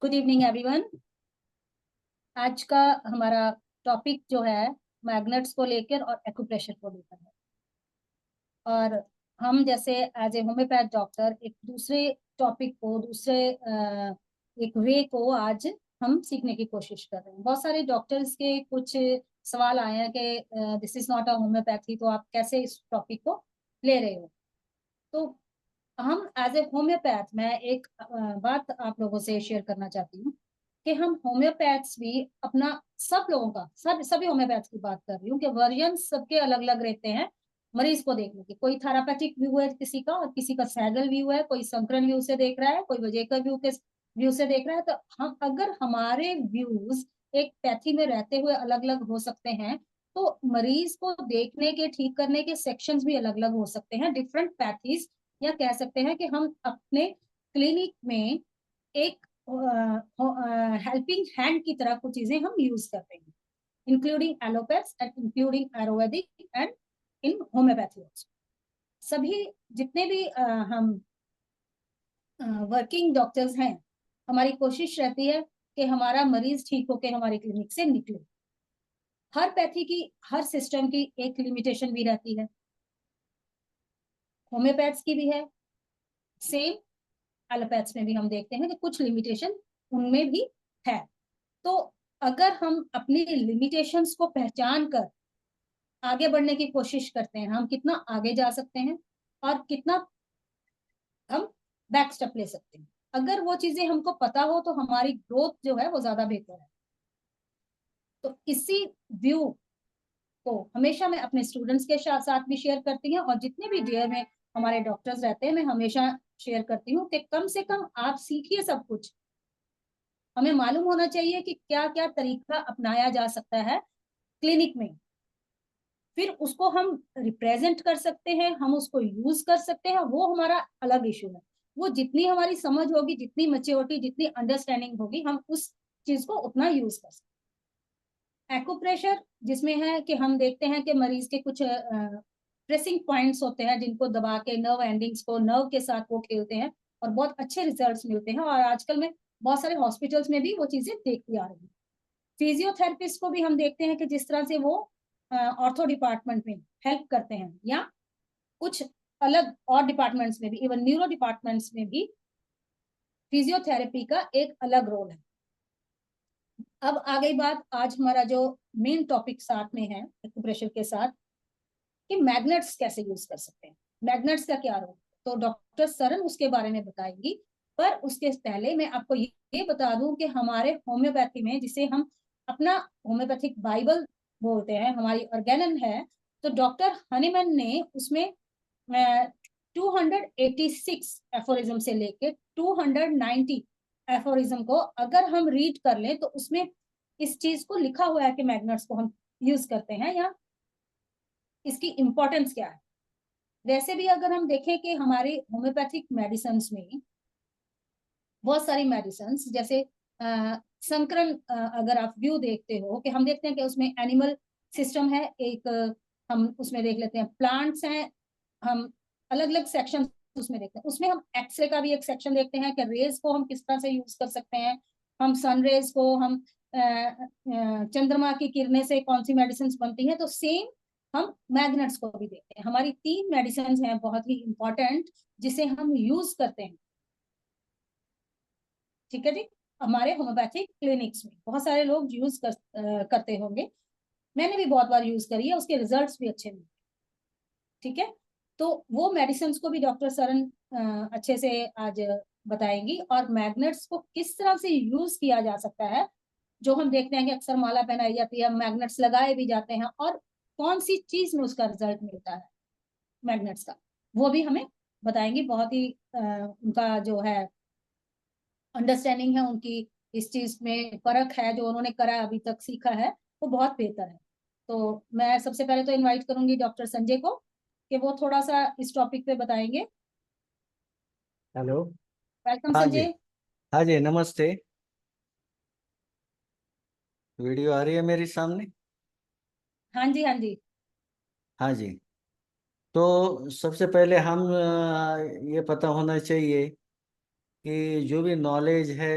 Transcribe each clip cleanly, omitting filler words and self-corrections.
Good evening everyone. आज का हमारा टॉपिक जो है मैग्नेट्स को लेकर और एक्यूप्रेशर को लेकर है। और हम जैसे एज ए होम्योपैथ डॉक्टर एक दूसरे टॉपिक को एक वे को आज हम सीखने की कोशिश कर रहे हैं। बहुत सारे डॉक्टर्स के कुछ सवाल आए हैं कि this is not a homeopathy, तो आप कैसे इस टॉपिक को ले रहे हो। तो हम एज ए होम्योपैथ मैं एक बात आप लोगों से शेयर करना चाहती हूँ कि हम होम्योपैथ्स भी अपना सब लोगों का सभी होम्योपैथ्स की बात कर रही हूँ कि वर्जन सबके अलग अलग रहते हैं मरीज को देखने के। कोई थेरापेटिक व्यू है किसी का, और किसी का सैगल व्यू है, कोई संकरण व्यू से देख रहा है, कोई वजेकर व्यू से देख रहा है। तो हम अगर हमारे व्यूज एक पैथी में रहते हुए अलग अलग हो सकते हैं, तो मरीज को देखने के ठीक करने के सेक्शंस भी अलग अलग हो सकते हैं, डिफरेंट पैथीज। या कह सकते हैं कि हम अपने क्लिनिक में एक हेल्पिंग हैंड की तरह कुछ चीजें हम यूज करते हैं, including allopaths and including Ayurvedic and in homeopathy. सभी जितने भी हम वर्किंग डॉक्टर्स हैं, हमारी कोशिश रहती है कि हमारा मरीज ठीक होकर हमारे क्लिनिक से निकले। हर पैथी की, हर सिस्टम की एक लिमिटेशन भी रहती है, होम्योपैथ्स की भी है, सेम एलोपैथ्स में भी हम देखते हैं कि कुछ लिमिटेशन उनमें भी है। तो अगर हम अपनी लिमिटेशंस को पहचान कर आगे बढ़ने की कोशिश करते हैं, हम कितना आगे जा सकते हैं और कितना हम बैक स्टेप ले सकते हैं। अगर वो चीजें हमको पता हो तो हमारी ग्रोथ जो है वो ज्यादा बेहतर है। तो इसी व्यू को हमेशा मैं अपने स्टूडेंट्स के साथ भी शेयर करती हूँ, और जितने भी डीयर में हमारे डॉक्टर्स रहते हैं मैं हमेशा शेयर करती हूँ कि कम से कम आप सीखिए सब कुछ। हमें मालूम होना चाहिए कि क्या क्या तरीका अपनाया जा सकता है क्लिनिक में, फिर उसको हम रिप्रेजेंट कर सकते हैं, हम उसको यूज कर सकते हैं, वो हमारा अलग इशू है। वो जितनी हमारी समझ होगी, जितनी मैच्योरिटी, जितनी अंडरस्टैंडिंग होगी, हम उस चीज को उतना यूज कर सकते हैं। एक्यूप्रेशर जिसमें है कि हम देखते हैं कि मरीज के कुछ प्रेसिंग पॉइंट्स होते हैं जिनको दबा के नर्व एंडिंग्स को नर्व के साथ वो खेलते हैं और बहुत अच्छे रिजल्ट्स मिलते हैं। और आजकल में बहुत सारे हॉस्पिटल्स में भी वो चीजें देखती आ रही है। फिजियोथेरेपिस्ट को भी हम देखते हैं कि जिस तरह से वो ऑर्थो डिपार्टमेंट में हेल्प करते हैं, या कुछ अलग और डिपार्टमेंट्स में भी, इवन न्यूरो डिपार्टमेंट्स में भी फिजियोथेरेपी का एक अलग रोल है। अब आ गई बात, आज हमारा जो मेन टॉपिक साथ में है एक्यूप्रेशर के साथ, कि मैग्नेट्स कैसे यूज कर सकते हैं, मैग्नेट्स का क्या रोल। तो डॉक्टर सरन उसके बारे में बताएंगी, पर उसके पहले मैं आपको ये बता दूं कि हमारे होम्योपैथी में, जिसे हम अपना होम्योपैथिक बाइबल बोलते हैं, हमारी ऑर्गेनन है, तो डॉक्टर हनीमैन ने उसमें 286 एफोरिज्म से लेके 290 एफोरिज्म को अगर हम रीड कर लें तो उसमें इस चीज को लिखा हुआ है कि मैग्नेट्स को हम यूज करते हैं, या इसकी इंपॉर्टेंस क्या है। वैसे भी अगर हम देखें कि हमारे होम्योपैथिक मेडिसिन में बहुत सारी मेडिसिन, जैसे संकरण, अगर आप व्यू देखते हो कि हम देखते हैं कि उसमें एनिमल सिस्टम है एक, हम उसमें देख लेते हैं प्लांट्स हैं, हम अलग अलग सेक्शन उसमें देखते हैं। उसमें हम एक्सरे का भी एक सेक्शन देखते हैं कि रेज को हम किस तरह से यूज कर सकते हैं, हम सन रेज को, हम चंद्रमा की किरणें से कौन सी मेडिसिन बनती है। तो सेम हम मैग्नेट्स को भी देखते हैं। हमारी 3 मेडिसिन हैं बहुत ही इंपॉर्टेंट जिसे हम यूज करते हैं, ठीक है जी। हमारे होम्योपैथिक क्लिनिक्स में बहुत सारे लोग करते होंगे, मैंने भी बहुत बार यूज करी है, उसके रिजल्ट्स भी अच्छे मिले, ठीक है। तो वो मेडिसिन को भी डॉक्टर सरन अच्छे से आज बताएंगी, और मैग्नेट्स को किस तरह से यूज किया जा सकता है। जो हम देखते हैं कि अक्सर माला पहनाई जाती है, मैग्नेट्स लगाए भी जाते हैं, और कौन सी चीज में उसका रिजल्ट मिलता है मैग्नेट्स का, वो भी हमें बताएंगी। बहुत ही उनका जो है अंडरस्टैंडिंग है उनकी, इस चीज में परख है जो उन्होंने करा अभी तक सीखा है, वो बहुत बेहतर है। तो मैं सबसे पहले तो इनवाइट करूंगी डॉक्टर संजय को कि वो थोड़ा सा इस टॉपिक पे बताएंगे। हेलो। वेलकम हाँ जी। संजय। हाँ जी, नमस्ते। वीडियो आ रही है मेरी सामने? हाँ जी, हाँ जी। हाँ जी। तो सबसे पहले हम ये पता होना चाहिए कि जो भी नॉलेज है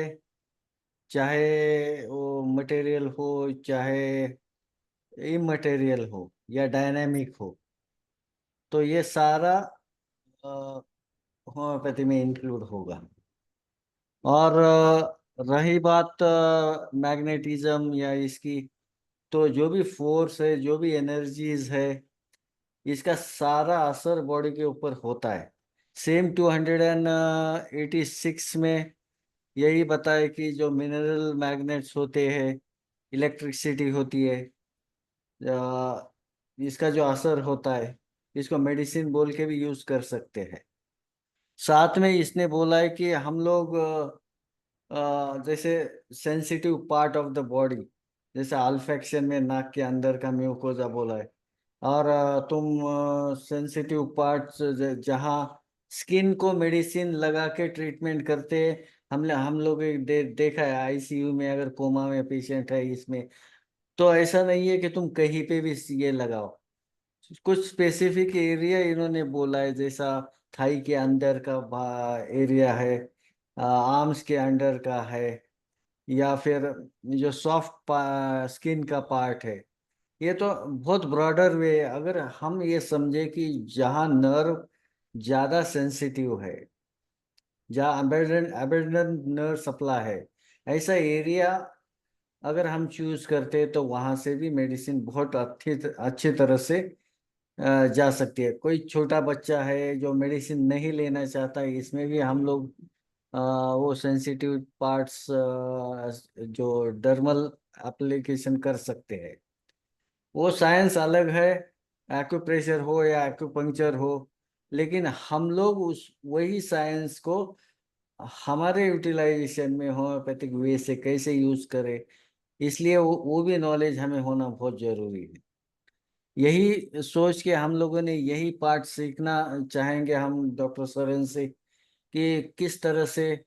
चाहे वो मटेरियल हो, चाहे इमटेरियल हो, या डायनामिक हो, तो ये सारा होम्योपैथी में इंक्लूड होगा। और रही बात मैग्नेटिज्म या इसकी, तो जो भी फोर्स है, जो भी एनर्जीज है, इसका सारा असर बॉडी के ऊपर होता है। सेम 286 में यही बताए कि जो मिनरल मैग्नेट्स होते हैं, इलेक्ट्रिसिटी होती है, इसका जो असर होता है, इसको मेडिसिन बोल के भी यूज कर सकते हैं। साथ में इसने बोला है कि हम लोग जैसे sensitive part of the body, जैसे अल्फेक्शन में नाक के अंदर का म्यूकोजा बोला है, और तुम सेंसिटिव पार्ट्स जहाँ स्किन को मेडिसिन लगा के ट्रीटमेंट करते हैं। हम लोग देखा है आईसीयू में, अगर कोमा में पेशेंट है इसमें, तो ऐसा नहीं है कि तुम कहीं पे भी ये लगाओ। कुछ स्पेसिफिक एरिया इन्होंने बोला है, जैसा थाई के अंदर का एरिया है, आर्म्स के अंडर का है, या फिर जो सॉफ्ट स्किन का पार्ट है। ये तो बहुत ब्रॉडर वे है। अगर हम ये समझे कि जहाँ नर्व ज्यादा सेंसिटिव है, जहाँ अबेंडन नर्व सप्लाई है, ऐसा एरिया अगर हम चूज करते हैं, तो वहां से भी मेडिसिन बहुत अच्छी तरह से जा सकती है। कोई छोटा बच्चा है जो मेडिसिन नहीं लेना चाहता है, इसमें भी हम लोग वो सेंसिटिव पार्ट्स जो डर्मल एप्लीकेशन कर सकते हैं। वो साइंस अलग है, एक्यूप्रेशर हो या एक्यूपंक्चर हो, लेकिन हम लोग उस वही साइंस को हमारे यूटिलाइजेशन में होम्योपैथिक वे से कैसे यूज करें, इसलिए वो भी नॉलेज हमें होना बहुत जरूरी है। यही सोच के हम लोगों ने यही पार्ट सीखना चाहेंगे हम डॉक्टर सरन से, कि किस तरह से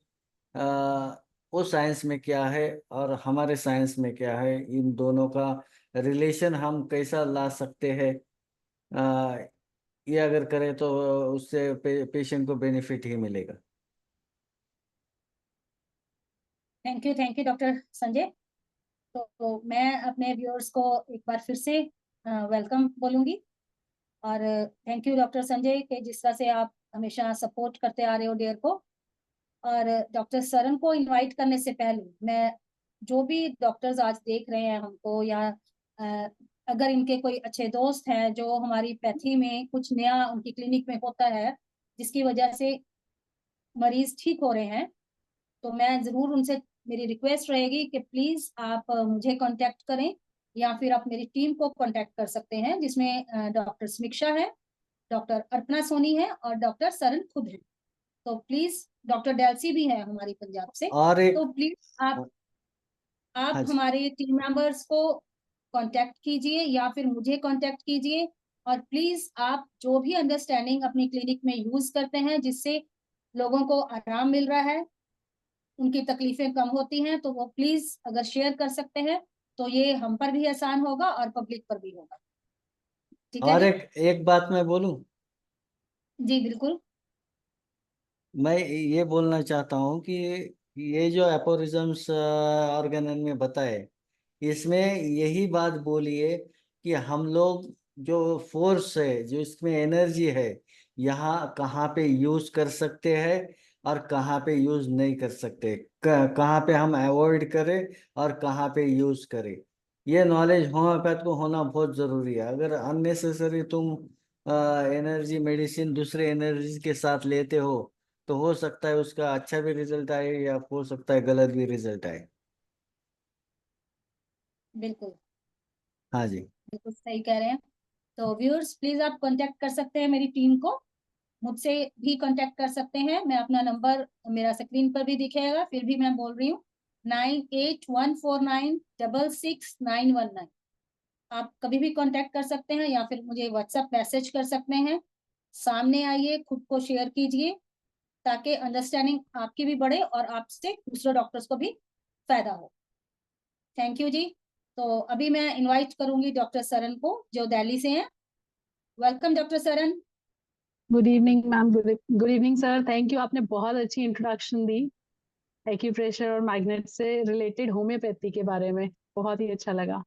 आ, वो साइंस में क्या है और हमारे साइंस में क्या है, इन दोनों का रिलेशन हम कैसा ला सकते हैं। आ, ये अगर करें तो उससे पेशेंट को बेनिफिट ही मिलेगा। Thank you doctor Sanjay. तो मैं अपने व्यूअर्स को एक बार फिर से वेलकम बोलूंगी। और थैंक यू डॉक्टर संजय के जिस तरह से आप हमेशा सपोर्ट करते आ रहे हो डेयर को। और डॉक्टर सरन को इनवाइट करने से पहले मैं, जो भी डॉक्टर्स आज देख रहे हैं हमको, या अगर इनके कोई अच्छे दोस्त हैं जो हमारी पैथी में कुछ नया उनकी क्लिनिक में होता है जिसकी वजह से मरीज ठीक हो रहे हैं, तो मैं जरूर उनसे, मेरी रिक्वेस्ट रहेगी कि प्लीज आप मुझे कांटेक्ट करें, या फिर आप मेरी टीम को कांटेक्ट कर सकते हैं, जिसमें डॉक्टर समीक्षा है, डॉक्टर अर्पणा सोनी है और डॉक्टर सरन खुद है। तो प्लीज, डॉक्टर डेल्सी भी है हमारी पंजाब से। और एक, तो प्लीज आप हाँ जी, हमारे टीम मेंबर्स को कांटेक्ट कीजिए या फिर मुझे कांटेक्ट कीजिए। और प्लीज आप जो भी अंडरस्टैंडिंग अपनी क्लिनिक में यूज करते हैं जिससे लोगों को आराम मिल रहा है, उनकी तकलीफें कम होती हैं, तो वो प्लीज अगर शेयर कर सकते हैं तो ये हम पर भी आसान होगा और पब्लिक पर भी होगा। ठीक है और जी। एक बात मैं बोलूं। जी बिल्कुल। मैं ये बोलना चाहता हूँ कि ये जो एपोरिज्म्स ऑर्गेनन में बताए, इसमें यही बात बोलिए कि हम लोग जो फोर्स है, जो इसमें एनर्जी है, यहाँ कहाँ पे यूज कर सकते हैं और कहाँ पे यूज नहीं कर सकते, कहाँ पे हम अवॉइड करें और कहाँ पे यूज करें। ये नॉलेज होम्योपैथ को होना बहुत जरूरी है। अगर अननेसेसरी तुम एनर्जी मेडिसिन दूसरे एनर्जी के साथ लेते हो, तो हो सकता है उसका अच्छा भी रिजल्ट आए, या हो सकता है गलत भी रिजल्ट आए। बिल्कुल हाँ जी। बिल्कुल सही कह रहे हैं। तो व्यूअर्स प्लीज आप कांटेक्ट कर सकते हैं मेरी टीम को, मुझसे भी कांटेक्ट कर सकते हैं। मैं अपना नंबर, मेरा स्क्रीन पर भी दिखेगा, फिर भी मैं बोल रही हूँ, 9814966919। आप कभी भी कांटेक्ट कर सकते हैं या फिर मुझे व्हाट्सएप मैसेज कर सकते हैं। सामने आइए, खुद को शेयर कीजिए, ताकि अंडरस्टैंडिंग आपकी भी बढ़े और आपसे दूसरे डॉक्टर्स को भी फायदा हो। थैंक यू जी। तो अभी मैं इनवाइट करूंगी डॉक्टर सरन को जो दिल्ली से हैं। Welcome doctor Saran. Good evening ma'am. Good evening sir. Thank you, आपने बहुत अच्छी इंट्रोडक्शन दी। एक्यूप्रेशर और मैग्नेट से रिलेटेड होम्योपैथी के बारे में। बहुत ही अच्छा लगा,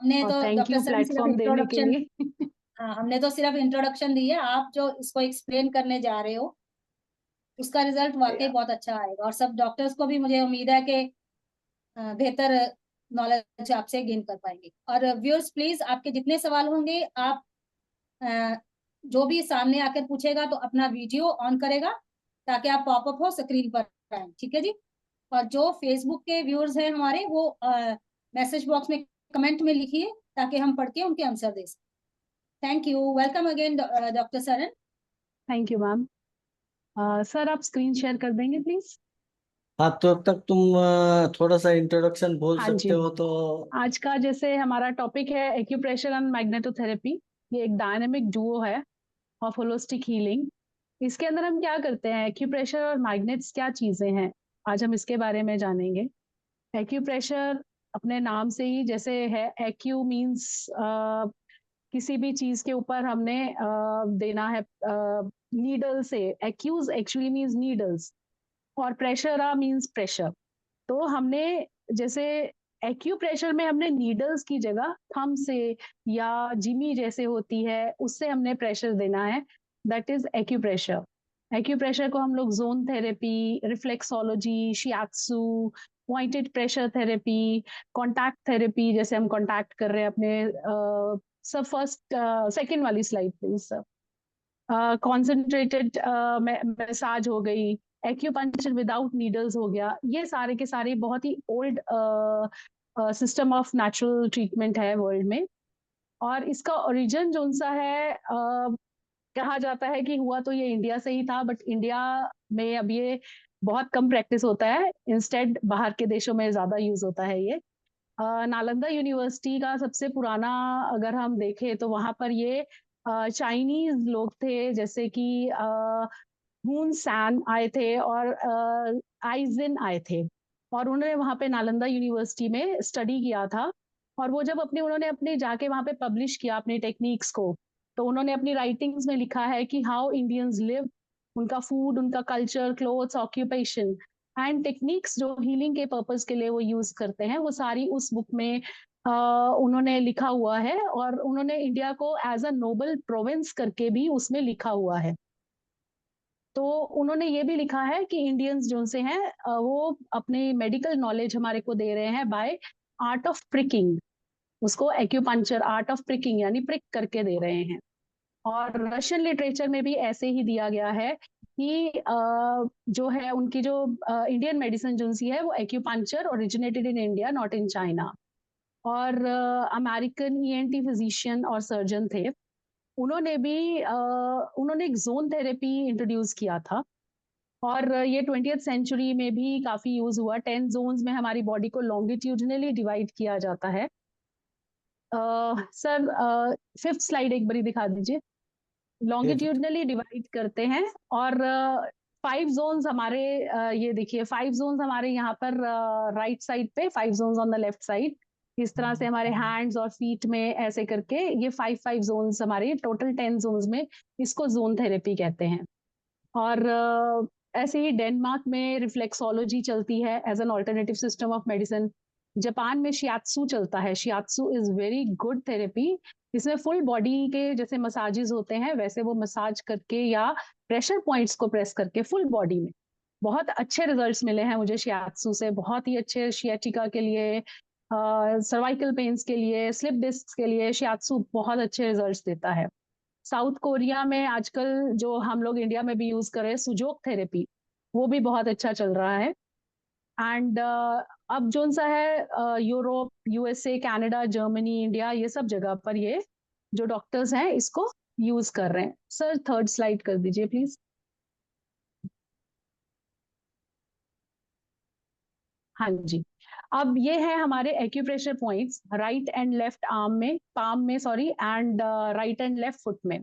हमने और तो थैंक डॉक्टर यू सर सिर्फ प्लेटफॉर्म देने के इंट्रोडक्शन, लिए। हाँ हमने तो सिर्फ इंट्रोडक्शन दी है, आप जो इसको एक्सप्लेन करने जा रहे हो उसका रिजल्ट वाकई बहुत अच्छा आएगा, और सब डॉक्टर्स को भी मुझे उम्मीद है कि बेहतर नॉलेज आपसे गेन कर पाएंगे। और व्यूअर्स प्लीज, आपके जितने सवाल होंगे आप अ, जो भी सामने आकर पूछेगा तो अपना वीडियो ऑन करेगा ताकि आप पॉपअप हो स्क्रीन पर आए, ठीक है जी। और जो फेसबुक के व्यूअर्स हैं हमारे, वो मैसेज बॉक्स में कमेंट में लिखिए ताकि हम पढ़ के उनके आंसर दे सकें। Thank you, welcome again doctor Saran. Thank you ma'am. Sir आप स्क्रीन शेयर कर देंगे प्लीज? हाँ, तो तब तुम थोड़ा सा इंट्रोडक्शन बोल हाँ सकते जी। हो तो। आज का जैसे हमारा टॉपिक है एक्यूप्रेशर एंड मैग्नेटोथेरेपी। ये एक डायनेमिक डुओ है ऑफ होलिस्टिक हीलिंग। इसके अंदर हम क्या करते हैं, एक्यूप्रेशर और मैग्नेट्स क्या चीजें हैं, आज हम इसके बारे में जानेंगे। एक्यूप्रेशर अपने नाम से ही जैसे है, एक्यू मीन्स किसी भी चीज के ऊपर हमने देना है नीडल से। एक्यूज एक्चुअली मीन्स नीडल्स, और प्रेशर मीन्स प्रेशर। तो हमने जैसे एक्यूप्रेशर में हमने नीडल्स की जगह थंब से या जिमी जैसे होती है उससे हमने प्रेशर देना है, दैट इज एक्यूप्रेशर। एक्यूप्रेशर को हम लोग zone therapy, reflexology, shiatsu, pointed pressure therapy, contact therapy, जैसे हम कॉन्टैक्ट कर रहे हैं अपने सब फर्स्ट सेकंड वाली slide please sir, concentrated massage हो गई, एक्यूपंक्चर विदाउट नीडल्स हो गया, ये सारे के सारे बहुत ही old system of natural treatment है वर्ल्ड में। और इसका ओरिजिन जो सा है, कहा जाता है कि हुआ तो ये इंडिया से ही था, बट इंडिया में अब ये बहुत कम प्रैक्टिस होता है, इंस्टेड बाहर के देशों में ज्यादा यूज होता है ये। नालंदा यूनिवर्सिटी का सबसे पुराना अगर हम देखें तो वहां पर ये चाइनीज लोग थे, जैसे कि हुन सैन आए थे और आइजिन आए थे, और उन्होंने वहां पे नालंदा यूनिवर्सिटी में स्टडी किया था। और वो जब अपने उन्होंने अपने जाके वहां पे पब्लिश किया अपने टेक्निक्स को, तो उन्होंने अपनी राइटिंग्स में लिखा है कि हाउ इंडियंस लिव, उनका फूड, उनका culture, clothes, occupation and techniques जो हीलिंग के पर्पस के लिए वो यूज करते हैं, वो सारी उस बुक में उन्होंने लिखा हुआ है। और उन्होंने इंडिया को एज अ नोबल प्रोविंस करके भी उसमें लिखा हुआ है। तो उन्होंने ये भी लिखा है कि इंडियंस जो से हैं वो अपने मेडिकल नॉलेज हमारे को दे रहे हैं बाय आर्ट ऑफ प्रिकिंग, उसको एक्यूपंक्चर आर्ट ऑफ प्रिकिंग यानी प्रिक करके दे रहे हैं। और रशियन लिटरेचर में भी ऐसे ही दिया गया है कि जो है उनकी जो इंडियन मेडिसिन जो सी है वो acupuncture originated in India not in China. और अमेरिकन ईएनटी फिजिशियन और सर्जन थे, उन्होंने भी उन्होंने एक जोन थेरेपी इंट्रोड्यूस किया था। और ये 20th सेंचुरी में भी काफी यूज हुआ। 10 जोन्स में हमारी बॉडी को लॉन्गिट्यूडनली डिवाइड किया जाता है। सर फिफ्थ स्लाइड एक बारी दिखा दीजिए। फिफ्थ। लॉन्गिट्यूडनली डिवाइड करते हैं, और 5 जोन्स हमारे ये देखिए 5 जोन्स हमारे यहाँ पर राइट साइड पे, 5 zones on the left side. इस तरह से हमारे हैंड्स और फीट में ऐसे करके ये 5 जोन्स हमारे टोटल 10 जोन्स में, इसको जोन थेरेपी कहते हैं। और ऐसे ही डेनमार्क में रिफ्लेक्सोलॉजी चलती है as an alternative system of medicine. Japan में शियात्सु चलता है, shiatsu is very good therapy. इसमें फुल बॉडी के जैसे मसाजेस होते हैं वैसे वो मसाज करके या प्रेशर पॉइंट्स को प्रेस करके फुल बॉडी में बहुत अच्छे रिजल्ट्स मिले हैं मुझे शियात्सु से। बहुत ही अच्छे शियाटिका के लिए, सर्वाइकल पेन्स के लिए, स्लिप डिस्क के लिए शियात्सु बहुत अच्छे रिजल्ट्स देता है। साउथ कोरिया में आजकल जो हम लोग इंडिया में भी यूज कर रहे हैं सुजोक थेरेपी, वो भी बहुत अच्छा चल रहा है। एंड अब जो सा है Europe, USA, Canada, Germany, India, ये सब जगह पर ये जो डॉक्टर्स हैं इसको यूज कर रहे हैं। सर थर्ड स्लाइड कर दीजिए प्लीज। हाँ जी। अब ये है हमारे acupressure points right and left arm में, पाम में sorry, and right and left foot में।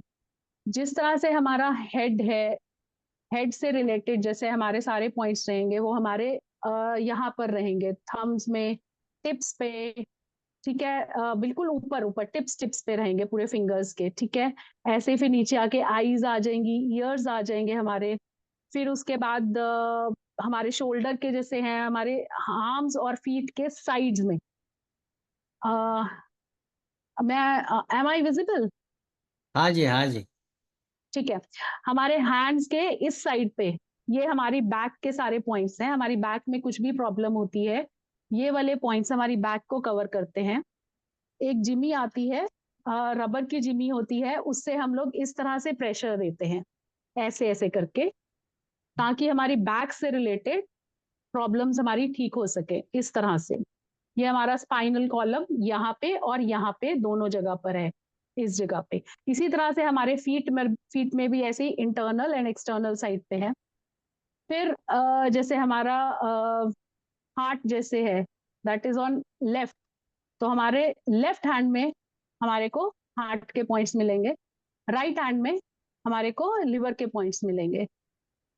जिस तरह से हमारा हेड है, हेड से रिलेटेड जैसे हमारे सारे पॉइंट्स रहेंगे वो हमारे यहाँ पर रहेंगे, थम्स में, टिप्स पे, ठीक है, बिल्कुल ऊपर ऊपर टिप्स टिप्स पे रहेंगे पूरे फिंगर्स के, ठीक है। ऐसे फिर नीचे आके आईज आ जाएंगी, ईयर्स आ जाएंगे हमारे, फिर उसके बाद हमारे शोल्डर के जैसे हैं, हमारे आर्म्स और फीट के साइड्स में। मैं एम आई विजिबल? हाँ जी, हाँ जी। ठीक है। हमारे हैंड्स के इस साइड पे ये हमारी बैक के सारे पॉइंट्स हैं। हमारी बैक में कुछ भी प्रॉब्लम होती है, ये वाले पॉइंट्स हमारी बैक को कवर करते हैं। एक जिमी आती है, रबर की जिमी होती है, उससे हम लोग इस तरह से प्रेशर देते हैं, ऐसे ऐसे करके, ताकि हमारी बैक से रिलेटेड प्रॉब्लम्स हमारी ठीक हो सके, इस तरह से। ये हमारा स्पाइनल कॉलम यहाँ पे और यहाँ पे दोनों जगह पर है, इस जगह पे। इसी तरह से हमारे फीट में भी ऐसे ही इंटरनल एंड एक्सटर्नल साइड पे है। फिर जैसे हमारा हार्ट जैसे है, दैट इज ऑन लेफ्ट, तो हमारे लेफ्ट हैंड में हमारे को हार्ट के पॉइंट्स मिलेंगे, राइट हैंड में हमारे को लिवर के पॉइंट्स मिलेंगे।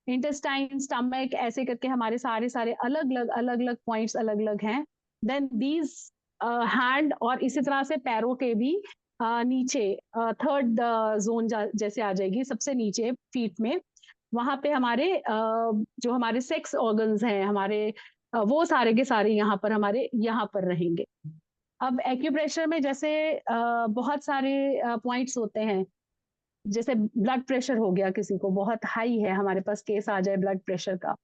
इंटेस्टाइन, स्टमक, ऐसे करके हमारे सारे सारे अलग अलग पॉइंट्स अलग अलग हैं। देन दीज हैंड, और इसी तरह से पैरों के भी नीचे थर्ड जोन जैसे आ जाएगी, सबसे नीचे फीट में, वहां पे हमारे जो हमारे सेक्स ऑर्गन्स हैं हमारे, वो सारे के सारे यहाँ पर हमारे यहाँ पर रहेंगे। अब एक्यूप्रेशर में जैसे बहुत सारे पॉइंट्स होते हैं। जैसे ब्लड प्रेशर हो गया, किसी को बहुत हाई है, हमारे पास केस आ जाए ब्लड प्रेशर का,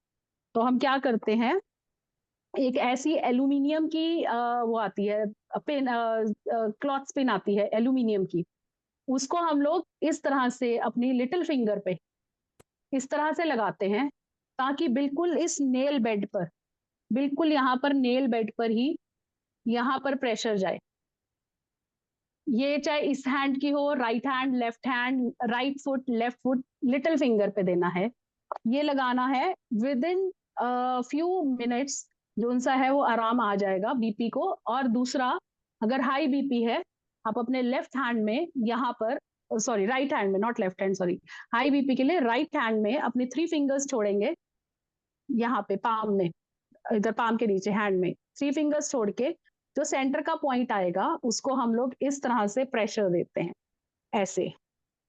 तो हम क्या करते हैं, एक ऐसी एल्यूमिनियम की वो आती है पिन, क्लॉथ पिन आती है एल्यूमिनियम की, उसको हम लोग इस तरह से अपनी लिटिल फिंगर पे इस तरह से लगाते हैं, ताकि बिल्कुल इस नेल बेड पर, बिल्कुल यहाँ पर नेल बेड पर ही यहाँ पर प्रेशर जाए। ये चाहे इस हैंड की हो, right hand, left hand, right foot, left foot, little finger पे देना है, ये लगाना है। विद इन फ्यू मिनट्स जो सा है वो आराम आ जाएगा बीपी को। और दूसरा, अगर हाई बीपी है, आप अपने लेफ्ट हैंड में यहाँ पर, सॉरी राइट हैंड में, not left hand, sorry, high BP के लिए राइट हैंड में अपने 3 फिंगर्स छोड़ेंगे, यहाँ पे पाम में, इधर पाम के नीचे हैंड में 3 फिंगर्स छोड़ के जो सेंटर का पॉइंट आएगा उसको हम लोग इस तरह से प्रेशर देते हैं, ऐसे।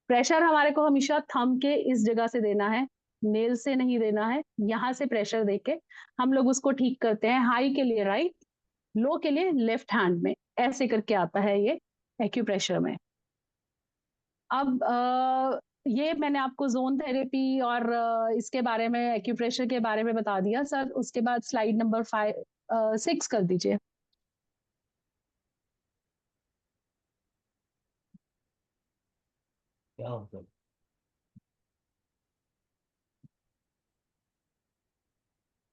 प्रेशर हमारे को हमेशा थंब के इस जगह से देना है, नेल से नहीं देना है। यहाँ से प्रेशर देके हम लोग उसको ठीक करते हैं। हाई के लिए राइट, लो के लिए लेफ्ट हैंड में, ऐसे करके आता है ये एक्यूप्रेशर में। अब ये मैंने आपको जोन थेरेपी और इसके बारे में, एक्यूप्रेशर के बारे में बता दिया सर। उसके बाद स्लाइड नंबर 6 कर दीजिए। क्या होता है?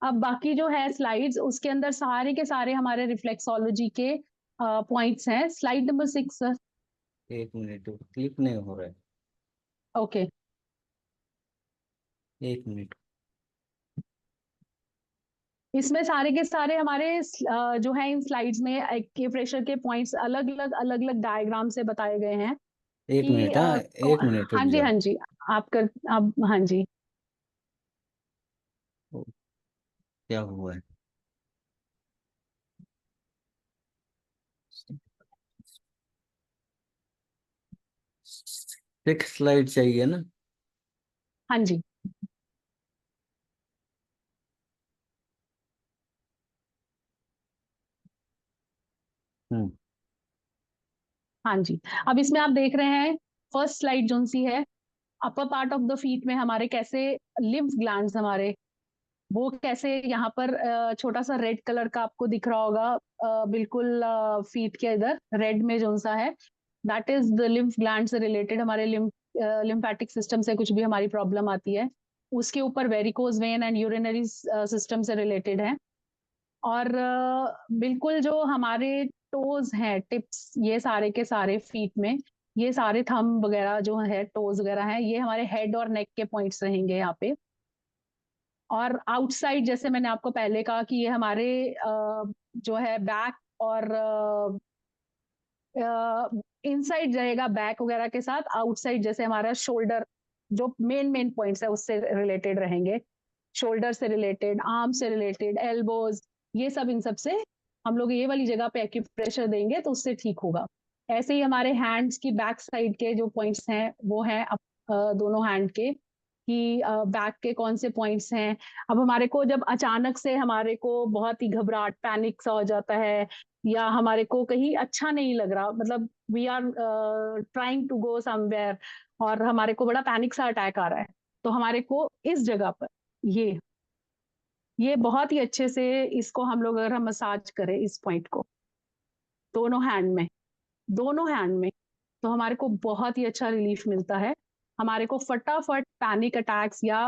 अब बाकी जो है स्लाइड्स, उसके अंदर सारे के सारे हमारे रिफ्लेक्सोलॉजी के पॉइंट्स हैं। Slide number 6 sir. 1 minute, click नहीं हो रहा है। ओके। 1 मिनट। इसमें सारे के सारे हमारे जो है इन स्लाइड्स में एक्यूप्रेशर के पॉइंट्स अलग अलग डायग्राम से बताए गए हैं एक कि मिनट हाँ, 1 मिनट हाँ रुक जी, जाओ। हाँ जी, आप कर, आप, हाँ जी। ओ, क्या हुआ है? 6 स्लाइड चाहिए ना? हाँ जी। हम्म। हाँ जी। अब इसमें आप देख रहे हैं, फर्स्ट स्लाइड जो सी है, upper part of the feet में हमारे कैसे लिम्फ ग्लैंड्स हमारे, वो कैसे यहाँ पर छोटा सा रेड कलर का आपको दिख रहा होगा, बिल्कुल फीट के इधर रेड में जो सा है, that is the lymph gland से रिलेटेड। हमारे लिम्फेटिक सिस्टम से कुछ भी हमारी प्रॉब्लम आती है, उसके ऊपर varicose vein and urinary system से रिलेटेड है। और बिल्कुल जो हमारे टोज हैं, टिप्स, ये सारे के सारे फीट में, ये सारे थंब वगैरह जो है, टोज वगैरह हैं, ये हमारे हेड और नेक के पॉइंट्स रहेंगे यहाँ पे। और आउटसाइड, जैसे मैंने आपको पहले कहा कि ये हमारे जो है बैक और इनसाइड रहेगा बैक वगैरह के साथ, आउटसाइड जैसे हमारा शोल्डर, जो मेन मेन पॉइंट्स है उससे रिलेटेड रहेंगे, शोल्डर से रिलेटेड, आर्म से रिलेटेड, एल्बोज, ये सब, इन सब से हम लोग ये वाली जगह पे एक्यूप्रेशर देंगे तो उससे ठीक होगा। ऐसे ही हमारे हैंड्स की बैक साइड के जो पॉइंट्स हैं वो हैं दोनों हैंड के, कि बैक के कौन से पॉइंट्स हैं। अब हमारे को जब अचानक से हमारे को बहुत ही घबराहट, पैनिक सा हो जाता है, या हमारे को कहीं अच्छा नहीं लग रहा, मतलब we are trying to go somewhere और हमारे को बड़ा पैनिक सा अटैक आ रहा है, तो हमारे को इस जगह पर ये बहुत ही अच्छे से इसको हम लोग अगर हम मसाज करें इस पॉइंट को दोनों हैंड में, तो हमारे को बहुत ही अच्छा रिलीफ मिलता है। हमारे को फटाफट पैनिक अटैक्स या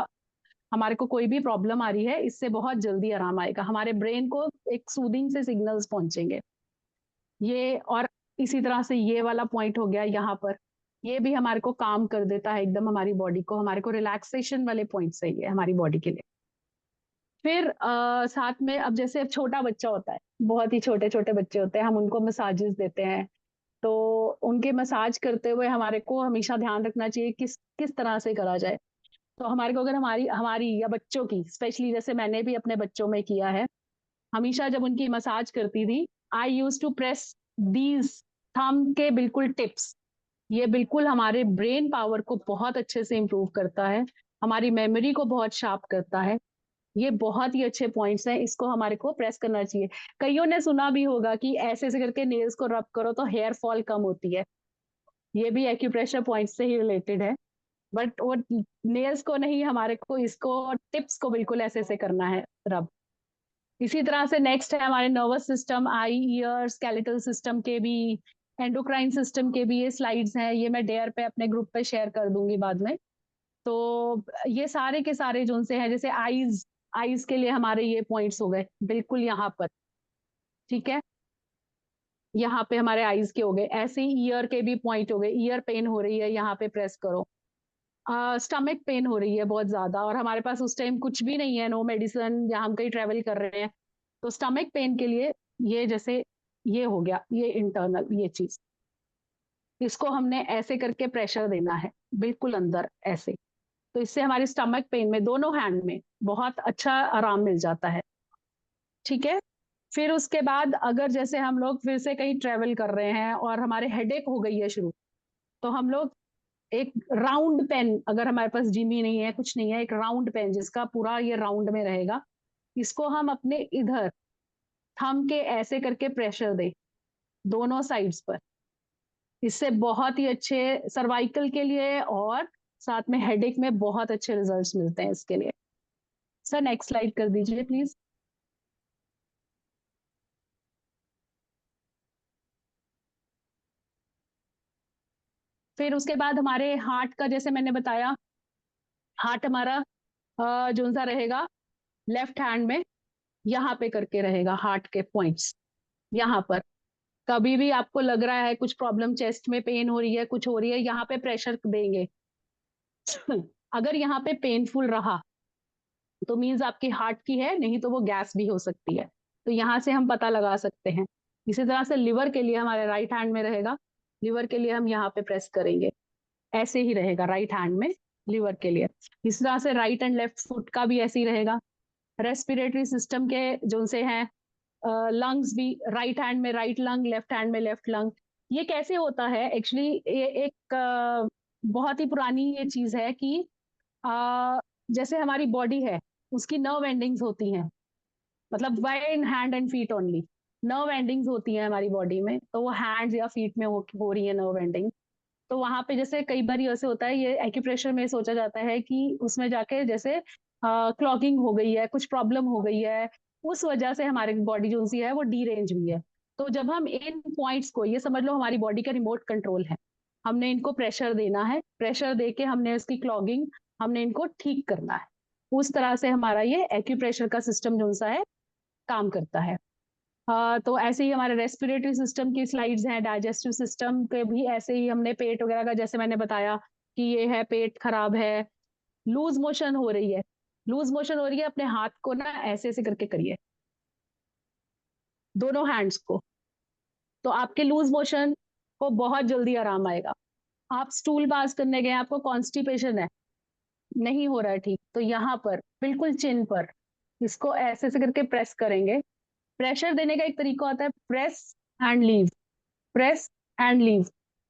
हमारे को कोई भी प्रॉब्लम आ रही है, इससे बहुत जल्दी आराम आएगा, हमारे ब्रेन को एक सूदिंग से सिग्नल्स पहुंचेंगे ये। और इसी तरह से ये वाला पॉइंट हो गया यहाँ पर, ये भी हमारे को काम कर देता है एकदम हमारी बॉडी को, हमारे को रिलैक्सेशन वाले पॉइंट से है हमारी बॉडी के लिए। फिर साथ में अब जैसे छोटा बच्चा होता है, बहुत ही छोटे छोटे बच्चे होते हैं, हम उनको मसाजेस देते हैं, तो उनके मसाज करते हुए हमारे को हमेशा ध्यान रखना चाहिए किस किस तरह से करा जाए। तो हमारे को अगर हमारी हमारी या बच्चों की स्पेशली, जैसे मैंने भी अपने बच्चों में किया है, हमेशा जब उनकी मसाज करती थी, I used to press these thumb के बिल्कुल टिप्स। ये बिल्कुल हमारे ब्रेन पावर को बहुत अच्छे से इम्प्रूव करता है, हमारी मेमोरी को बहुत शार्प करता है। ये बहुत ही अच्छे पॉइंट्स हैं, इसको हमारे को प्रेस करना चाहिए। कईयों ने सुना भी होगा कि ऐसे ऐसे करके नेल्स को रब करो तो हेयर फॉल कम होती है, ये भी एक्यूप्रेशर पॉइंट से ही रिलेटेड है, बट वो नेल्स को नहीं, हमारे को इसको टिप्स को बिल्कुल ऐसे ऐसे करना है रब। इसी तरह से नेक्स्ट है हमारे nervous system, eye ear skeletal system के भी, एंडोक्राइन सिस्टम के भी ये स्लाइड्स हैं, ये मैं डेयर पे अपने ग्रुप पे शेयर कर दूंगी बाद में। तो ये सारे के सारे जो उनसे हैं, जैसे आईज, आईज के लिए हमारे ये पॉइंट्स हो गए बिल्कुल यहाँ पर, ठीक है, यहाँ पे हमारे आईज के हो गए। ऐसे ही ईयर के भी पॉइंट हो गए, ईयर पेन हो रही है यहाँ पे प्रेस करो, स्टमक पेन हो रही है बहुत ज्यादा और हमारे पास उस टाइम कुछ भी नहीं है, नो मेडिसिन, या हम कहीं ट्रेवल कर रहे हैं, तो स्टमक पेन के लिए ये जैसे ये हो गया, ये इंटरनल ये चीज, इसको हमने ऐसे करके प्रेशर देना है बिल्कुल अंदर ऐसे, तो इससे हमारी स्टमक पेन में दोनों हैंड में बहुत अच्छा आराम मिल जाता है, ठीक है। फिर उसके बाद अगर जैसे हम लोग फिर से कहीं ट्रेवल कर रहे हैं और हमारे हेडेक हो गई है शुरू, तो हम लोग एक राउंड पेन, अगर हमारे पास जिमी नहीं है कुछ नहीं है, एक राउंड पेन जिसका पूरा ये राउंड में रहेगा, इसको हम अपने इधर थंब के ऐसे करके प्रेशर दे दोनों साइड्स पर, इससे बहुत ही अच्छे सर्वाइकल के लिए और साथ में हेडेक में बहुत अच्छे रिजल्ट्स मिलते हैं इसके लिए। सर नेक्स्ट स्लाइड कर दीजिए प्लीज। फिर उसके बाद हमारे हार्ट का, जैसे मैंने बताया, हार्ट हमारा जो सा रहेगा लेफ्ट हैंड में यहाँ पे करके रहेगा, हार्ट के पॉइंट्स यहाँ पर। कभी भी आपको लग रहा है कुछ प्रॉब्लम, चेस्ट में पेन हो रही है, कुछ हो रही है, यहाँ पे प्रेशर देंगे। अगर यहाँ पे पेनफुल रहा तो मीन्स आपकी हार्ट की है, नहीं तो वो गैस भी हो सकती है, तो यहाँ से हम पता लगा सकते हैं। इसी तरह से लिवर के लिए हमारे राइट हैंड में रहेगा, लिवर के लिए हम यहाँ पे प्रेस करेंगे, ऐसे ही रहेगा राइट हैंड में लिवर के लिए। इस तरह से राइट एंड लेफ्ट फुट का भी ऐसे ही रहेगा। रेस्पिरेटरी सिस्टम के जो से हैं, लंग्स भी, राइट हैंड में राइट लंग, लेफ्ट हैंड में लेफ्ट लंग। ये कैसे होता है एक्चुअली, ये एक बहुत ही पुरानी ये चीज है कि जैसे हमारी बॉडी है उसकी नर्व एंडिंग्स होती हैं, मतलब why in hand and feet only, nerve endings होती हैं हमारी बॉडी में, तो वो हैंड्स या फीट में हो रही है नर्व एंडिंग। तो वहां पे जैसे कई बार ऐसे होता है, ये एक्यूप्रेशर में सोचा जाता है कि उसमें जाके जैसे क्लॉगिंग हो गई है, कुछ प्रॉब्लम हो गई है, उस वजह से हमारी बॉडी जो सी है वो डीरेंज हुई है। तो जब हम इन पॉइंट्स को, ये समझ लो हमारी बॉडी का रिमोट कंट्रोल है, हमने इनको प्रेशर देना है, प्रेशर दे के हमने इसकी क्लॉगिंग, हमने इनको ठीक करना है। उस तरह से हमारा ये एक्यूप्रेशर का सिस्टम जो सा है काम करता है। तो ऐसे ही हमारे रेस्पिरेटरी सिस्टम की स्लाइड्स हैं, डाइजेस्टिव सिस्टम के भी ऐसे ही, हमने पेट वगैरह का, जैसे मैंने बताया कि ये है पेट खराब है, लूज मोशन हो रही है, लूज मोशन हो रही है, अपने हाथ को ना ऐसे ऐसे करके करिए दोनों हैंड्स को, तो आपके लूज मोशन को बहुत जल्दी आराम आएगा। आप स्टूल पास करने गए, आपको कॉन्स्टिपेशन है, नहीं हो रहा है ठीक, तो यहाँ पर बिल्कुल चिन पर इसको ऐसे ऐसे करके प्रेस करेंगे। प्रेशर देने का एक तरीका होता है press and leave, press and leave,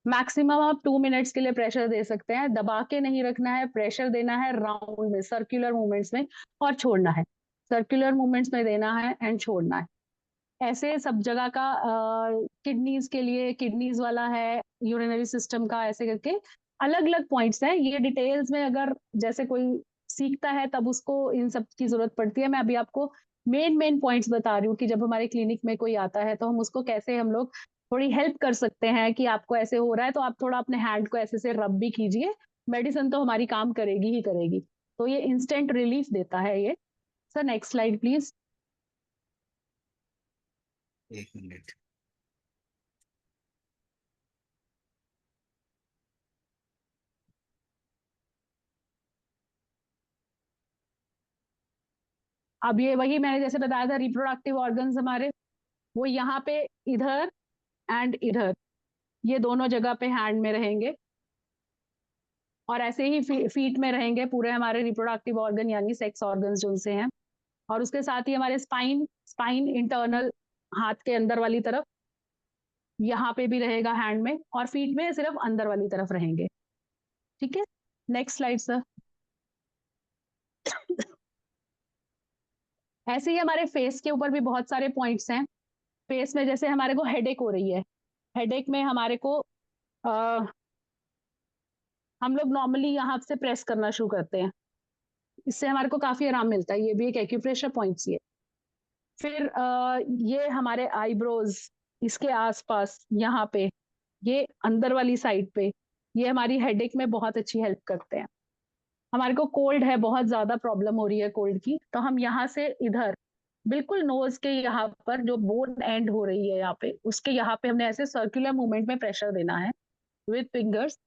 maximum आप 2 मिनट्स के लिए प्रेशर दे सकते हैं, दबा के नहीं रखना है, प्रेशर देना है राउंड में, सर्कुलर मूवमेंट्स में, और छोड़ना है, सर्कुलर मूवमेंट्स में देना है एंड छोड़ना है। ऐसे सब जगह का किडनीज के लिए किडनीज वाला है, यूरिनरी सिस्टम का, ऐसे करके अलग अलग पॉइंट्स हैं। ये डिटेल्स में अगर जैसे कोई सीखता है तब उसको इन सब की जरूरत पड़ती है। मैं अभी आपको मेन मेन पॉइंट्स बता रही हूँ कि जब हमारे क्लिनिक में कोई आता है तो हम उसको कैसे हम लोग थोड़ी हेल्प कर सकते हैं कि आपको ऐसे हो रहा है तो आप थोड़ा अपने हैंड को ऐसे से रब भी कीजिए। मेडिसिन तो हमारी काम करेगी ही करेगी, तो ये इंस्टेंट रिलीफ देता है ये। Sir next slide please. 1 minute. अब ये वही मैंने जैसे बताया था, रिप्रोडक्टिव ऑर्गन्स हमारे वो यहाँ पे इधर एंड इधर, ये दोनों जगह पे हैंड में रहेंगे, और ऐसे ही फीट में रहेंगे पूरे हमारे रिप्रोडक्टिव ऑर्गन यानी सेक्स ऑर्गन्स जो उनसे हैं। और उसके साथ ही हमारे स्पाइन, स्पाइन इंटरनल हाथ के अंदर वाली तरफ, यहाँ पे भी रहेगा हैंड में, और फीट में सिर्फ अंदर वाली तरफ रहेंगे। ठीक है, नेक्स्ट स्लाइड सर। ऐसे ही हमारे फेस के ऊपर भी बहुत सारे पॉइंट्स हैं। फेस में जैसे हमारे को हेडेक हो रही है, हेडेक में हमारे को हम लोग नॉर्मली यहाँ से प्रेस करना शुरू करते हैं, इससे हमारे को काफी आराम मिलता है। ये भी एक एक्यूप्रेशर पॉइंट्स ही है। फिर ये हमारे आईब्रोज, इसके आसपास यहाँ पे, ये अंदर वाली साइड पे, ये हमारी हेडेक में बहुत अच्छी हेल्प करते हैं। हमारे को कोल्ड है, बहुत ज्यादा प्रॉब्लम हो रही है कोल्ड की, तो हम यहाँ से इधर बिल्कुल नोज के यहाँ पर जो बोन एंड हो रही है यहाँ पे, उसके यहाँ पे हमने ऐसे सर्कुलर मूवमेंट में प्रेशर देना है विथ फिंगर्स।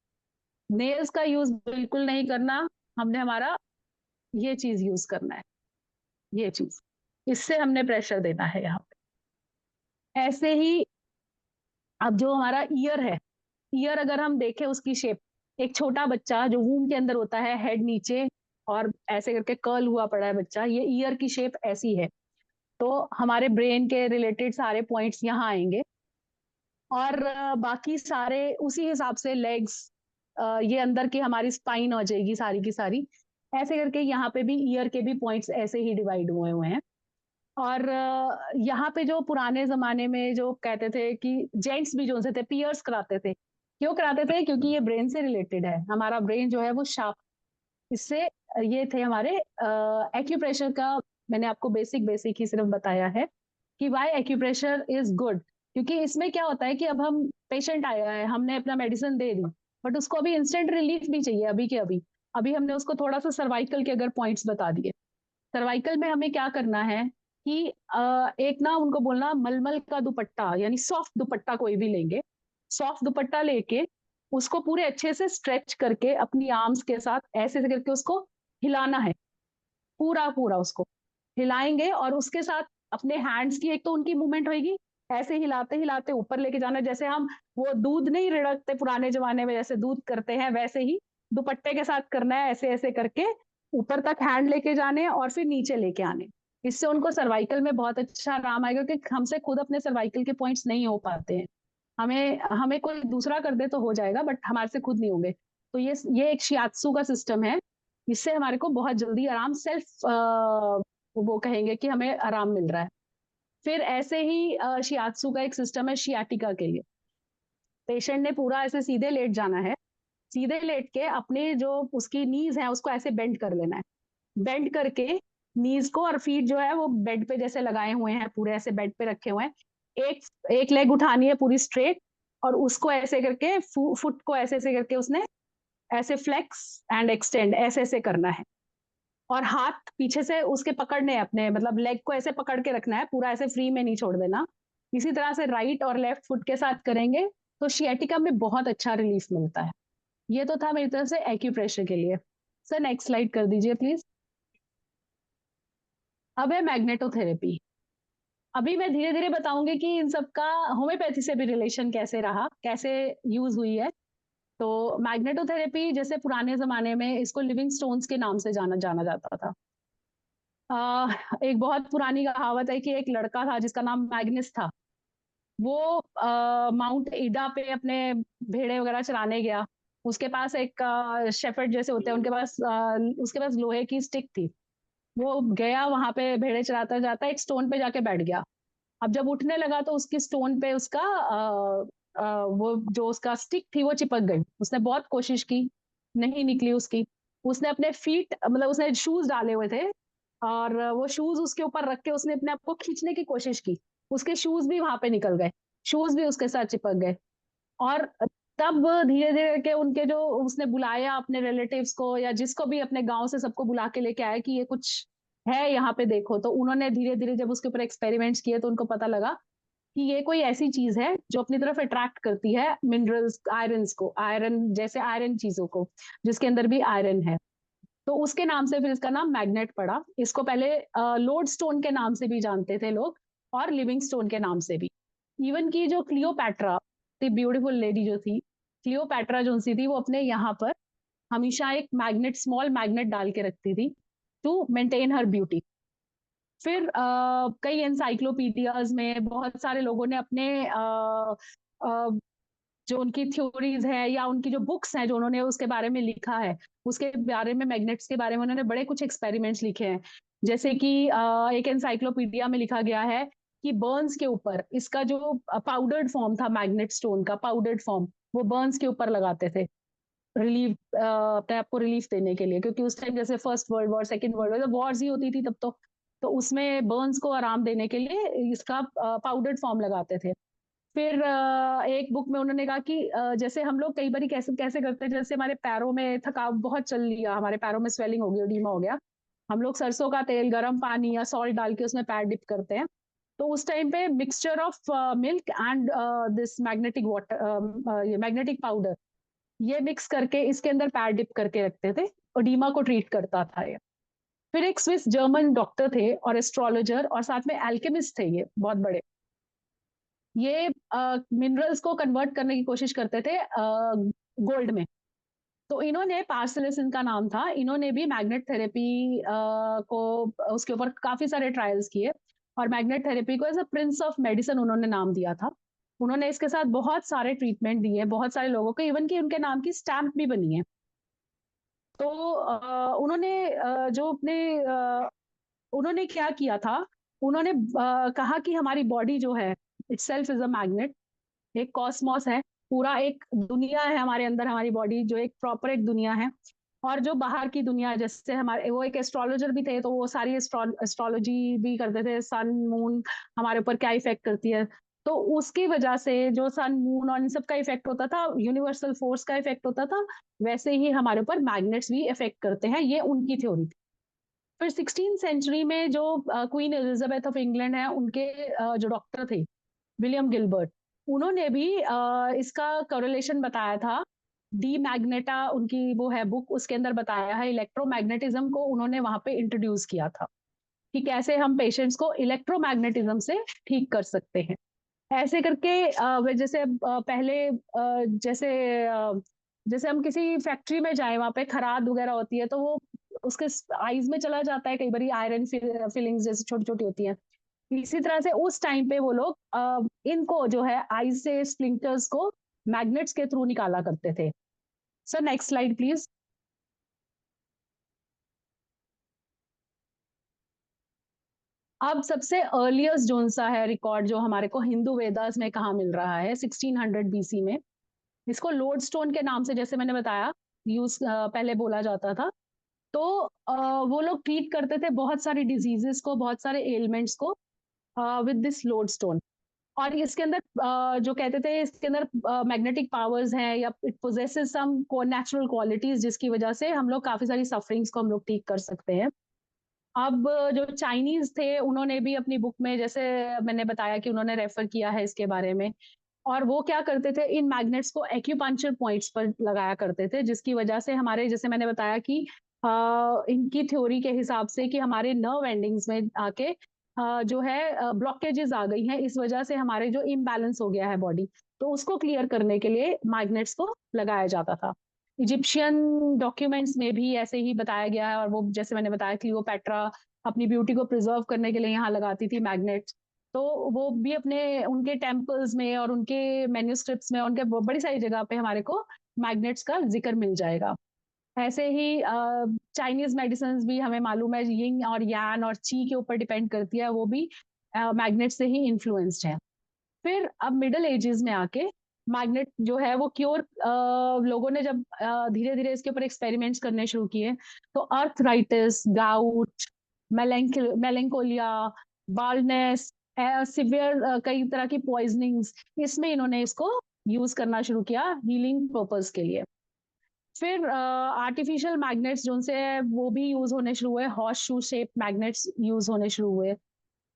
नेल्स का यूज बिल्कुल नहीं करना, हमने हमारा ये चीज यूज करना है, ये चीज, इससे हमने प्रेशर देना है यहाँ पे। ऐसे ही अब जो हमारा ईयर है, ईयर अगर हम देखें उसकी शेप, एक छोटा बच्चा जो वूम के अंदर होता है, हेड नीचे और ऐसे करके कर्ल हुआ पड़ा है बच्चा, ये ईयर की शेप ऐसी है। तो हमारे ब्रेन के रिलेटेड सारे पॉइंट्स यहाँ आएंगे, और बाकी सारे उसी हिसाब से लेग्स, ये अंदर की हमारी स्पाइन हो जाएगी सारी की सारी। ऐसे करके यहाँ पे भी ईयर के भी पॉइंट्स ऐसे ही डिवाइड हुए हुए हैं। और यहाँ पे जो पुराने जमाने में जो कहते थे कि जेंट्स भी जो से थे पियर्स कराते थे, क्यों कराते थे? क्योंकि ये ब्रेन से रिलेटेड है, हमारा ब्रेन जो है वो शार्प, इससे ये थे हमारे एक्यूप्रेशर का। मैंने आपको बेसिक बेसिक ही सिर्फ बताया है कि वाई एक्यूप्रेशर इज गुड। क्योंकि इसमें क्या होता है कि अब हम पेशेंट आया है, हमने अपना मेडिसिन दे दी, बट उसको अभी इंस्टेंट रिलीफ भी चाहिए अभी के अभी। अभी हमने उसको थोड़ा सा सर्वाइकल के अगर पॉइंट्स बता दिए, सर्वाइकल में हमें क्या करना है कि एक ना उनको बोलना मलमल का दुपट्टा, यानी सॉफ्ट दुपट्टा कोई भी लेंगे, सॉफ्ट दुपट्टा लेके उसको पूरे अच्छे से स्ट्रेच करके अपनी आर्म्स के साथ ऐसे ऐसे करके उसको हिलाना है, पूरा पूरा उसको हिलाएंगे। और उसके साथ अपने हैंड्स की एक तो उनकी मूवमेंट होगी, ऐसे हिलाते हिलाते ऊपर लेके जाना, जैसे हम वो दूध नहीं रिड़कते पुराने जमाने में जैसे दूध करते हैं, वैसे ही दुपट्टे के साथ करना है, ऐसे ऐसे करके ऊपर तक हैंड लेके जाने और फिर नीचे लेके आने। इससे उनको सर्वाइकल में बहुत अच्छा आराम आएगा, क्योंकि हमसे खुद अपने सर्वाइकल के पॉइंट्स नहीं हो पाते हैं। हमें हमें कोई दूसरा कर दे तो हो जाएगा, बट हमारे से खुद नहीं होंगे। तो ये एक शियात्सु का सिस्टम है, इससे हमारे को बहुत जल्दी आराम, सेल्फ वो कहेंगे कि हमें आराम मिल रहा है। फिर ऐसे ही शियात्सु का एक सिस्टम है शियाटिका के लिए। पेशेंट ने पूरा ऐसे सीधे लेट जाना है, सीधे लेट के अपने जो उसकी नीज है उसको ऐसे बेंड कर लेना है, बेंड करके नीज को और फीट जो है वो बेड पे जैसे लगाए हुए हैं, पूरे ऐसे बेड पे रखे हुए हैं। एक एक लेग उठानी है पूरी स्ट्रेट, और उसको ऐसे करके फुट को ऐसे ऐसे करके उसने ऐसे फ्लेक्स एंड एक्सटेंड ऐसे ऐसे करना है, और हाथ पीछे से उसके पकड़ने हैं अपने, मतलब लेग को ऐसे पकड़ के रखना है, पूरा ऐसे फ्री में नहीं छोड़ देना। इसी तरह से राइट और लेफ्ट फुट के साथ करेंगे तो शियाटिका में बहुत अच्छा रिलीफ मिलता है। ये तो था मेरी तरफ से एक्यूप्रेशर के लिए। सर नेक्स्ट स्लाइड कर दीजिए प्लीज। अब है मैग्नेटोथेरेपी। अभी मैं धीरे धीरे बताऊंगी कि इन सब का होम्योपैथी से भी रिलेशन कैसे रहा, कैसे यूज हुई है। तो मैग्नेटोथेरेपी जैसे पुराने जमाने में इसको लिविंग स्टोन्स के नाम से जाना जाना जाता था। एक बहुत पुरानी कहावत है कि एक लड़का था जिसका नाम मैग्निस था, वो माउंट ईडा पे अपने भेड़े वगैरह चराने गया। उसके पास एक शेफर्ड जैसे होते हैं, उनके पास उसके पास लोहे की स्टिक थी। वो गया वहां पे भेड़े चराता जाता एक स्टोन पे जाके बैठ गया। अब जब उठने लगा तो उसकी स्टोन पे उसका वो जो उसका स्टिक थी वो चिपक गई। उसने बहुत कोशिश की, नहीं निकली उसकी। उसने अपने फीट मतलब उसने शूज डाले हुए थे, और वो शूज उसके ऊपर रख के उसने अपने आप को खींचने की कोशिश की। उसके शूज भी वहां पे निकल गए, शूज भी उसके साथ चिपक गए। और तब धीरे धीरे के उनके जो उसने बुलाया अपने रिलेटिव्स को या जिसको भी अपने गांव से सबको बुला के लेके आया कि ये कुछ है यहाँ पे देखो। तो उन्होंने धीरे धीरे जब उसके ऊपर एक्सपेरिमेंट्स किए तो उनको पता लगा कि ये कोई ऐसी चीज है जो अपनी तरफ अट्रैक्ट करती है मिनरल्स, आयरन्स को, आयरन जैसे आयरन चीजों को, जिसके अंदर भी आयरन है। तो उसके नाम से फिर इसका नाम मैग्नेट पड़ा। इसको पहले लोड स्टोन के नाम से भी जानते थे लोग, और लिविंग स्टोन के नाम से भी। इवन की जो क्लियोपैट्रा, द ब्यूटीफुल लेडी जो थी, क्लियोपैट्रा जो सी थी, वो अपने यहाँ पर हमेशा एक मैग्नेट, स्मॉल मैग्नेट डाल के रखती थी टू मेंटेन हर ब्यूटी। फिर कई एनसाइक्लोपीडियाज में बहुत सारे लोगों ने अपने जो उनकी थ्योरीज है या उनकी जो बुक्स हैं जो उन्होंने उसके बारे में लिखा है, उसके बारे में, मैग्नेट्स के बारे में उन्होंने बड़े कुछ एक्सपेरिमेंट्स लिखे हैं। जैसे कि एक एनसाइक्लोपीडिया में लिखा गया है कि बर्न्स के ऊपर इसका जो पाउडर्ड फॉर्म था मैग्नेट स्टोन का, पाउडर्ड फॉर्म, वो बर्न्स के ऊपर लगाते थे रिलीफ, अपने आप को रिलीफ देने के लिए। क्योंकि उस टाइम जैसे first world war, second world war, wars ही होती थी तब तो उसमें बर्न्स को आराम देने के लिए इसका पाउडर्ड फॉर्म लगाते थे। फिर एक बुक में उन्होंने कहा कि जैसे हम लोग कई बार कैसे कैसे करते हैं, जैसे हमारे पैरों में थकाव बहुत चल लिया, हमारे पैरों में स्वेलिंग हो गई, एडीमा हो गया, हम लोग सरसों का तेल, गर्म पानी या सॉल्ट डाल के उसमें पैर डिप करते हैं। तो उस टाइम पे mixture of milk and this magnetic water, ये मैग्नेटिक पाउडर, ये मिक्स करके इसके अंदर पैर डिप करके रखते थे। ओडीमा को ट्रीट करता था ये। फिर एक स्विस जर्मन डॉक्टर थे और एस्ट्रोलॉजर और साथ में एल्केमिस्ट थे, ये बहुत बड़े। ये मिनरल्स को कन्वर्ट करने की कोशिश करते थे गोल्ड में। तो इन्होंने, पार्सलिस इनका नाम था, इन्होंने भी मैग्नेट थेरेपी को, उसके ऊपर काफी सारे ट्रायल्स किए। और मैग्नेट थेरेपी को as a prince of medicine उन्होंने नाम दिया था। उन्होंने इसके साथ बहुत सारे ट्रीटमेंट दिए बहुत सारे लोगों को, इवन कि उनके नाम की स्टैम्प भी बनी है। तो उन्होंने जो अपने उन्होंने क्या किया था, उन्होंने कहा कि हमारी बॉडी जो है, इटसेल्फ इज अ मैग्नेट, एक कॉस्मोस है, पूरा एक दुनिया है हमारे अंदर, हमारी बॉडी जो एक प्रॉपर एक दुनिया है। और जो बाहर की दुनिया, जैसे हमारे, वो एक एस्ट्रोलॉजर भी थे तो वो सारी एस्ट्रोलॉजी भी करते थे, सन मून हमारे ऊपर क्या इफेक्ट करती है। तो उसकी वजह से जो सन मून और इन सब का इफेक्ट होता था, यूनिवर्सल फोर्स का इफेक्ट होता था, वैसे ही हमारे ऊपर मैग्नेट्स भी इफेक्ट करते हैं, ये उनकी थ्योरी थी। फिर 16 सेंचुरी में जो क्वीन एलिजाबेथ ऑफ इंग्लैंड है, उनके जो डॉक्टर थे विलियम गिलबर्ट, उन्होंने भी इसका कोरिलेशन बताया था। डी मैग्नेटा उनकी वो है बुक, उसके अंदर बताया है, इलेक्ट्रोमैग्नेटिज्म को उन्होंने वहां पे इंट्रोड्यूस किया था कि कैसे हम पेशेंट्स को इलेक्ट्रोमैग्नेटिज्म से ठीक कर सकते हैं। ऐसे करके जैसे पहले जैसे जैसे हम किसी फैक्ट्री में जाए, वहां पे खराद वगैरह होती है तो वो उसके आईज में चला जाता है, कई बार आयरन फिलिंग्स जैसे छोटी छोटी होती हैं। इसी तरह से उस टाइम पे वो लोग इनको जो है आईज से स्प्लिंटर्स को मैग्नेट्स के थ्रू निकाला करते थे। Sir next slide please. अब सबसे अर्लीस्ट जोन सा है रिकॉर्ड जो हमारे को हिंदू वेदास में कहाँ मिल रहा है, 1600 बीसी में। इसको लोड स्टोन के नाम से, जैसे मैंने बताया, यूज पहले बोला जाता था। तो वो लोग ट्रीट करते थे बहुत सारी डिजीजेस को, बहुत सारे एलिमेंट्स को विद दिस लोड स्टोन। और इसके अंदर जो कहते थे इसके अंदर मैग्नेटिक पावर्स हैं या it possesses some natural qualities, जिसकी वजह से हम लोग काफी सारी सफरिंग्स को हम लोग ठीक कर सकते हैं। अब जो चाइनीज थे उन्होंने भी अपनी बुक में, जैसे मैंने बताया कि उन्होंने रेफर किया है इसके बारे में। और वो क्या करते थे, इन मैग्नेट्स को एक्यूपंक्चर पॉइंट्स पर लगाया करते थे, जिसकी वजह से हमारे, जैसे मैंने बताया कि इनकी थ्योरी के हिसाब से कि हमारे नर्व एंडिंग्स में आके जो है ब्लॉकेजेस आ गई हैं, इस वजह से हमारे जो इम्बैलेंस हो गया है बॉडी, तो उसको क्लियर करने के लिए मैग्नेट्स को लगाया जाता था। इजिप्शियन डॉक्यूमेंट्स में भी ऐसे ही बताया गया है। और वो जैसे मैंने बताया, क्लियोपैट्रा अपनी ब्यूटी को प्रिजर्व करने के लिए यहाँ लगाती थी मैग्नेट्स। तो वो भी अपने उनके टेम्पल्स में और उनके मैन्यूस्क्रिप्ट्स में, उनके बड़ी सारी जगह पे हमारे को मैग्नेट्स का जिक्र मिल जाएगा। ऐसे ही चाइनीज मेडिसिन भी हमें मालूम है, यिंग और यान और ची के ऊपर डिपेंड करती है, वो भी मैग्नेट से ही इन्फ्लुएंस्ड है। फिर अब मिडिल एजेस में आके मैग्नेट जो है वो क्योर, लोगों ने जब धीरे धीरे इसके ऊपर एक्सपेरिमेंट्स करने शुरू किए, तो arthritis, gout, melancholia, baldness, severe कई तरह की पॉइजनिंग्स, इसमें इन्होंने इसको यूज करना शुरू किया हीलिंग पर्पस के लिए। फिर आर्टिफिशियल मैग्नेट्स जो से वो भी यूज होने शुरू हुए, horse shoe shape magnets use होने शुरू हुए,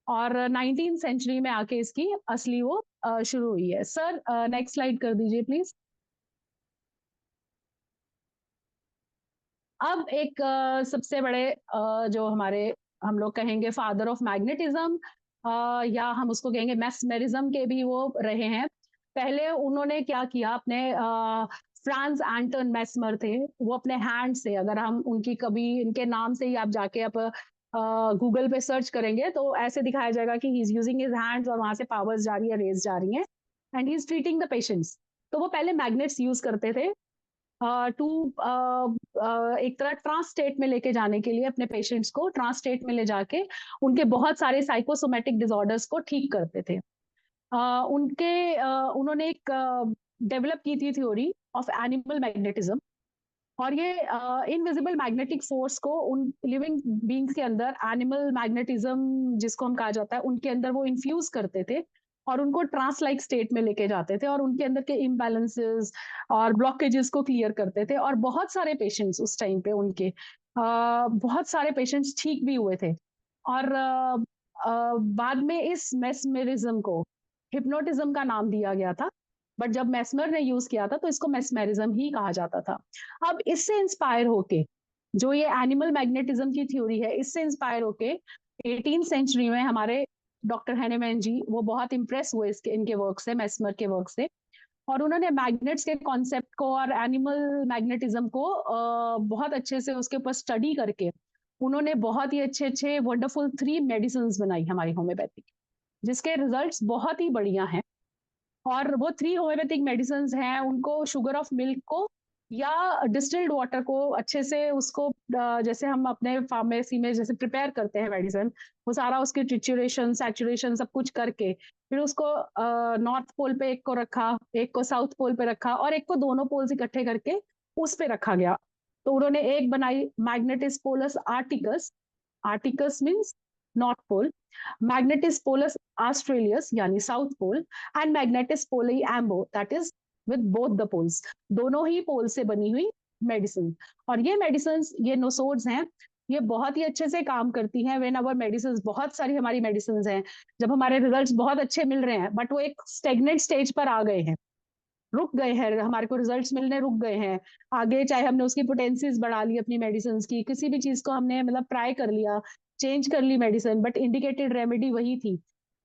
और 19th सेंचुरी में आके इसकी असली वो शुरू हुई है। सर नेक्स्ट स्लाइड कर दीजिए प्लीज। अब एक सबसे बड़े जो हमारे हम लोग कहेंगे फादर ऑफ मैग्नेटिज्म, या हम उसको कहेंगे मैस्मेरिज्म के भी वो रहे हैं। पहले उन्होंने क्या किया, अपने फ्रांस एंटन मैस्मर थे, वो अपने हैंड से, अगर हम उनकी कभी इनके नाम से ही आप जाके आप गूगल पे सर्च करेंगे तो ऐसे दिखाया जाएगा कि he is using his hands और वहां से पावर्स जा रही है, रेज जा रही है, and he is treating the patients. तो वो पहले मैग्नेट्स यूज करते थे टू एक तरह ट्रांस स्टेट में लेके जाने के लिए, अपने पेशेंट्स को ट्रांस स्टेट में ले जाके उनके बहुत सारे साइकोसोमेटिक डिसऑर्डर्स को ठीक करते थे। उन्होंने एक डेवलप की थी थ्योरी ऑफ एनिमल मैग्नेटिज्म, और ये इनविजिबल मैग्नेटिक फोर्स को उन लिविंग बींग्स के अंदर, एनिमल मैग्नेटिज्म जिसको हम कहा जाता है, उनके अंदर वो इन्फ्यूज करते थे और उनको ट्रांस लाइक स्टेट में लेके जाते थे और उनके अंदर के इम्बैलेंसेस और ब्लॉकेजेस को क्लियर करते थे। और बहुत सारे पेशेंट्स उस टाइम पे उनके बहुत सारे पेशेंट्स ठीक भी हुए थे। और बाद में इस मेस्मेरिज्म को हिप्नोटिज्म का नाम दिया गया था, बट जब मेस्मर ने यूज किया था तो इसको मेस्मेरिज्म ही कहा जाता था। अब इससे इंस्पायर होके जो ये एनिमल मैग्नेटिज्म की थ्योरी है, इससे इंस्पायर होके 18th सेंचुरी में हमारे डॉक्टर हैनेमैन जी वो बहुत इंप्रेस हुए इसके इनके वर्क से, मेस्मर के वर्क से, और उन्होंने मैग्नेट्स के कॉन्सेप्ट को और एनिमल मैग्नेटिज्म को बहुत अच्छे से उसके ऊपर स्टडी करके उन्होंने बहुत ही अच्छे अच्छे वंडरफुल 3 मेडिसिन बनाई हमारी होम्योपैथिक, जिसके रिजल्ट्स बहुत ही बढ़िया हैं। और वो 3 होम्योपैथिक मेडिसिन हैं, उनको शुगर ऑफ मिल्क को या डिस्टिल्ड वाटर को अच्छे से उसको जैसे हम अपने फार्मेसी में जैसे प्रिपेयर करते हैं मेडिसिन, वो सारा उसकी ट्रिचुरेशन, सैचुरेशन सब कुछ करके फिर उसको नॉर्थ पोल पे एक को रखा, एक को साउथ पोल पे रखा, और एक को दोनों पोल्स इकट्ठे करके उस पे रखा गया। तो उन्होंने एक बनाई magnetis polus arcticus, arcticus means north pole, magnetis polus australis यानी south pole, and magnetis poli ambo that is with both the poles, दोनों ही पोल से बनी हुई मेडिसिन। और ये मेडिसिन, ये नोसोड्स हैं, ये बहुत ही अच्छे से काम करती हैं व्हेन आवर मेडिसिन, बहुत सारी हमारी मेडिसिन हैं जब हमारे रिजल्ट्स बहुत अच्छे मिल रहे हैं बट वो एक स्टेगनेंट स्टेज पर आ गए हैं, रुक गए हैं, हमारे को रिजल्ट्स मिलने रुक गए हैं आगे, चाहे हमने उसकी पोटेंसीज बढ़ा ली अपनी मेडिसिन की, किसी भी चीज को हमने मतलब ट्राई कर लिया, चेंज कर ली मेडिसिन, बट इंडिकेटेड रेमेडी वही थी,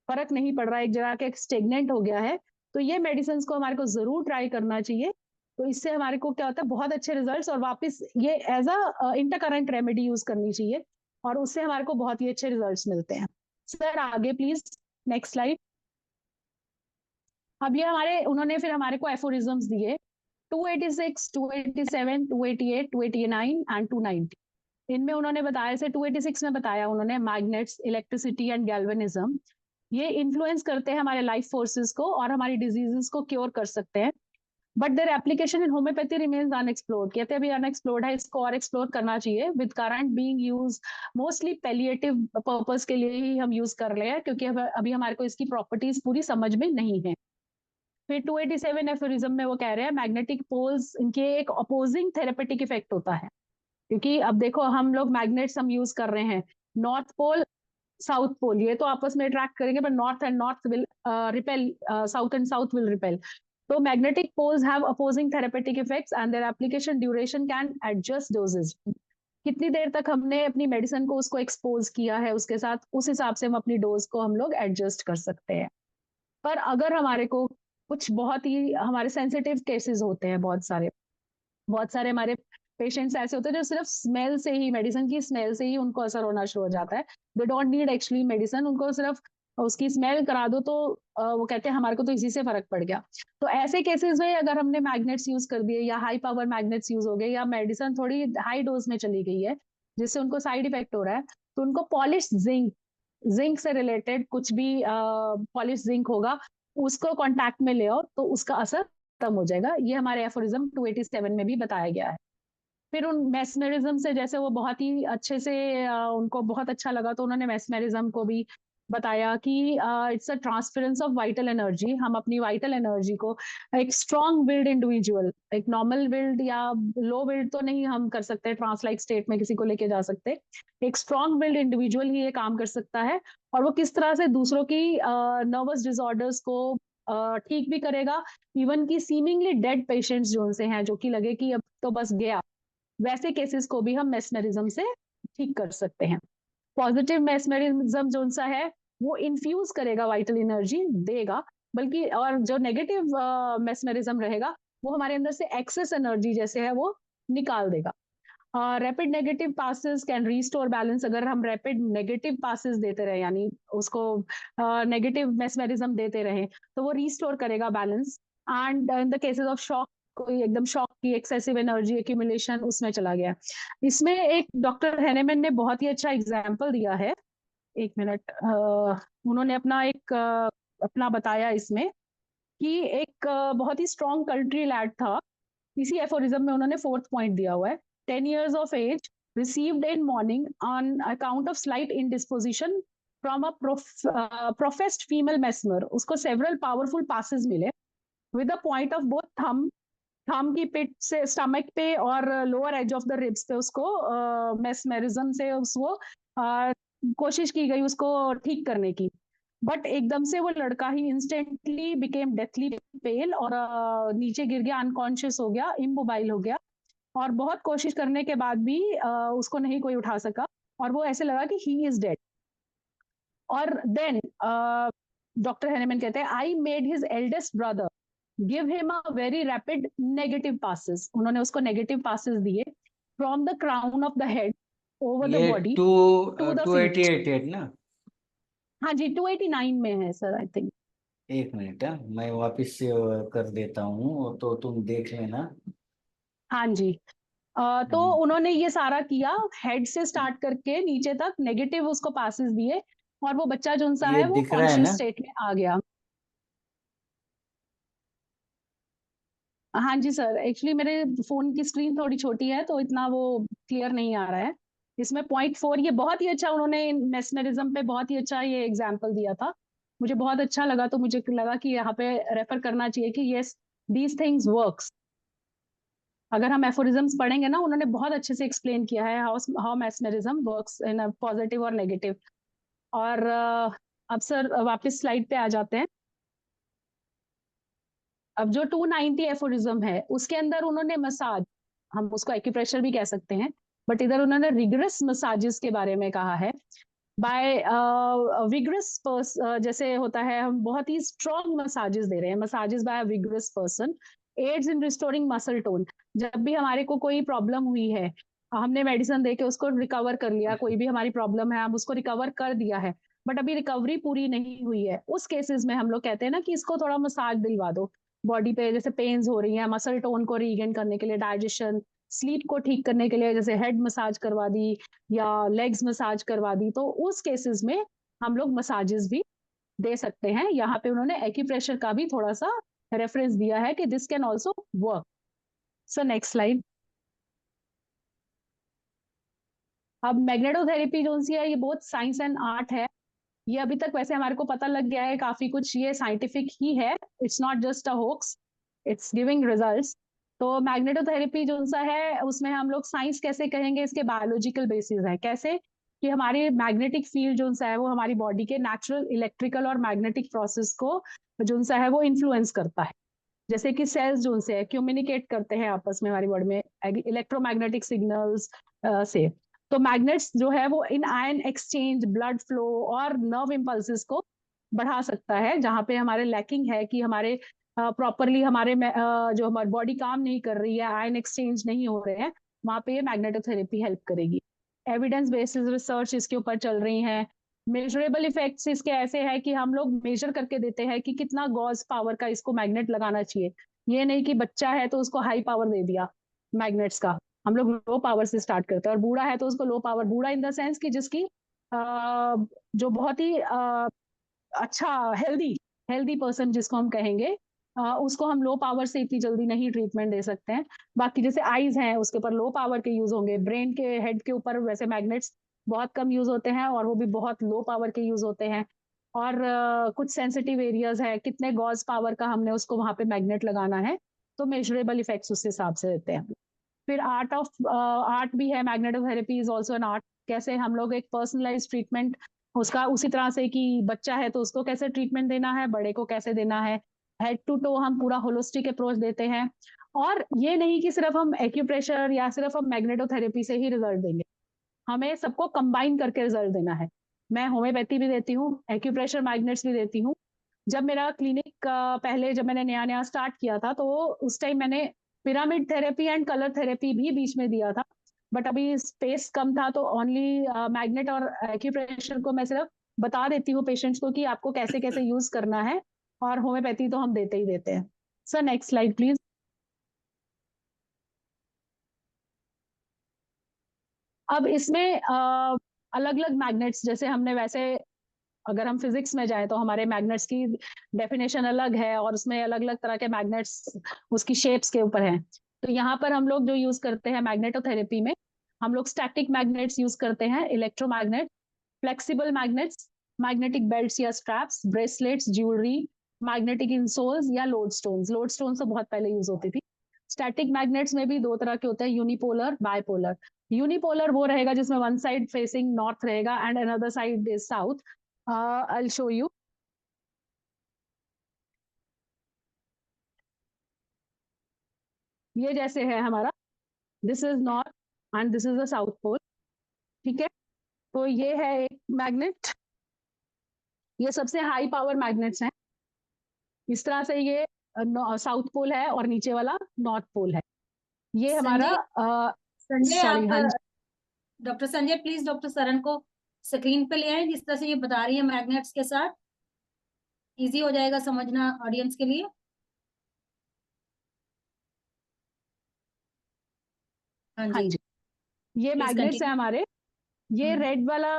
फर्क नहीं पड़ रहा, एक जगह के स्टेगनेंट हो गया है, तो ये मेडिसिन को हमारे को जरूर ट्राई करना चाहिए। तो इससे हमारे को क्या होता है, बहुत अच्छे रिजल्ट्स, और वापस ये as a intercurrent remedy use करनी चाहिए और उससे हमारे को बहुत ही अच्छे रिजल्ट्स मिलते हैं। सर आगे प्लीज, नेक्स्ट स्लाइड। अब ये हमारे उन्होंने फिर हमारे को एफोरिज्म्स दिए 286, 287, 288, 289 एंड 290। इनमें उन्होंने बताया, जैसे 286 में बताया उन्होंने, मैग्नेट्स, इलेक्ट्रिसिटी एंड गैल्वेनिज्म ये इन्फ्लुएंस करते हैं हमारे लाइफ फोर्सेस को और हमारी डिजीजेस को क्योर कर सकते हैं, but their application in homeopathy remains unexplored. कहते हैं अभी अनएक्सप्लोर्ड है, इसको और एक्सप्लोर करना चाहिए, with current being use mostly palliative purpose के लिए ही हम यूज कर रहे हैं, क्योंकि अभी हमारे को इसकी प्रॉपर्टीज पूरी समझ में नहीं है। फिर 287 एफोरिज्म में वो कह रहे हैं मैग्नेटिक पोल्स, इनके एक अपोजिंग थेरेपेटिक इफेक्ट होता है, क्योंकि अब देखो हम लोग मैग्नेट्स हम यूज कर रहे हैं, नॉर्थ पोल साउथ पोल ये तो आपस में अट्रैक्ट करेंगे, but north and north will repel, south and south will repel. तो magnetic poles have opposing therapeutic effects and their application duration can adjust dosages. कितनी देर तक हमने अपनी मेडिसिन को उसको एक्सपोज किया है उसके साथ, उस हिसाब से हम अपनी डोज को हम लोग एडजस्ट कर सकते हैं। पर अगर हमारे को कुछ बहुत ही हमारे सेंसिटिव केसेस होते हैं, बहुत सारे हमारे पेशेंट्स ऐसे होते हैं जो सिर्फ स्मेल से ही, मेडिसिन की स्मेल से ही उनको असर होना शुरू हो जाता है, they don't need actually medicine, उनको सिर्फ और उसकी स्मेल करा दो तो वो कहते हैं हमारे को तो इसी से फर्क पड़ गया। तो ऐसे केसेस में अगर हमने मैग्नेट्स यूज कर दिए या हाई पावर मैग्नेट्स यूज हो गए या मेडिसिन थोड़ी हाई डोज में चली गई है जिससे उनको साइड इफेक्ट हो रहा है, तो उनको पॉलिश जिंक, जिंक से रिलेटेड कुछ भी पॉलिश जिंक होगा उसको कांटेक्ट में ले आओ तो उसका असर खत्म हो जाएगा। ये हमारे एफोरिज्म 287 में भी बताया गया है। फिर उन मैस्मेरिज्म से जैसे वो बहुत ही अच्छे से उनको बहुत अच्छा लगा तो उन्होंने मैस्मेरिज्म को भी बताया कि it's a transference of vital energy. हम अपनी वाइटल एनर्जी को एक स्ट्रॉन्ग विल्ड इंडिविजुअल, एक नॉर्मल विल्ड या लो विल्ड तो नहीं हम कर सकते ट्रांस लाइक स्टेट में किसी को लेके जा सकते, एक स्ट्रॉन्ग विल्ड इंडिविजुअल ही ये काम कर सकता है। और वो किस तरह से दूसरों की नर्वस डिसऑर्डर्स को ठीक भी करेगा, इवन की सीमिंगली डेड पेशेंट्स जो उनसे हैं जो कि लगे कि अब तो बस गया, वैसे केसेस को भी हम मेस्मेरिज्म से ठीक कर सकते हैं। पॉजिटिव मेस्मेरिज्म जो सा है वो इन्फ्यूज करेगा, वाइटल एनर्जी देगा, बल्कि और जो नेगेटिव मेस्मेरिज्म रहेगा वो हमारे अंदर से एक्सेस एनर्जी जैसे है वो निकाल देगा। Rapid negative passes can restore balance. अगर हम रैपिड नेगेटिव पासेस देते रहे यानी उसको नेगेटिव मेस्मेरिज्म देते रहे तो वो रीस्टोर करेगा balance. And in the cases of shock, कोई एकदम शॉक की एक्सेसिव एनर्जी एक्यूमुलेशन उसमें चला गया। इसमें एक डॉक्टर हैनेमन ने बहुत ही अच्छा एग्जाम्पल दिया है, एक मिनट, उन्होंने अपना एक अपना बताया इसमें कि एक बहुत ही स्ट्रॉन्ग कंट्री लैड था। इसी एफोरिज्म में उन्होंने फोर्थ पॉइंट दिया हुआ है, 10 years of age, received in morning on account of slight indisposition from a professed female mesmer। उसको several powerful passes मिले with the point of both thumb की पिट से स्टमक पे और lower edge of the ribs पे उसको mesmerism से उसको कोशिश की गई उसको ठीक करने की। बट एकदम से वो लड़का ही इंस्टेंटली बिकेम डेथली पेल और नीचे गिर गया, अनकॉन्शियस हो गया, इमोबाइल हो गया और बहुत कोशिश करने के बाद भी उसको नहीं कोई उठा सका और वो ऐसे लगा कि ही इज डेड। और देन डॉक्टर हैनेमन कहते हैं I made his eldest brother give him a very rapid negative passes. उन्होंने उसको नेगेटिव पासेस दिए from the crown of the head over the ये body to to the to feet. Eighty eight ना? हाँ जी 289 में है सर आई थिंक। एक मिनट है, मैं वापस से कर देता हूँ तो तुम देख लेना। हाँ जी तो उन्होंने ये सारा किया, हेड से स्टार्ट करके नीचे तक नेगेटिव उसको पासेस दिए और वो बच्चा जो सा ये है वो दिख रहा है कॉन्शियस ना? स्टेट में आ गया। हाँ जी सर, एक्चुअली मेरे फोन की स्क्रीन थोड़ी छोटी है तो इतना वो क्लियर नहीं आ रहा है। इसमें .4 ये बहुत ही अच्छा उन्होंने मेस्मेरिज्म पे बहुत ही अच्छा ये एग्जाम्पल दिया था, मुझे बहुत अच्छा लगा तो मुझे लगा कि यहाँ पे रेफर करना चाहिए कि यस दीज थिंग्स वर्क्स। अगर हम एफोरिज्म्स पढ़ेंगे ना उन्होंने बहुत अच्छे से एक्सप्लेन किया है how mesmerism works in positive और नेगेटिव। और अब सर वापस स्लाइड पे आ जाते हैं। अब जो 290 एफोरिज्म है उसके अंदर उन्होंने मसाज, हम उसको एक्यूप्रेशर भी कह सकते हैं, बट इधर उन्होंने रिगरस मसाजेस के बारे में कहा है। बाय विगरस जैसे होता है हम बहुत ही स्ट्रॉन्ग मसाजेस दे रहे हैं, massages by vigorous person aids in restoring muscle tone. जब भी हमारे को कोई प्रॉब्लम हुई है हमने मेडिसिन दे के उसको रिकवर कर लिया, कोई भी हमारी प्रॉब्लम है हम उसको रिकवर कर दिया है बट अभी रिकवरी पूरी नहीं हुई है, उस केसेस में हम लोग कहते हैं ना कि इसको थोड़ा मसाज दिलवा दो बॉडी पे, जैसे पेन्स हो रही है मसल टोन को रीगेन करने के लिए, डाइजेशन स्लीप को ठीक करने के लिए जैसे हेड मसाज करवा दी या लेग्स मसाज करवा दी, तो उस केसेस में हम लोग मसाजेस भी दे सकते हैं। यहाँ पे उन्होंने एक्यूप्रेशर का भी थोड़ा सा रेफरेंस दिया है कि this can also work. So next slide. अब मैग्नेटोथेरेपी जो सी है ये बहुत साइंस एंड आर्ट है, ये अभी तक वैसे हमारे को पता लग गया है काफी कुछ, ये साइंटिफिक ही है, it's not just a hoax, it's giving results. तो मैग्नेटोथेरेपी जो सा है उसमें हम लोग साइंस कैसे कहेंगे, इसके बायोलॉजिकल बेसिस है कैसे कि हमारी मैग्नेटिक फील्ड जो सा है वो हमारी बॉडी के नेचुरल इलेक्ट्रिकल और मैग्नेटिक प्रोसेस को जो सा है वो इन्फ्लुएंस करता है। जैसे कि सेल्स जो से है कम्युनिकेट करते हैं आपस में हमारी बॉडी में इलेक्ट्रोमैग्नेटिक सिग्नल्स से, तो मैग्नेट्स जो है वो in ion exchange, blood flow और नर्व इम्पल्सिस को बढ़ा सकता है। जहाँ पे हमारे लैकिंग है कि हमारे प्रॉपरली हमारे जो हमारी बॉडी काम नहीं कर रही है, आयन एक्सचेंज नहीं हो रहे हैं, वहाँ पे ये मैग्नेटोथेरेपी हेल्प करेगी। एविडेंस बेस्ड रिसर्च इसके ऊपर चल रही है। मेजरेबल इफेक्ट्स इसके ऐसे है कि हम लोग मेजर करके देते हैं कि कितना गॉज पावर का इसको मैग्नेट लगाना चाहिए। ये नहीं कि बच्चा है तो उसको हाई पावर दे दिया मैग्नेट्स का, हम लोग लो पावर से स्टार्ट करते हैं। और बूढ़ा है तो उसको लो पावर, बूढ़ा इन द सेंस कि जिसकी जो बहुत ही अच्छा हेल्दी हेल्दी पर्सन जिसको हम कहेंगे, उसको हम लो पावर से इतनी जल्दी नहीं ट्रीटमेंट दे सकते हैं। बाकी जैसे आईज हैं उसके ऊपर लो पावर के यूज होंगे, ब्रेन के हेड के ऊपर वैसे मैग्नेट्स बहुत कम यूज होते हैं और वो भी बहुत लो पावर के यूज होते हैं। और कुछ सेंसिटिव एरियाज है, कितने गॉज पावर का हमने उसको वहां पे मैग्नेट लगाना है, तो मेजरेबल इफेक्ट्स उस हिसाब से देते हैं। फिर आर्ट भी है, magnetotherapy is also an art. कैसे हम लोग एक पर्सनलाइज ट्रीटमेंट उसका उसी तरह से कि बच्चा है तो उसको कैसे ट्रीटमेंट देना है, बड़े को कैसे देना है, हेड टू टो हम पूरा होलिस्टिक अप्रोच देते हैं। और ये नहीं कि सिर्फ हम एक्यूप्रेशर या सिर्फ हम मैग्नेटोथेरेपी से ही रिजल्ट देंगे, हमें सबको कंबाइन करके रिजल्ट देना है। मैं होम्योपैथी भी देती हूँ, एक्यूप्रेशर मैग्नेट्स भी देती हूँ। जब मेरा क्लिनिक पहले जब मैंने नया नया स्टार्ट किया था तो उस टाइम मैंने pyramid therapy and colour therapy भी बीच में दिया था, बट अभी स्पेस कम था तो ओनली मैग्नेट और एक्यूप्रेशर को मैं सिर्फ बता देती हूँ पेशेंट्स को कि आपको कैसे कैसे यूज करना है, और होम्योपैथी तो हम देते ही देते हैं। Sir next slide please. अब इसमें अलग अलग मैग्नेट्स, जैसे हमने वैसे अगर हम फिजिक्स में जाए तो हमारे मैग्नेट्स की डेफिनेशन अलग है और उसमें अलग अलग तरह के मैग्नेट्स उसकी शेप्स के ऊपर हैं। तो यहाँ पर हम लोग जो यूज करते हैं मैग्नेटोथेरेपी में, हम लोग स्टैटिक मैग्नेट्स यूज करते हैं, electromagnet, flexible magnets, magnetic belts या स्ट्रैप्स, ब्रेसलेट्स, ज्वेलरी, मैग्नेटिक इंसोल्स या लोड स्टोन्स। लोड स्टोन तो बहुत पहले यूज होती थी। स्टैटिक मैग्नेट्स में भी दो तरह के होते हैं, यूनिपोलर, बायपोलर। यूनिपोलर वो रहेगा जिसमें वन साइड फेसिंग नॉर्थ रहेगा and another side is south. I'll show you. ये जैसे है हमारा, this is north and this is the south pole. ठीक है, तो ये है एक मैग्नेट, ये सबसे हाई पावर मैग्नेट्स हैं। इस तरह से ये साउथ पोल है और नीचे वाला नॉर्थ पोल है। ये हमारा संजय संजय सॉरी, आप हाँ जी। Doctor Sanjay please doctor Saran को स्क्रीन पे ले आए, जिस तरह से ये बता रही है मैग्नेट्स के साथ, इजी हो जाएगा समझना ऑडियंस के लिए। हाँ हाँ जी, जी, ये प्लीज मैग्नेट्स है कंटिन्यू। हमारे। ये रेड वाला,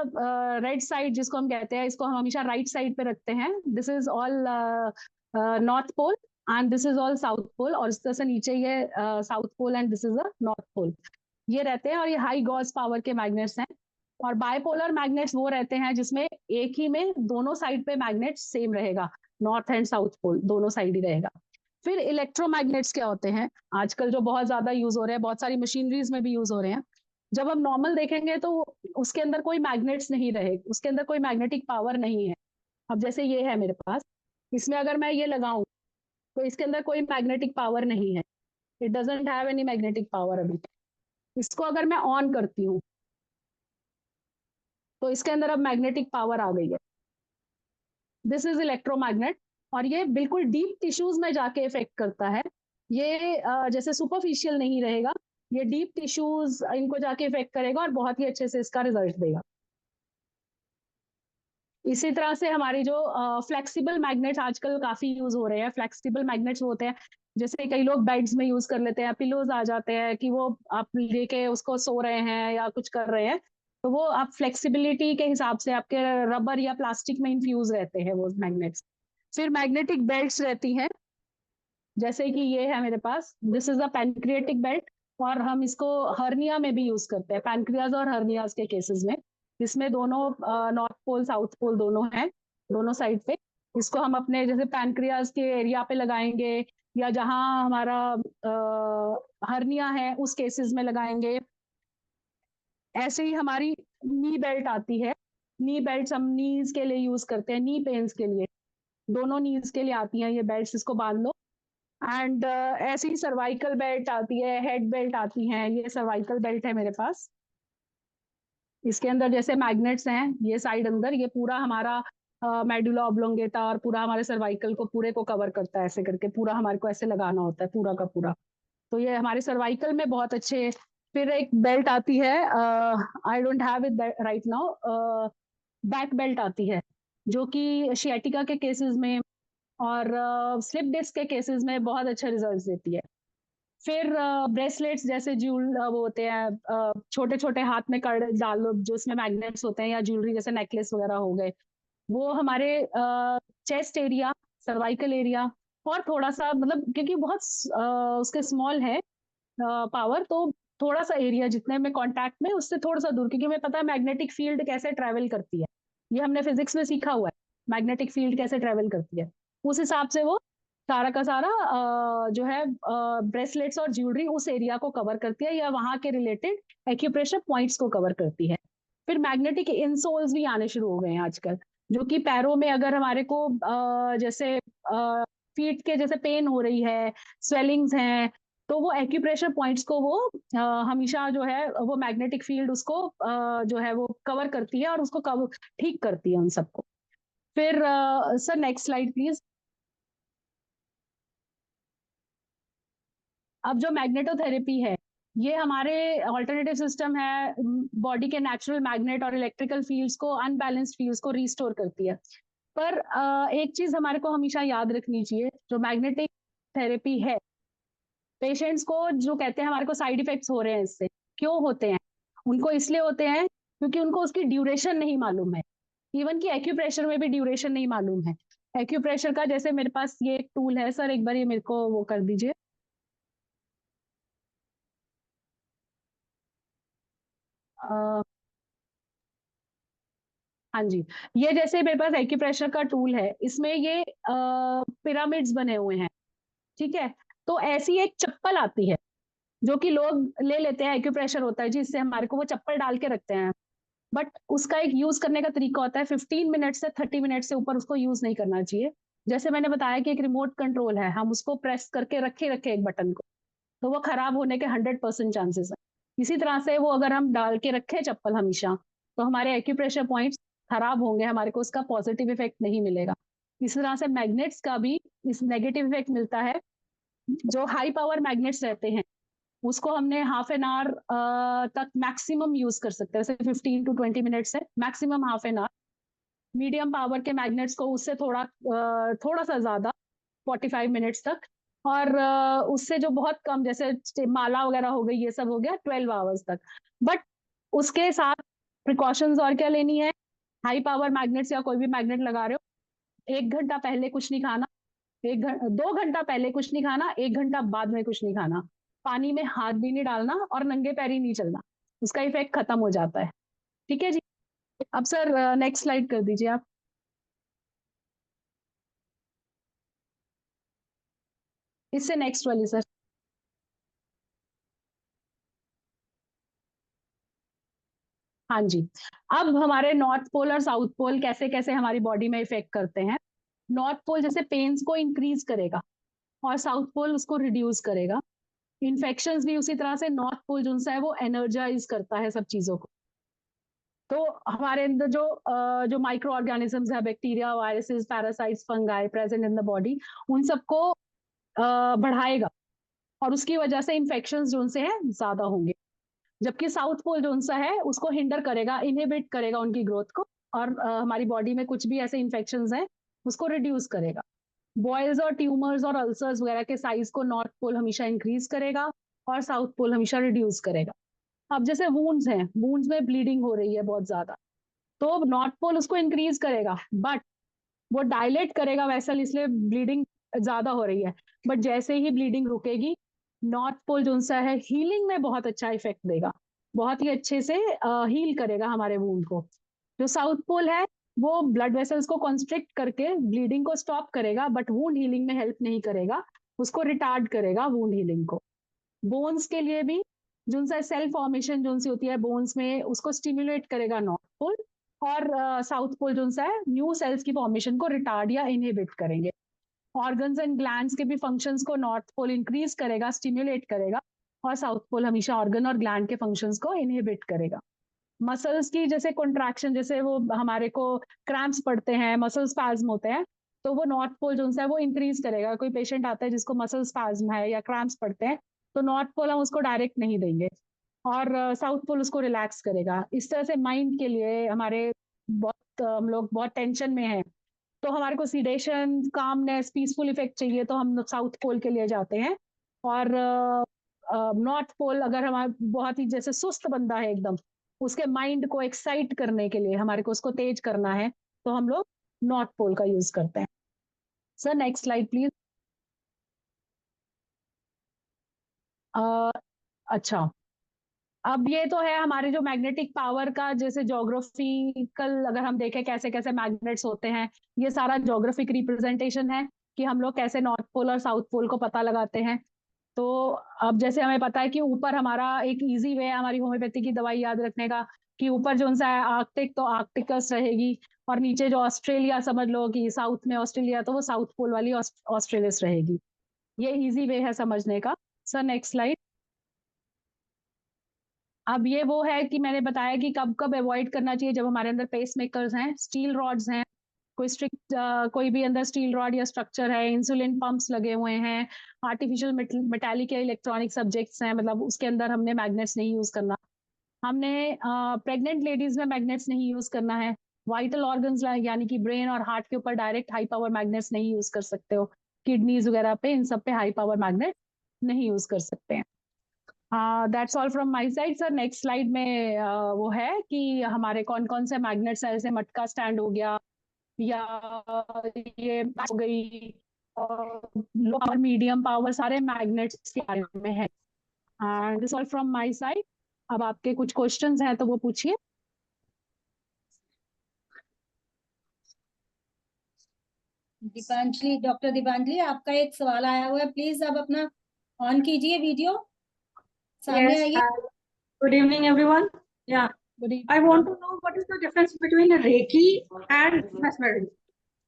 रेड साइड जिसको हम कहते हैं, इसको हम हमेशा राइट साइड पे रखते हैं। This is all north pole and this is all south pole, और इस तरह से नीचे ये south pole and this is the north pole, ये रहते हैं। और ये हाई गॉस पावर के मैग्नेट्स हैं। और बायपोलर मैग्नेट्स वो रहते हैं जिसमें एक ही में दोनों साइड पे मैग्नेट सेम रहेगा, नॉर्थ एंड साउथ पोल दोनों साइड ही रहेगा। फिर इलेक्ट्रोमैग्नेट्स क्या होते हैं, आजकल जो बहुत ज्यादा यूज हो रहे हैं, बहुत सारी मशीनरीज में भी यूज हो रहे हैं। जब हम नॉर्मल देखेंगे तो उसके अंदर कोई मैग्नेट्स नहीं रहे, उसके अंदर कोई मैग्नेटिक पावर नहीं है। अब जैसे ये है मेरे पास, इसमें अगर मैं ये लगाऊं तो इसके अंदर कोई मैग्नेटिक पावर नहीं है, it doesn't have any magnetic power अभी। इसको अगर मैं ऑन करती हूँ तो इसके अंदर अब मैग्नेटिक पावर आ गई है। दिस इज इलेक्ट्रोमैग्नेट, और ये बिल्कुल डीप टिश्यूज में जाके इफेक्ट करता है। ये जैसे सुपरफिशियल नहीं रहेगा, ये डीप टिश्यूज इनको जाके इफेक्ट करेगा और बहुत ही अच्छे से इसका रिजल्ट देगा। इसी तरह से हमारी जो फ्लेक्सिबल मैग्नेट्स आजकल काफी यूज हो रहे हैं। फ्लेक्सिबल मैग्नेट्स होते हैं जैसे कई लोग बेड्स में यूज कर लेते हैं, पिलोज आ जाते हैं कि वो आप लेके उसको सो रहे हैं या कुछ कर रहे हैं, तो वो आप फ्लेक्सिबिलिटी के हिसाब से आपके रबर या प्लास्टिक में इन्फ्यूज रहते हैं वो मैग्नेट्स। फिर मैग्नेटिक बेल्ट्स रहती हैं, जैसे कि ये है मेरे पास, this is a pancreatic belt, और हम इसको हर्निया में भी यूज करते हैं, पैनक्रियाज और हर्नियाज के केसेस में। इसमें दोनों नॉर्थ पोल साउथ पोल दोनों हैं, दोनों साइड पे। इसको हम अपने जैसे पैनक्रियाज के एरिया पे लगाएंगे, या जहां हमारा हर्निया है उस केसेस में लगाएंगे। ऐसे ही हमारी नी बेल्ट आती है, नी बेल्ट हम नीज के लिए यूज करते हैं, नी पेन्स के लिए, दोनों नीज के लिए आती हैं ये बेल्ट, इसको बांध लो। एंड ऐसे ही सर्वाइकल बेल्ट आती है, हेड बेल्ट आती हैं। ये सर्वाइकल बेल्ट है मेरे पास, इसके अंदर जैसे मैग्नेट्स हैं, ये साइड अंदर, ये पूरा हमारा मेडुला ऑब्लोंगेटा और पूरा हमारे सर्वाइकल को पूरे को कवर करता है, ऐसे करके पूरा हमारे को ऐसे लगाना होता है पूरा का पूरा। तो ये हमारे सर्वाइकल में बहुत अच्छे। फिर एक बेल्ट आती है, I don't have it right now, back belt आती है, जो कि शियाटिका के केसेस में और स्लिप डिस्क के केसेस में बहुत अच्छे रिजल्ट्स देती है। फिर ब्रेसलेट्स जैसे वो होते हैं छोटे छोटे हाथ में कर डालो, जो उसमें मैग्नेट्स होते हैं, या ज्वेलरी जैसे नेकलेस वगैरह हो गए, वो हमारे चेस्ट एरिया, सर्वाइकल एरिया, और थोड़ा सा मतलब क्योंकि बहुत उसके स्मॉल है पावर, तो थोड़ा सा एरिया जितने में कांटेक्ट में उससे थोड़ा सा दूर, क्योंकि हमें पता है मैग्नेटिक फील्ड कैसे ट्रेवल करती है, ये हमने फिजिक्स में सीखा हुआ है, मैग्नेटिक फील्ड कैसे ट्रेवल करती है। उस हिसाब से वो सारा का सारा जो है ब्रेसलेट्स और ज्वेलरी उस एरिया को कवर करती है, या वहां के रिलेटेड एक्यूप्रेशर पॉइंट्स को कवर करती है। फिर मैग्नेटिक इंसोल्स भी आने शुरू हो गए हैं आजकल, जो कि पैरों में अगर हमारे को जैसे फीट के जैसे पेन हो रही है, स्वेलिंग्स हैं, तो वो एक्यूप्रेशर पॉइंट्स को वो हमेशा जो है वो मैग्नेटिक फील्ड उसको जो है वो कवर करती है और उसको कवर ठीक करती है उन सबको। फिर सर नेक्स्ट स्लाइड प्लीज। अब जो मैग्नेटोथेरेपी है, ये हमारे ऑल्टरनेटिव सिस्टम है, बॉडी के नेचुरल मैग्नेट और इलेक्ट्रिकल फील्ड्स को, अनबैलेंस्ड फील्ड्स को रिस्टोर करती है। पर एक चीज हमारे को हमेशा याद रखनी चाहिए, जो मैग्नेटिक थेरेपी है, पेशेंट्स को जो कहते हैं हमारे को साइड इफेक्ट्स हो रहे हैं इससे, क्यों होते हैं? उनको इसलिए होते हैं क्योंकि उनको उसकी ड्यूरेशन नहीं मालूम है। इवन कि एक्यूप्रेशर में भी ड्यूरेशन नहीं मालूम है। एक्यूप्रेशर का जैसे मेरे पास ये एक टूल है सर, एक बार ये मेरे को वो कर दीजिए। अ, हाँ जी, ये जैसे मेरे पास एक्यूप्रेशर का टूल है, इसमें ये पिरामिड्स बने हुए हैं, ठीक है। तो ऐसी एक चप्पल आती है जो कि लोग ले लेते हैं, एक्यूप्रेशर होता है जिससे हमारे को वो चप्पल डाल के रखते हैं, बट उसका एक यूज करने का तरीका होता है, 15 मिनट से 30 मिनट से ऊपर उसको यूज नहीं करना चाहिए। जैसे मैंने बताया कि एक रिमोट कंट्रोल है, हम उसको प्रेस करके रखे रखे एक बटन को, तो वो खराब होने के 100% चांसेस है। इसी तरह से वो अगर हम डाल के रखे चप्पल हमेशा, तो हमारे एक्यूप्रेशर पॉइंट्स खराब होंगे, हमारे को उसका पॉजिटिव इफेक्ट नहीं मिलेगा। इसी तरह से मैग्नेट्स का भी इस नेगेटिव इफेक्ट मिलता है। जो हाई पावर मैग्नेट्स रहते हैं, उसको हमने हाफ एन आवर तक मैक्सिमम यूज कर सकते हैं, जैसे 15 to 20 मिनट से maximum half an hour. Medium power के मैग्नेट्स को उससे थोड़ा सा ज्यादा, 45 मिनट्स तक। और उससे जो बहुत कम, जैसे माला वगैरह हो गई, ये सब हो गया 12 आवर्स तक। बट उसके साथ प्रिकॉशंस और क्या लेनी है? हाई पावर मैग्नेट्स या कोई भी मैग्नेट लगा रहे हो, 1 घंटा पहले कुछ नहीं खाना, 2 घंटा पहले कुछ नहीं खाना, 1 घंटा बाद में कुछ नहीं खाना, पानी में हाथ भी नहीं डालना और नंगे पैरी नहीं चलना, उसका इफेक्ट खत्म हो जाता है। ठीक है जी। अब सर नेक्स्ट स्लाइड कर दीजिए आप। इससे नेक्स्ट वाली सर। हाँ जी। अब हमारे नॉर्थ पोल और साउथ पोल कैसे कैसे हमारी बॉडी में इफेक्ट करते हैं। नॉर्थ पोल जैसे पेन्स को इंक्रीज करेगा, और साउथ पोल उसको रिड्यूस करेगा। इन्फेक्शंस भी उसी तरह से, नॉर्थ पोल जो सा है वो एनर्जाइज करता है सब चीजों को। तो हमारे अंदर जो माइक्रो ऑर्गेनिजम्स है, bacteria, viruses, parasites, fungi present in the body, उन सबको बढ़ाएगा, और उसकी वजह से इन्फेक्शंस जो उनसे है ज्यादा होंगे। जबकि साउथ पोल जो उनसा है उसको हिंडर करेगा, इनहिबिट करेगा उनकी ग्रोथ को, और हमारी बॉडी में कुछ भी ऐसे इन्फेक्शंस हैं उसको रिड्यूस करेगा। बॉयल्स और ट्यूमर्स और अल्सर्स वगैरह के साइज को नॉर्थ पोल हमेशा इंक्रीज करेगा, और साउथ पोल हमेशा रिड्यूस करेगा। अब जैसे वूंड्स हैं, वूंड्स में ब्लीडिंग हो रही है बहुत ज्यादा, तो नॉर्थ पोल उसको इंक्रीज करेगा, बट वो डायलेट करेगा वेसल, इसलिए ब्लीडिंग ज्यादा हो रही है। बट जैसे ही ब्लीडिंग रुकेगी, नॉर्थ पोल जो सा है हीलिंग में बहुत अच्छा इफेक्ट देगा, बहुत ही अच्छे से हील करेगा हमारे वूंड को। जो साउथ पोल है वो ब्लड वेसल्स को कॉन्स्ट्रिक्ट करके ब्लीडिंग को स्टॉप करेगा, बट वूंड हीलिंग में हेल्प नहीं करेगा, उसको रिटार्ड करेगा वूंड हीलिंग को। बोन्स के लिए भी जो सा सेल फॉर्मेशन जो सी होती है बोन्स में, उसको स्टिमुलेट करेगा नॉर्थ पोल, और साउथ पोल जो सा है न्यू सेल्स की फॉर्मेशन को रिटार्ड या इनहिबिट करेंगे। ऑर्गन्स एंड ग्लैंड्स के भी फंक्शंस को नॉर्थ पोल इंक्रीज करेगा, स्टिमुलेट करेगा, और साउथ पोल हमेशा ऑर्गन और ग्लैंड के फंक्शंस को इनहिबिट करेगा। मसल्स की जैसे कॉन्ट्रैक्शन, जैसे वो हमारे को क्रैम्प्स पड़ते हैं, मसल स्पैज्म होते हैं, तो वो नॉर्थ पोल जो है वो इंक्रीज करेगा। कोई पेशेंट आता है जिसको मसल स्पैज्म है या क्रैम्प्स पड़ते हैं, तो नॉर्थ पोल हम उसको डायरेक्ट नहीं देंगे, और साउथ पोल उसको रिलैक्स करेगा। इस तरह से माइंड के लिए हमारे बहुत हम लोग बहुत टेंशन में है, तो हमारे को सीडेशन, कामनेस, पीसफुल इफेक्ट चाहिए, तो हम साउथ पोल के लिए जाते हैं। और नॉर्थ पोल, अगर हमारा बहुत ही जैसे सुस्त बंदा है एकदम, उसके माइंड को एक्साइट करने के लिए, हमारे को उसको तेज करना है, तो हम लोग नॉर्थ पोल का यूज करते हैं। Sir next slide please. अच्छा, अब ये तो है हमारे जो मैग्नेटिक पावर का, जैसे ज्योग्राफिकल अगर हम देखें कैसे कैसे मैग्नेट्स होते हैं, ये सारा ज्योग्राफिक रिप्रेजेंटेशन है कि हम लोग कैसे नॉर्थ पोल और साउथ पोल को पता लगाते हैं। तो अब जैसे हमें पता है कि ऊपर हमारा एक इजी वे है हमारी होम्योपैथी की दवाई याद रखने का, कि ऊपर जो सा है आर्कटिक, तो आर्कटिकस रहेगी, और नीचे जो ऑस्ट्रेलिया समझ लो कि साउथ में ऑस्ट्रेलिया, तो वो साउथ पोल वाली ऑस्ट्रेलियस रहेगी। ये इजी वे है समझने का। Sir next slide. अब ये वो है कि मैंने बताया कि कब कब अवॉइड करना चाहिए, जब हमारे अंदर पेस मेकर्स हैं, स्टील रॉड्स हैं, कोई स्ट्रिक्ट कोई भी अंदर स्टील रॉड या स्ट्रक्चर है, इंसुलिन पंप्स लगे हुए हैं, आर्टिफिशियल मेटालिक या इलेक्ट्रॉनिक सब्जेक्ट्स हैं, मतलब उसके अंदर हमने मैग्नेट्स नहीं यूज करना। हमने प्रेग्नेंट लेडीज में मैग्नेट्स नहीं यूज करना है। वाइटल ऑर्गन्स यानी कि ब्रेन और हार्ट के ऊपर डायरेक्ट हाई पावर मैग्नेट्स नहीं यूज कर सकते हो। किडनीज वगैरह पे, इन सब पे हाई पावर मैग्नेट नहीं यूज कर सकते हैं। That's all from my side. Sir next slide में वो है कि हमारे कौन कौन से मैग्नेट्स हैं, जैसे मटका स्टैंड हो गया, या ये हो गई, लो और मीडियम पावर, सारे मैग्नेट्स के बारे में है। And this all from my side. अब आपके कुछ क्वेश्चंस हैं तो वो पूछिए। दीपांजलि, डॉक्टर दीपांजलि, आपका एक सवाल आया हुआ है, प्लीज आप अपना ऑन कीजिए वीडियो, सामने Yes, आइए। good evening, everyone. Yeah, good I want to know what is the difference between Reiki and mesmerism.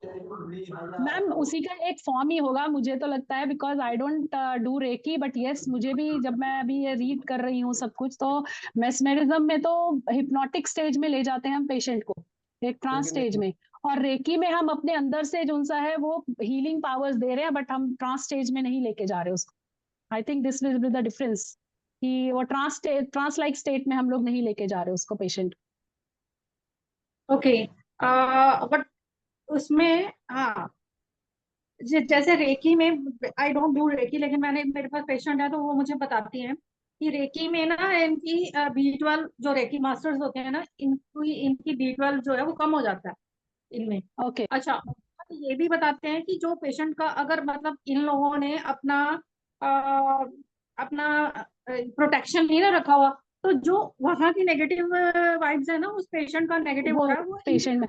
Ma'am, उसी का एक फॉर्म ही होगा मुझे तो लगता है, because I don't do reiki, but yes, मुझे भी जब मैं अभी ये रीड कर रही हूँ सब कुछ, तो मेस्मेरिज्म में तो हिप्नोटिक स्टेज में ले जाते हैं हम पेशेंट को, एक ट्रांस स्टेज में, और रेकी में हम अपने अंदर से जो सा है वो हीलिंग पावर्स दे रहे हैं, बट हम ट्रांस स्टेज में नहीं लेके जा रहे उसको। I think this will be the difference, कि वो ट्रांस लाइक स्टेट में हम लोग नहीं लेके जा रहे उसको, पेशेंट। Okay, but उसमें हाँ, जैसे रेकी में आई डोंट डू रेकी, लेकिन मेरे पास पेशेंट है तो वो मुझे बताती हैं कि रेकी में ना इनकी B12, जो रेकी मास्टर्स होते हैं ना, इनकी B12 जो है वो कम हो जाता है इनमें। ओके। अच्छा, ये भी बताते हैं कि जो पेशेंट का अगर मतलब इन लोगों ने अपना अपना प्रोटेक्शन नहीं ना रखा हुआ, तो जो वहां की नेगेटिव वाइब्स है ना, उस पेशेंट का नेगेटिव हो वो रहा है वो पेशेंट में,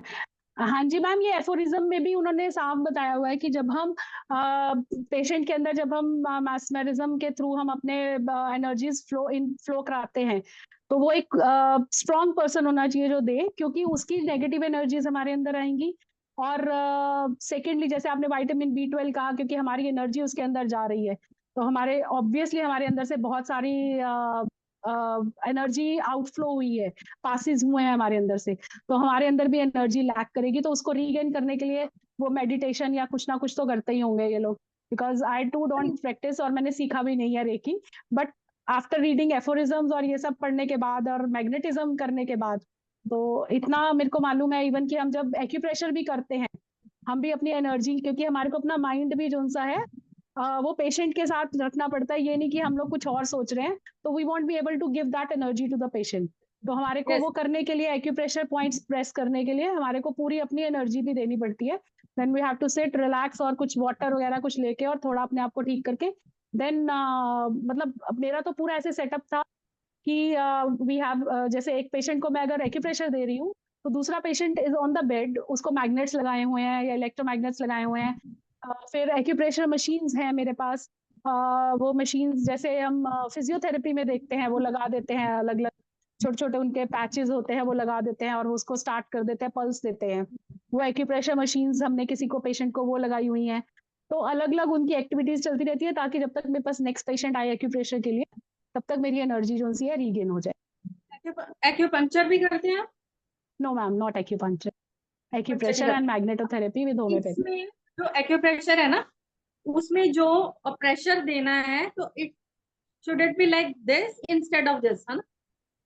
हाँ जी मैम, ये एफोरिज्म में भी उन्होंने साफ बताया हुआ है कि जब हम पेशेंट के अंदर, जब हम मैस्मेरिज्म के थ्रू हम अपने एनर्जीज फ्लो कराते हैं, तो वो एक स्ट्रॉन्ग पर्सन होना चाहिए जो दे, क्योंकि उसकी नेगेटिव एनर्जीज हमारे अंदर आएंगी। और सेकेंडली, जैसे आपने विटामिन B12 कहा, क्योंकि हमारी एनर्जी उसके अंदर जा रही है, तो हमारे ऑब्वियसली हमारे अंदर से बहुत सारी एनर्जी आउटफ्लो हुई है, पासिस हुए हैं हमारे अंदर से, तो हमारे अंदर भी एनर्जी लैक करेगी, तो उसको रीगेन करने के लिए वो मेडिटेशन या कुछ ना कुछ तो करते ही होंगे ये लोग, because I too don't practice, और मैंने सीखा भी नहीं है reiki, but after reading aphorisms और ये सब पढ़ने के बाद और मैग्नेटिज्म करने के बाद, तो इतना मेरे को मालूम है इवन कि हम जब एक्यूप्रेशर भी करते हैं, हम भी अपनी एनर्जी, क्योंकि हमारे को अपना माइंड भी जो सा है वो पेशेंट के साथ रखना पड़ता है, ये नहीं कि हम लोग कुछ और सोच रहे हैं, तो we won't be able to give that energy to the patient. तो हमारे को Yes. वो करने के लिए, एक्यूप्रेशर पॉइंट्स प्रेस करने के लिए हमारे को पूरी अपनी एनर्जी भी देनी पड़ती है। Then we have to sit relax, और कुछ वाटर वगैरह कुछ लेके और थोड़ा अपने आप को ठीक करके, देन मतलब मेरा तो पूरा ऐसे सेटअप था कि वी हैव, जैसे एक पेशेंट को मैं अगर एक्यूप्रेशर दे रही हूँ, तो दूसरा patient is on the bed, उसको मैग्नेट्स लगाए हुए हैं या इलेक्ट्रोमैग्नेट्स लगाए हुए हैं। फिर एक्यूप्रेशर मशीन्स हैं मेरे पास, वो मशीन्स जैसे हम फिजियोथेरेपी में देखते हैं, वो लगा देते हैं, अलग अलग छोटे छोटे उनके पैचेस होते हैं, वो लगा देते हैं और उसको स्टार्ट कर देते हैं, पल्स देते हैं। वो एक्यूप्रेशर मशीन्स हमने किसी को, पेशेंट को वो लगाई हुई हैं। तो अलग अलग उनकी एक्टिविटीज चलती रहती है, ताकि जब तक मेरे पास नेक्स्ट पेशेंट आए एक्यूप्रेशर के लिए, तब तक मेरी एनर्जी जो सी है रीगेन हो जाए। एक्यूपंक्चर भी करते हैं? No ma'am, not acupuncture, acupressure and magnetotherapy with homeopathy. इसमें जो एक्यूप्रेशर है ना, उसमें जो प्रेशर देना है, तो it should it be like this instead of this, है ना?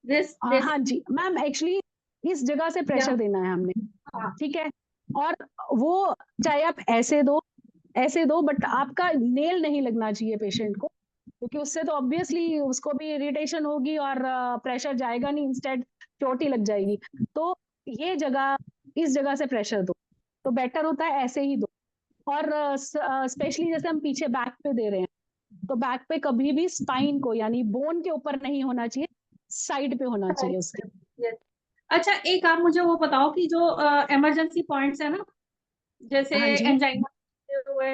दिस हाँ जी मैम, एक्चुअली इस जगह से प्रेशर देना है हमने, हाँ। ठीक है, और वो चाहे आप ऐसे दो बट आपका नेल नहीं लगना चाहिए पेशेंट को, क्योंकि उससे तो ऑब्वियसली उसको भी इरिटेशन होगी और प्रेशर जाएगा नहीं, इंस्टेड चोट ही लग जाएगी। तो ये जगह, इस जगह से प्रेशर दो, तो बेटर होता है ऐसे ही दो। और स्पेशली जैसे हम पीछे बैक पे दे रहे हैं, तो बैक पे कभी भी स्पाइन को यानी बोन के ऊपर नहीं होना चाहिए, साइड पे होना चाहिए उसके। Yes. अच्छा, एक आप मुझे वो बताओ कि जो इमरजेंसी पॉइंट्स है ना, जैसे हाँ जी, एंजाइना हुए,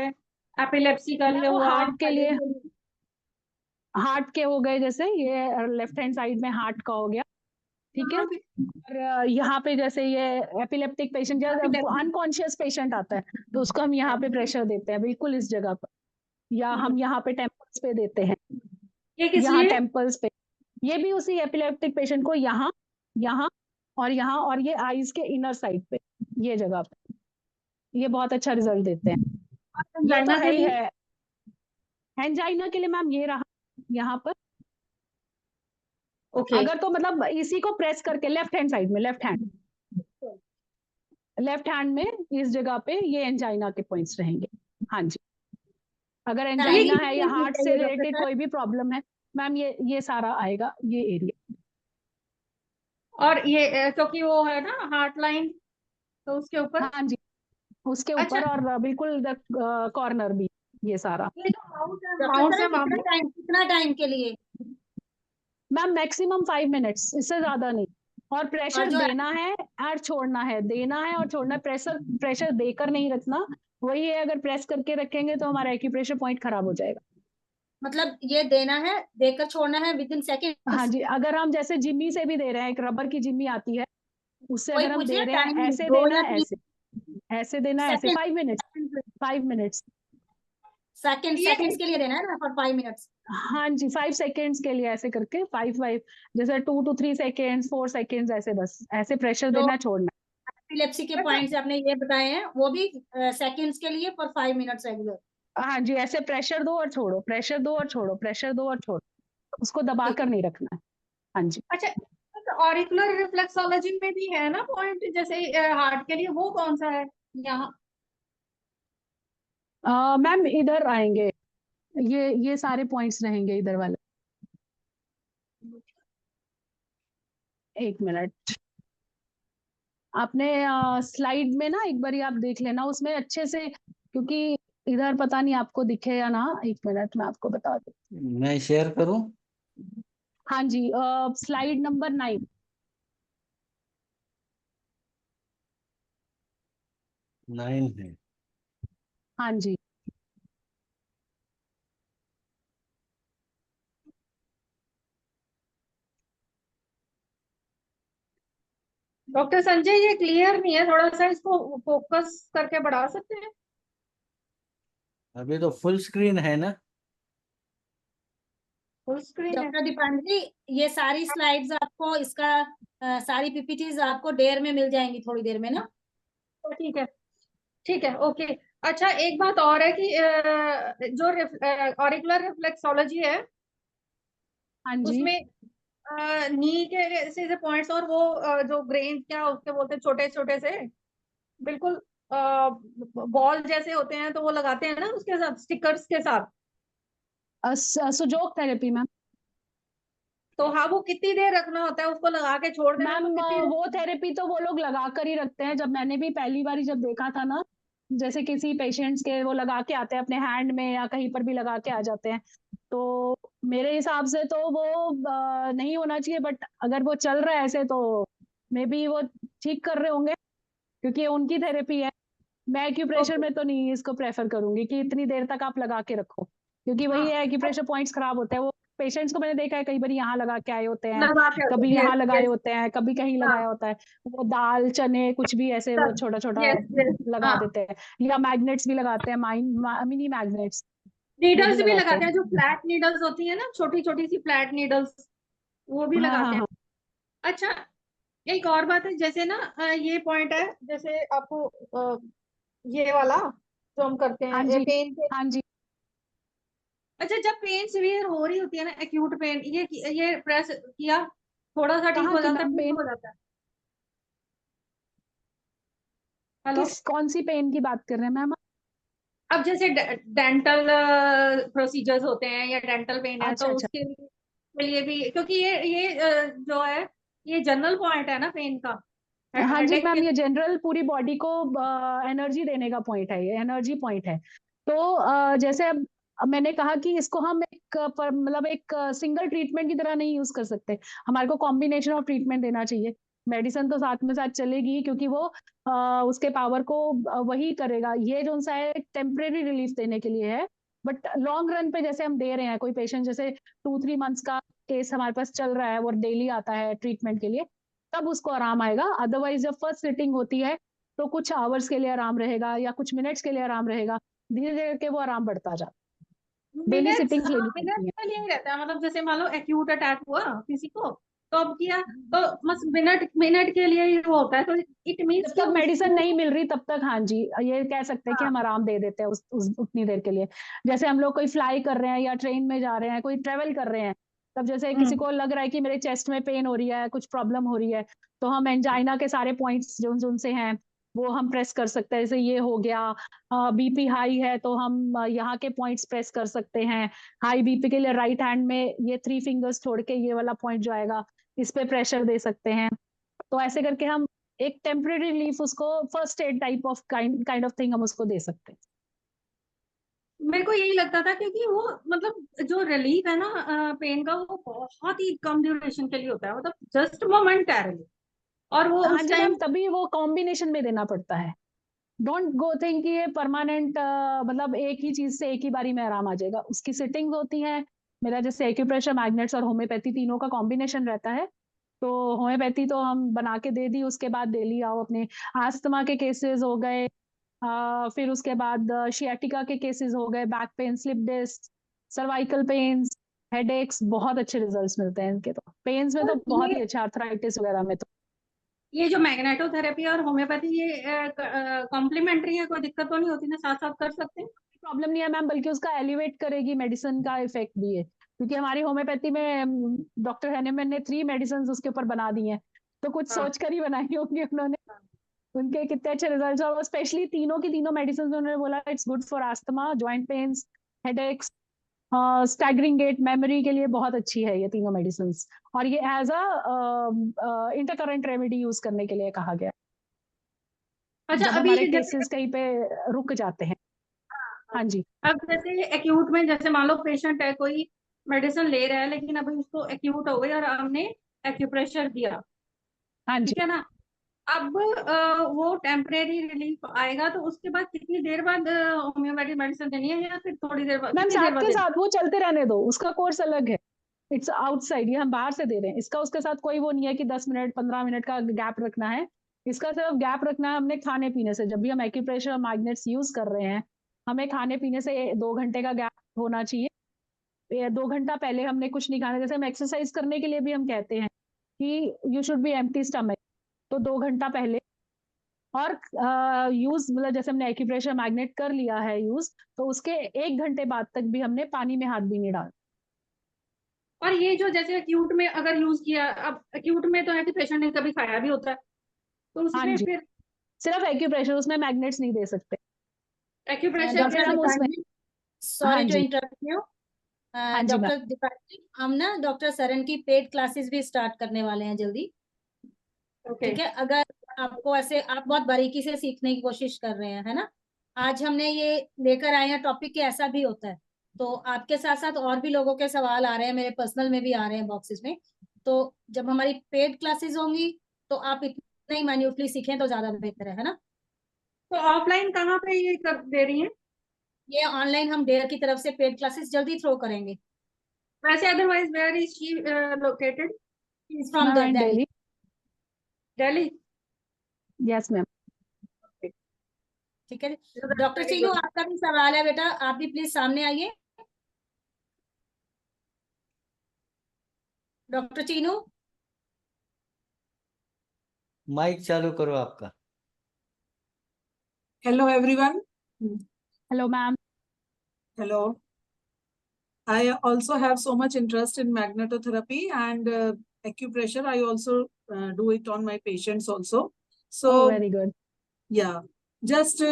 एपिलेप्सी का लिए वो हुआ, हार्ट के लिए, हार्ट के हो गए, जैसे ये लेफ्ट हैंड साइड में हार्ट का हो गया, ठीक है। और यहाँ पे जैसे ये एपिलेप्टिक पेशेंट, जब अनकॉन्शियस पेशेंट आता है तो उसको हम यहाँ पे प्रेशर देते हैं, बिल्कुल इस जगह पर, या हम यहाँ पे टेम्पल्स पे देते हैं, ये किस यहाँ लिए? टेम्पल्स पे। ये भी उसी एपिलेप्टिक पेशेंट को यहाँ, यहाँ और ये आईज के इनर साइड पे, ये जगह पे, ये बहुत अच्छा रिजल्ट देते हैं। ये तो एंजाइना है के ही लिए? है। एंजाइना के लिए मैम ये रहा यहाँ पर, ओके। अगर तो मतलब इसी को प्रेस करके लेफ्ट हैंड साइड में, लेफ्ट हैंड में इस जगह पे ये एंजाइना के पॉइंट्स रहेंगे। हाँ जी, अगर एंजाइना है या हार्ट से रिलेटेड कोई भी प्रॉब्लम है मैम, ये सारा आएगा, ये एरिया। और ये क्योंकि वो है ना हार्ट लाइन, तो उसके ऊपर। हाँ जी, उसके अच्छा, ऊपर और बिल्कुल कॉर्नर भी, ये सारा। ये जो माउथ है, डॉक्टर माउथ से साहब माउथ। कितना टाइम के लिए? मैम मैक्सिमम 5 मिनट्स, इससे ज्यादा नहीं। और और प्रेशर जो देना है और छोड़ना है, देना है और छोड़ना है, प्रेशर देकर नहीं रखना। वही है, अगर प्रेस करके रखेंगे तो हमारा एक्यूप्रेशर पॉइंट खराब हो जाएगा। मतलब ये देना है, देकर छोड़ना है विद इन सेकेंड। हाँ जी, अगर हम जैसे जिम्मी से भी दे रहे हैं, एक रबर की जिम्मी आती है, उससे कोई अगर हम पूछ दे रहा रहे टाइम हैं, ऐसे 2 देना या है, 3 ऐसे देना है, ऐसे सेकेंड? 5 मिनट्स। ये सेकेंड्स के लिए देना है ना फॉर 5 मिनट्स? हाँ जी, 5 सेकेंड्स के लिए ऐसे करके, 5 जैसे 2 to 3 सेकेंड्स, 4 सेकेंड्स, ऐसे बस ऐसे प्रेशर जो देना, छोड़ना। एपिलेप्सी के अच्छा, पॉइंट्स आपने ये बताए हैं वो भी सेकेंड्स के लिए फॉर 5 मिनट्स रेगुलर? हाँ जी, ऐसे प्रेशर दो और छोड़ो, प्रेशर दो और छोड़ो, प्रेशर दो और छोड़ो, उसको दबा ठीक कर है। नहीं रखना है। हाँ जी। अच्छा, ऑरिकुलर रिफ्लेक्सोलॉजी में भी है ना पॉइंट, जैसे हार्ट के लिए, वो कौन सा है यहाँ? मैम इधर आएंगे, ये सारे पॉइंट्स रहेंगे इधर वाले। एक मिनट, आपने स्लाइड में ना एक बार आप देख लेना उसमें अच्छे से, क्योंकि इधर पता नहीं आपको दिखे या ना। एक मिनट मैं आपको बता दूं। मैं शेयर करूं? हाँ जी, स्लाइड नंबर 9। 9 है। हाँ जी, डॉक्टर संजय, ये क्लियर नहीं है, थोड़ा सा इसको फोकस करके बढ़ा सकते हैं? अभी तो फुल स्क्रीन है ना। फुल स्क्रीन है? डॉक्टर दीपांजलि, ये सारी स्लाइड्स आपको इसका सारी पीपीटीज आपको देर में मिल जाएंगी, थोड़ी देर में ना। तो ठीक है, ठीक है, ओके। अच्छा, एक बात और है कि जो ऑरिकुलर रिफ्लेक्सोलॉजी है, हाँ जी, उसमें नी के ऐसे पॉइंट्स, और वो जो ग्रेन क्या उसके बोलते हैं, छोटे छोटे से बिल्कुल बॉल जैसे होते हैं, तो वो लगाते हैं ना उसके साथ, स्टिकर्स के साथ। सुजोग थेरेपी मैम। तो हाँ, वो कितनी देर रखना होता है उसको, लगा के छोड़ देना तो मैम कितनी वो देर? थेरेपी तो वो लोग लगा कर ही रखते हैं। जब मैंने भी पहली बार जब देखा था ना, जैसे किसी पेशेंट्स के वो लगा के आते हैं अपने हैंड में या कहीं पर भी लगा के आ जाते हैं, तो मेरे हिसाब से तो वो नहीं होना चाहिए, बट अगर वो चल रहा है ऐसे तो मे बी वो ठीक कर रहे होंगे, क्योंकि ये उनकी थेरेपी है। मैं एक्यूप्रेशर ओके। में तो नहीं इसको प्रेफर करूंगी कि इतनी देर तक आप लगा के रखो, क्योंकि वही हाँ, है, एक्यूप्रेशर पॉइंट्स खराब होते हैं। वो पेशेंट्स को मैंने देखा है कई बार यहाँ लगा के आए होते हैं, लगा के, कभी यस यहाँ लगाए यस। होते हैं, कभी कहीं हाँ, लगाया होता है। वो दाल चने कुछ भी ऐसे वो छोटा छोटा यस यस। लगा हाँ, देते हैं, या मैग्नेट्स भी लगाते हैं, मिनी मैग्नेट्स, वो भी नीडल्स भी लगाते लगाते हैं। हैं, जो फ्लैट नीडल्स होती है ना, छोटी छोटी सी फ्लैट नीडल्स, वो भी हाँ लगाते हाँ हैं। हाँ अच्छा, एक और बात है, जैसे ना ये पॉइंट है, जैसे आपको ये वाला जो हम करते हाँ हैं, ये जी, पेन के। हाँ जी। अच्छा, जब पेन सीवियर हो रही होती है ना, एक्यूट पेन, ये प्रेस किया, थोड़ा सा ठीक कहाँ हो की जाता है, मैम फिर पेन? हो जाता है। हेलो, कौन सी पेन की बात कर रहे हैं मैम? अब जैसे डेंटल प्रोसीजर्स होते हैं या डेंटल पेन है, तो अच्छा अच्छा, उसके लिए भी, क्योंकि ये जो है ये जनरल पॉइंट है ना पेन का, हाँ जी हेडेक के। मैम, ये जनरल पूरी बॉडी को एनर्जी देने का पॉइंट है, ये एनर्जी पॉइंट है। तो जैसे अब मैंने कहा कि इसको हम एक मतलब एक सिंगल ट्रीटमेंट की तरह नहीं यूज कर सकते, हमारे को कॉम्बिनेशन ऑफ ट्रीटमेंट देना चाहिए। मेडिसिन तो साथ में साथ चलेगी, क्योंकि वो उसके पावर को वही करेगा। ये जो सा है टेम्परेरी रिलीफ देने के लिए है, बट लॉन्ग रन पे जैसे हम दे रहे हैं, कोई पेशेंट जैसे 2-3 मंथ्स का केस हमारे पास चल रहा है, वो डेली आता है ट्रीटमेंट के लिए, तब उसको आराम आएगा। अदरवाइज जब फर्स्ट सिटिंग होती है तो कुछ आवर्स के लिए आराम रहेगा या कुछ मिनट्स के लिए आराम रहेगा, धीरे धीरे करके वो आराम बढ़ता जाता है। डेली मिनट्स, सिटिंग्स हाँ लेनी पड़ती मिनट्स है। का यही रहता है, मतलब जैसे मान लो एक्यूट अटैक हुआ किसी को, तो अब किया, तो बस मिनट मिनट के लिए ही वो होता है, तो इट मीन्स जब कि तक मेडिसिन उसको, नहीं मिल रही तब तक, हाँ जी, ये कह सकते हैं कि हाँ हम आराम दे देते हैं उस उतनी देर के लिए। जैसे हम लोग कोई फ्लाई कर रहे हैं या ट्रेन में जा रहे हैं, कोई ट्रेवल कर रहे हैं, तब जैसे किसी को लग रहा है कि मेरे चेस्ट में पेन हो रही है, कुछ प्रॉब्लम हो रही है, तो हम एंजाइना के सारे पॉइंट्स जो उनसे हैं वो हम प्रेस कर सकते हैं। जैसे ये हो गया, बीपी हाई है तो हम यहाँ के पॉइंट्स प्रेस कर सकते हैं। हाई बीपी के लिए राइट हैंड में ये 3 फिंगर्स छोड़ के ये वाला पॉइंट जो आएगा, इस पे प्रेशर दे सकते हैं। तो ऐसे करके हम एक टेम्परेरी रिलीफ, उसको first aid type of kind of thing हम उसको दे सकते हैं। मेरे को यही लगता था, क्योंकि वो मतलब जो रिलीफ है ना पेन का, वो बहुत ही कम ड्यूरेशन के लिए होता है, मतलब जस्ट मोमेंटरली, और वो हाँ उस जी टाइम। मैम, तभी वो कॉम्बिनेशन में देना पड़ता है। डोंट गो थिंक कि ये परमानेंट, मतलब एक ही चीज से एक ही बारी में आराम आ जाएगा। उसकी सिटिंग्स होती हैं। मेरा जैसे एक्यूप्रेशर, मैग्नेट्स और होम्योपैथी तीनों का कॉम्बिनेशन रहता है। तो होम्योपैथी तो हम बना के दे दी, उसके बाद डेली आओ अपने आस्थमा के केसेस हो गए, फिर उसके बाद शियाटिका के केसेस हो गए, back pain, slip disc, cervical pains, headaches, बहुत अच्छे रिजल्ट्स मिलते हैं इनके। तो पेन्स में तो तो बहुत ये ही अच्छा, आर्थराइटिस वगैरह में तो ये जो मैग्नेटोथेरेपी और होम्योपैथी, ये कॉम्प्लीमेंट्री है, कोई दिक्कत तो नहीं होती ना, साथ साथ कर सकते हैं? प्रॉब्लम नहीं है मैम, बल्कि उसका एलिवेट करेगी मेडिसिन का इफेक्ट भी है। क्योंकि हमारी होम्योपैथी में डॉक्टर हैनेमन ने 3 मेडिसिन उसके ऊपर बना दी हैं, तो कुछ हाँ सोच कर ही बनाई होंगी उन्होंने। उनके कितने अच्छे रिजल्ट्स, और स्पेशली तीनों की तीनों मेडिसिन उन्होंने बोला it's good for asthma, joint pains, headaches, staggering gait, memory के लिए बहुत अच्छी है ये तीनों मेडिसिन। और ये as a intercurrent remedy use करने के लिए कहा गया अच्छा, जब अभी हमारे जैसे, केसेस कहीं पे रुक जाते हैं। हाँ जी। अब जैसे एक्यूट में, जैसे मान लो पेशेंट है, कोई मेडिसिन ले रहा है, लेकिन अभी उसको एक्यूट हो गई और हमने एक्यूप्रेशर दिया, हाँ जी ठीक है ना, अब वो टेम्परेरी रिलीफ आएगा, तो उसके बाद कितनी देर बाद होम्योपैथिक मेडिसिन देनी है, या फिर थोड़ी देर बाद, मैम, कितनी देर साथ बाद के देनी साथ वो चलते रहने दो, उसका कोर्स अलग है। इट्स आउटसाइड, ये हम बाहर से दे रहे हैं। इसका उसके साथ कोई वो नहीं है कि 10 मिनट 15 मिनट का गैप रखना है। इसका सिर्फ गैप रखना है हमने खाने पीने से। जब भी हम एक्यूप्रेशर और मैग्नेट्स यूज कर रहे हैं, हमें खाने पीने से 2 घंटे का गैप होना चाहिए। 2 घंटा पहले हमने कुछ नहीं खाना। जैसे हम एक्सरसाइज करने के लिए भी हम कहते हैं कि you should be empty stomach, तो 2 घंटा पहले। और यूज मतलब जैसे हमने एक्यूप्रेशर मैग्नेट कर लिया है यूज, तो उसके 1 घंटे बाद तक भी हमने पानी में हाथ भी नहीं डाला। है? और ये जो जैसे एक्यूट में अगर यूज किया, अब एक्यूट में तो है कि पेशेंट ने कभी खाया भी होता है, तो हाँ उसमें जी, फिर सिर्फ एक्यूप्रेशर, उसमें मैग्नेट्स नहीं दे सकते। एक्यूप्रेशर या फिर में हम उसमें, डिपार्टमेंट, हाँ सॉरी टू जी, इंटरप्ट यू हाँ जी मैम, डॉक्टर डिपार्टमेंट, हम ना डॉक्टर सरन की पेड क्लासेस भी स्टार्ट करने वाले हैं जल्दी। ओके। ठीक है, अगर आपको ऐसे, आप बहुत बारीकी से सीखने की कोशिश कर रहे हैं, है ना, आज हमने ये लेकर आए हैं टॉपिक कि ऐसा भी होता है, तो आपके साथ साथ और भी लोगों के सवाल आ रहे हैं, मेरे पर्सनल में भी आ रहे हैं बॉक्सेस में। तो जब हमारी पेड क्लासेस होंगी तो आप इतना ही माइन्यूटली सीखें तो ज्यादा बेहतर है ना। तो ऑफलाइन कहाँ पे ये कर दे रही हैं? ये ऑनलाइन हम डेयर की तरफ से पेड क्लासेस जल्दी थ्रो करेंगे। वैसे otherwise where is she located? From ma'am in Delhi. Delhi. Delhi? Yes ma'am. ठीक है, डॉक्टर वेरी चीनू गुड। आपका भी सवाल है बेटा, आप भी प्लीज सामने आइए। डॉक्टर चीनू। माइक चालू करो आपका। Hello everyone. Hello ma'am. Hello. I also have so much interest in magnetotherapy and acupressure. I also do it on my patients also. Oh So very good. yeah. just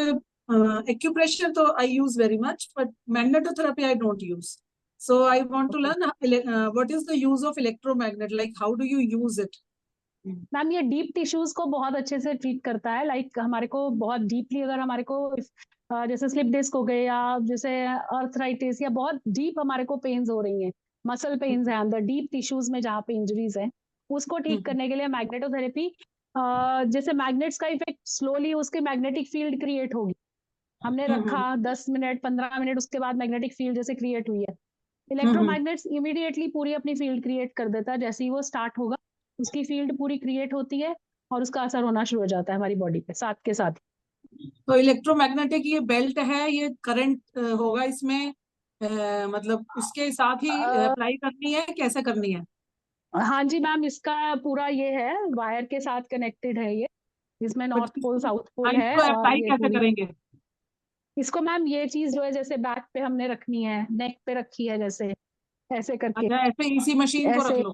acupressure though I use very much, but magnetotherapy I don't use. So I want to learn what is the use of electromagnet, like how do you use it? Ma'am ये deep tissues को बहुत अच्छे से treat करता है, like हमारे को बहुत डीपली अगर हमारे को जैसे स्लिप डिस्क हो गए या जैसे अर्थराइटिस या बहुत डीप हमारे को पेन्स हो रही हैं, मसल पेन्स है अंदर डीप टिश्यूज में जहाँ पे इंजरीज है, उसको ठीक करने के लिए मैग्नेटोथेरेपी, जैसे मैग्नेट्स का इफेक्ट स्लोली उसके मैग्नेटिक फील्ड क्रिएट होगी, हमने रखा 10 मिनट 15 मिनट, उसके बाद मैग्नेटिक फील्ड जैसे क्रिएट हुई है, इलेक्ट्रोमैग्नेट्स इमीडिएटली पूरी अपनी फील्ड क्रिएट कर देता है, जैसे ही वो स्टार्ट होगा उसकी फील्ड पूरी क्रिएट होती है और उसका असर होना शुरू हो जाता है हमारी बॉडी पे साथ के साथ। तो इलेक्ट्रोमैग्नेटिक ये बेल्ट है, ये करंट होगा इसमें, मतलब उसके साथ ही अप्लाई करनी है, कैसे करनी है? हाँ जी मैम, इसका पूरा ये है वायर के साथ कनेक्टेड है ये, इसमें नॉर्थ पोल साउथ पोल है इसको और अप्लाई ये कैसे पूरी करेंगे? इसको मैम ये चीज जो है जैसे बैक पे हमने रखनी है, नेक पे रखी है, जैसे ऐसे करके, अच्छा, ऐसे इसी मशीन को रख ऐसे लो?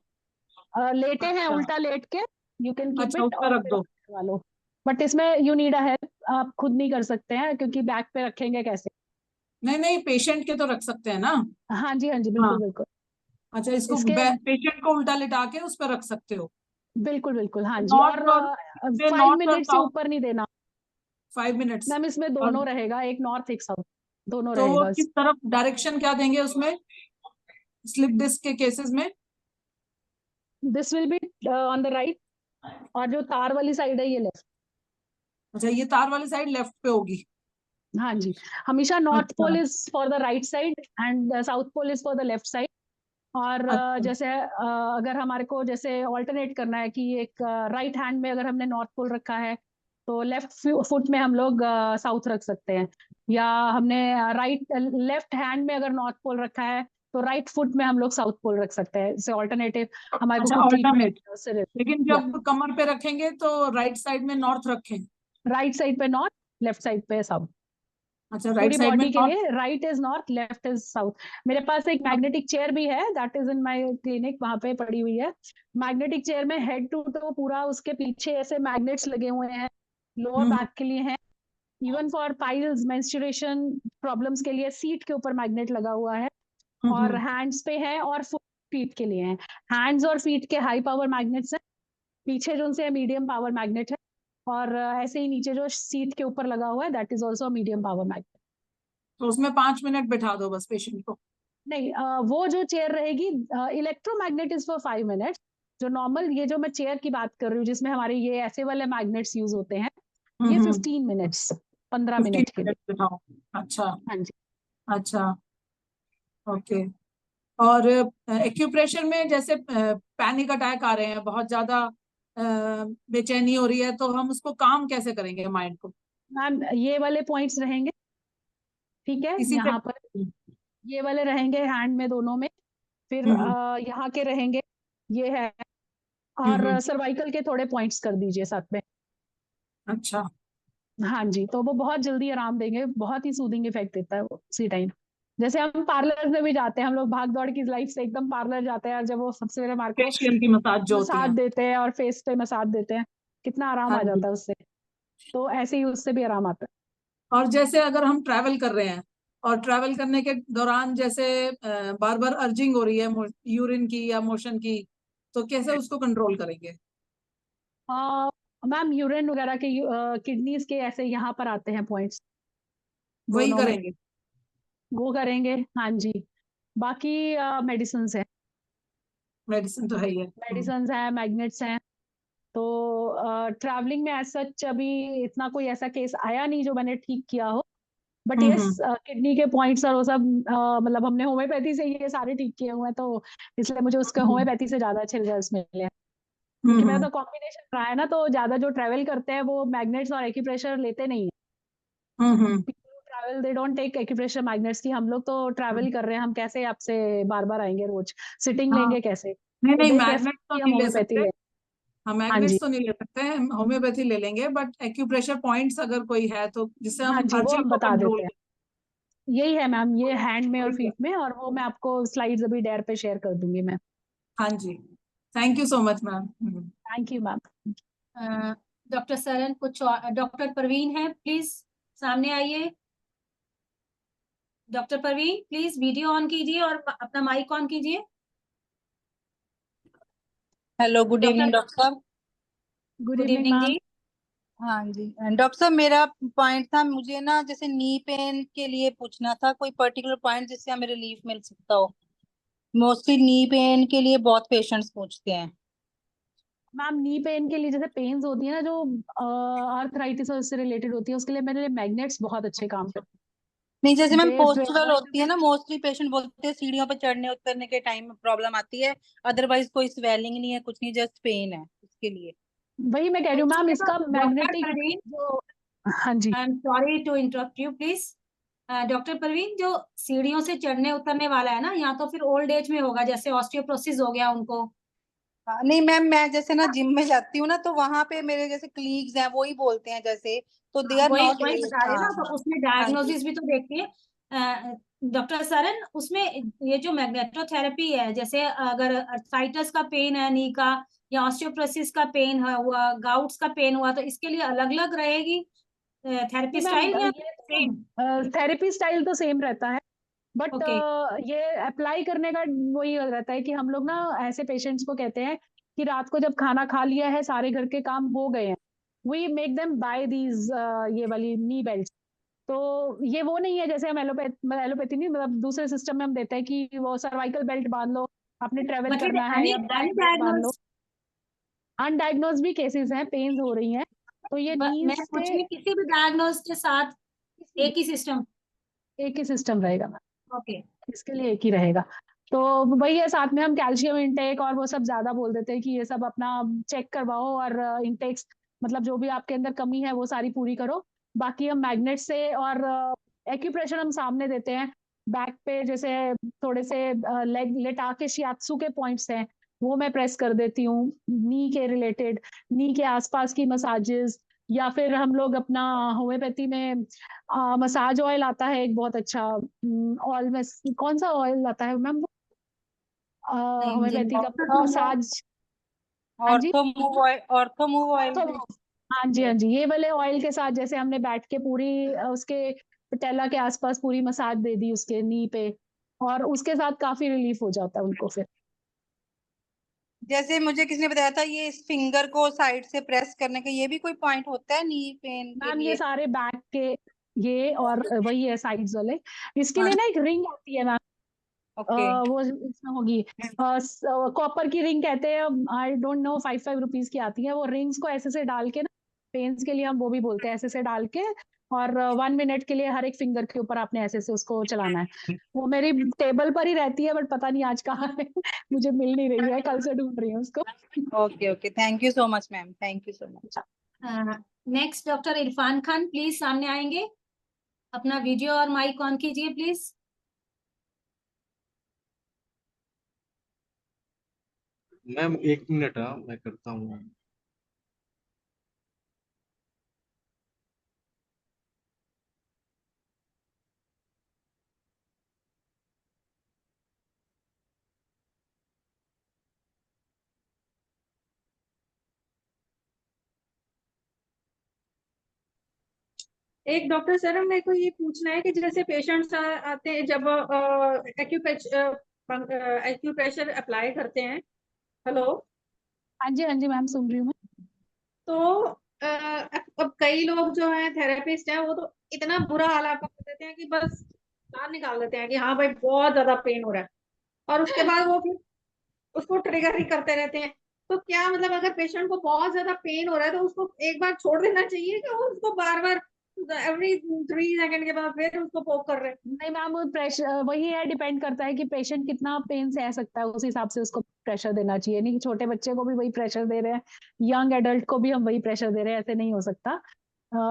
लेटे हैं अच्छा। उल्टा लेट के, यू कैन कीप अच्छा, इट उस पर और रख दो। करवा लो, बट इसमें यू नीड अ हेल्प, आप खुद नहीं कर सकते हैं क्योंकि बैक पे रखेंगे कैसे। नहीं नहीं, पेशेंट के तो रख सकते हैं ना? हाँ जी हाँ जी, हाँ। बिल्कुल बिल्कुल। अच्छा, इसको इसके पेशेंट को उल्टा लिटा के उस पर रख सकते हो? बिल्कुल बिल्कुल हाँ जी, और नॉर्थ और 5 मिनट से ऊपर नहीं देना 5 मिनट्स। मैम, इसमें और दोनों रहेगा, एक नॉर्थ एक साउथ दोनों तो वो रहेगा। किस तरफ डायरेक्शन क्या देंगे उसमें, स्लिप डिस्क के केसेस में? This will be on the right, और जो तार वाली साइड है ये लेफ्ट। अच्छा, ये तार वाली साइड लेफ्ट पे होगी? हाँ जी, हमेशा नॉर्थ अच्छा pole is for the right side and south pole is for the left side. और अच्छा। जैसे अगर हमारे को जैसे ऑल्टरनेट करना है कि एक राइट हैंड में अगर हमने नॉर्थ पोल रखा है तो लेफ्ट फुट में हम लोग साउथ रख सकते हैं, या हमने राइट लेफ्ट हैंड में अगर नॉर्थ पोल रखा है तो राइट फुट में हम लोग साउथ पोल रख सकते हैं, जैसे ऑल्टरनेटिव हमारे को अच्छा, कुछ ऑल्टरनेट। ट्रीटमेंट। लेकिन जब कमर पे रखेंगे तो राइट साइड में नॉर्थ रखें? राइट साइड पे नॉर्थ, लेफ्ट साइड पे साउथ, अच्छा, राइट पूरी साइड में बॉडी के नॉर्थ। लिए right is north left is south. मेरे पास एक मैग्नेटिक चेयर भी है, that is in my clinic, वहां पे पड़ी हुई है। मैग्नेटिक चेयर में हेड टू टो पूरा उसके पीछे ऐसे मैग्नेट्स लगे हुए हैं, लोअर बैक के लिए हैं, even for piles menstruation problems के लिए सीट के ऊपर मैग्नेट लगा हुआ है, और हैंड्स पे है और फीट के लिए है। हैंड्स और फीट के हाई पावर मैग्नेट्स हैं, पीछे जो उनसे मीडियम पावर मैग्नेट है, और ऐसे ही नीचे जो सीट के ऊपर लगा हुआ है that is also medium power magnet. तो उसमें 5 मिनट बैठा दो बस पेशेंट को? नहीं, वो जो चेयर रहेगी इलेक्ट्रोमैग्नेट इज फॉर 5 मिनट्स, जो नॉर्मल ये जो मैं चेयर की बात कर रही हूँ जिसमें हमारे ये ऐसे वाले मैग्नेट्स यूज होते हैं, ये 15 मिनट्स 15 15 मिनट के लिए। मिनट बैठाओ? अच्छा। हाँ जी। अच्छा, ओके। और एक्यूप्रेशर में जैसे पैनिक अटैक आ रहे हैं, बहुत ज्यादा बेचैनी हो रही है, तो हम उसको काम कैसे करेंगे माइंड को? मैम ये वाले पॉइंट्स रहेंगे, ठीक है, इसी यहाँ पर से। ये वाले रहेंगे हैंड में दोनों में, फिर हम्म यहाँ के रहेंगे, ये है, हम्म। और सर्वाइकल के थोड़े पॉइंट्स कर दीजिए साथ में। अच्छा। हाँ जी, तो वो बहुत जल्दी आराम देंगे, बहुत ही सूदिंग इफेक्ट देता है वो उसी टाइम। जैसे हम पार्लर में भी जाते हैं, हम लोग भाग दौड़ की लाइफ से एकदम पार्लर जाते हैं, और जब वो सबसे पहले हमारे को फेशियल की मसाज जो होती मसाज है। देते हैं और फेस पे मसाज देते हैं, कितना आराम हाँ आ जी। जाता है उससे, तो ऐसे ही उससे भी आराम आता है। और जैसे अगर हम ट्रैवल कर रहे हैं और ट्रैवल करने के दौरान जैसे बार बार अर्जिंग हो रही है यूरिन की या मोशन की, तो कैसे उसको कंट्रोल करेंगे? मैम यूरिन वगैरह के किडनीज के ऐसे यहाँ पर आते हैं पॉइंट्स वही दोनों में, करेंगे? वो करेंगे हाँ जी। बाकी मेडिसिन है, मेडिसिन तो है ही है। मेडिसिन है, मैग्नेट्स हैं, तो ट्रैवलिंग में एज सच अभी इतना कोई ऐसा केस आया नहीं जो मैंने ठीक किया हो, बट यस किडनी के पॉइंट्स और वो सब मतलब हमने होम्योपैथी से ये सारे ठीक किए हुए हैं, तो इसलिए मुझे उसके होम्योपैथी से ज्यादा अच्छे रिजल्ट्स मिले हैं, क्योंकि मेरा तो कॉम्बिनेशन रहा है ना, तो ज्यादा जो ट्रैवल करते हैं वो मैग्नेट्स और एक्यूप्रेशर लेते नहीं है। Travel they don't take acupressure magnets की, हम लोग तो ट्रैवल कर रहे हैं, हम कैसे आपसे बार बार आएंगे रोज, सिटिंग हाँ। लेंगे कैसे, नहीं तो नहीं, दे प्रेफर मैग्नेट तो कि हम नहीं ले होम्योपैथी सकते। लें। हाँ, हाँ जी मैग्नेट्स तो नहीं ले सकते हैं, होम्योपैथी ले लेंगे, बट एक्यूप्रेशर पॉइंट्स अगर कोई है तो जिससे हाँ हम जी, वो अर्जिंग हम को बता कंट्रोल देते हैं, यही है मैम, ये हैंड में और करें। फीट में, और वो मैं आपको स्लाइड्स अभी डेयर पे शेयर कर दूंगी मैं। हाँ जी, thank you so much ma'am. Thank you ma'am. Doctor Saran कुछ और, डॉक्टर परवीन है प्लीज। सामने आइए। Doctor Parveen please video on कीजिए और अपना माइक ऑन कीजिए। Hello, good evening doctor, doctor साहब। Good good evening evening ma'am. जी। हाँ जी डॉक्टर साहब, मेरा पॉइंट था, मुझे ना जैसे नी पेन के लिए पूछना था, कोई पर्टिकुलर पॉइंट जिससे हमें रिलीफ मिल सकता हो। मोस्टली नी पेन के लिए बहुत पेशेंट्स पूछते हैं। मैम नी पेन के लिए जैसे पेन्स होती है ना जो आर्थराइटिस और उससे रिलेटेड होती है, उसके लिए मेरे लिए मैग्नेट्स बहुत अच्छे काम करते नहीं, जैसे हैं। मैम दे पोस्चरल होती है ना, मोस्टली पेशेंट बोलते हैं सीढ़ियों पे चढ़ने उतरने के टाइम में प्रॉब्लम आती है, अदरवाइज कोई स्वेलिंग नहीं है, कुछ नहीं, जस्ट पेन है उसके लिए। वही मैं कह रही हूँ मैम, इसका डॉक्टर मैग्नेटिक परवीन, जो, हाँ जी, I am sorry to interrupt you please. Doctor Parveen, जो सीढ़ियों से चढ़ने उतरने वाला है ना, या तो फिर ओल्ड एज में होगा, जैसे ऑस्टियोप्रोसिस हो गया उनको। हाँ, नहीं मैम, मैं जैसे ना जिम में जाती हूँ ना, तो वहां पे मेरे जैसे कलीग्स हैं, वो ही बोलते हैं जैसे, तो दे आर वही नॉट। वही बता रहे हाँ ना, तो हाँ। उसमें हाँ जी। डायग्नोसिस भी तो देखती है डॉक्टर सरन। उसमें ये जो मैग्नेटोथेरेपी है, जैसे अगर अर्थराइटिस का पेन है नी का, या ऑस्टियोप्रोसिस का पेन हुआ, गाउट्स का पेन हुआ, तो इसके लिए अलग अलग रहेगी थेरेपी मैम स्टाइल या ये सेम? तो थेरेपी स्टाइल तो सेम रहता है, बट ओके। ये अप्लाई करने का वही रहता है कि हम लोग ना ऐसे पेशेंट्स को कहते हैं कि रात को जब खाना खा लिया है, सारे घर के काम हो गए हैं, we make them by these ये वाली नी बेल्ट। तो ये वो नहीं है जैसे हम एलोपैथी नहीं, मतलब दूसरे सिस्टम में हम देते हैं कि वो सर्वाइकल बेल्ट बांध लो, आपने ट्रेवल मतलब करना है, एनी या एनी बैक बेल्ट बांध लो। डायग्नोस? अनडायग्नोज भी केसेस हैं, पेन्स हो रही हैं, तो ये मैं नीज पूछ के रही हूँ, किसी भी डायग्नोस के साथ एक ही सिस्टम? एक ही सिस्टम रहेगा, ओके। इसके लिए एक ही रहेगा। तो वही है, साथ में हम कैल्शियम इंटेक और वो सब ज्यादा बोल देते हैं कि ये सब अपना चेक करवाओ, और इंटेक्स मतलब जो भी आपके अंदर कमी है वो सारी पूरी करो। बाकी हम मैग्नेट से और एक्यूप्रेशर हम सामने देते हैं बैक पे, जैसे थोड़े से लेग लेटा के शियात्सु के पॉइंट्स हैं, वो मैं प्रेस कर देती हूँ। नी के रिलेटेड, नी के आसपास की मसाजेस, या फिर हम लोग अपना होम्योपैथी में मसाज ऑयल आता है एक बहुत अच्छा ऑयल में, कौन सा ऑयल आता है मैम? नहीं, मुझे नहीं होम्योपैथी का पता। मसाज। हाँ जी, ortho move oil, ortho move oil भी। ऑर्थो, हाँ जी हाँ जी, ये वाले ऑयल के साथ जैसे हमने बैठ के पूरी उसके पटेला के आसपास पूरी मसाज दे दी उसके नी पे, और उसके साथ काफी रिलीफ हो जाता है उनको फिर। जैसे मुझे किसी ने बताया था, ये इस फिंगर को साइड से प्रेस करने का, ये भी कोई पॉइंट होता है नी पेन के मैम ये लिए? सारे बैक के, ये और वही है साइड्स वाले, इसके हाँ। लिए ना एक रिंग आती है मैम, ओके। वो इसमें होगी, कॉपर की रिंग कहते हैं, आई डोंट नो, 5 5 रुपीज की आती है वो रिंग्स, को ऐसे से डाल के ना, पेन्स के लिए हम वो भी बोलते हैं, ऐसे से डाल के, और 1 मिनट के लिए हर एक फिंगर के ऊपर आपने ऐसे से उसको चलाना है। वो मेरी टेबल पर ही रहती है, बट पता नहीं आज कहाँ है मुझे मिल नहीं रही है, कल से ढूंढ रही हूँ उसको। Okay okay, thank you so much ma'am, thank you so much. Next doctor Irfan Khan please सामने आएंगे, अपना वीडियो और माइक ऑन कीजिए प्लीज। मैम 1 मिनट, हाँ मैं करता हूँ। एक डॉक्टर सर, मेरे को ये पूछना है कि जैसे पेशेंट्स आते हैं जब एक्यूप्रेशर अप्लाई करते हैं। हेलो। हाँ जी मैम, सुन रही हूँ मैं। तो अब कई लोग जो है थेरेपिस्ट हैं, वो तो इतना बुरा हाल आपका कर देते हैं कि बस बाहर निकाल देते हैं कि हाँ भाई बहुत ज्यादा पेन हो रहा है, और उसके बाद वो फिर उसको ट्रिगर ही करते रहते हैं। तो क्या मतलब, अगर पेशेंट को बहुत ज्यादा पेन हो रहा है तो उसको एक बार छोड़ देना चाहिए, कि वो उसको बार बार एवरी 3 सेकंड के बाद फिर उसको पोक कर रहे हैं? नहीं मैम, वो प्रेशर वही है, डिपेंड करता है कि पेशेंट कितना पेन सह सकता है, उस हिसाब से उसको प्रेशर देना चाहिए। नहीं कि छोटे बच्चे को भी वही प्रेशर दे रहे हैं, यंग एडल्ट को भी हम वही प्रेशर दे रहे हैं, ऐसे नहीं हो सकता।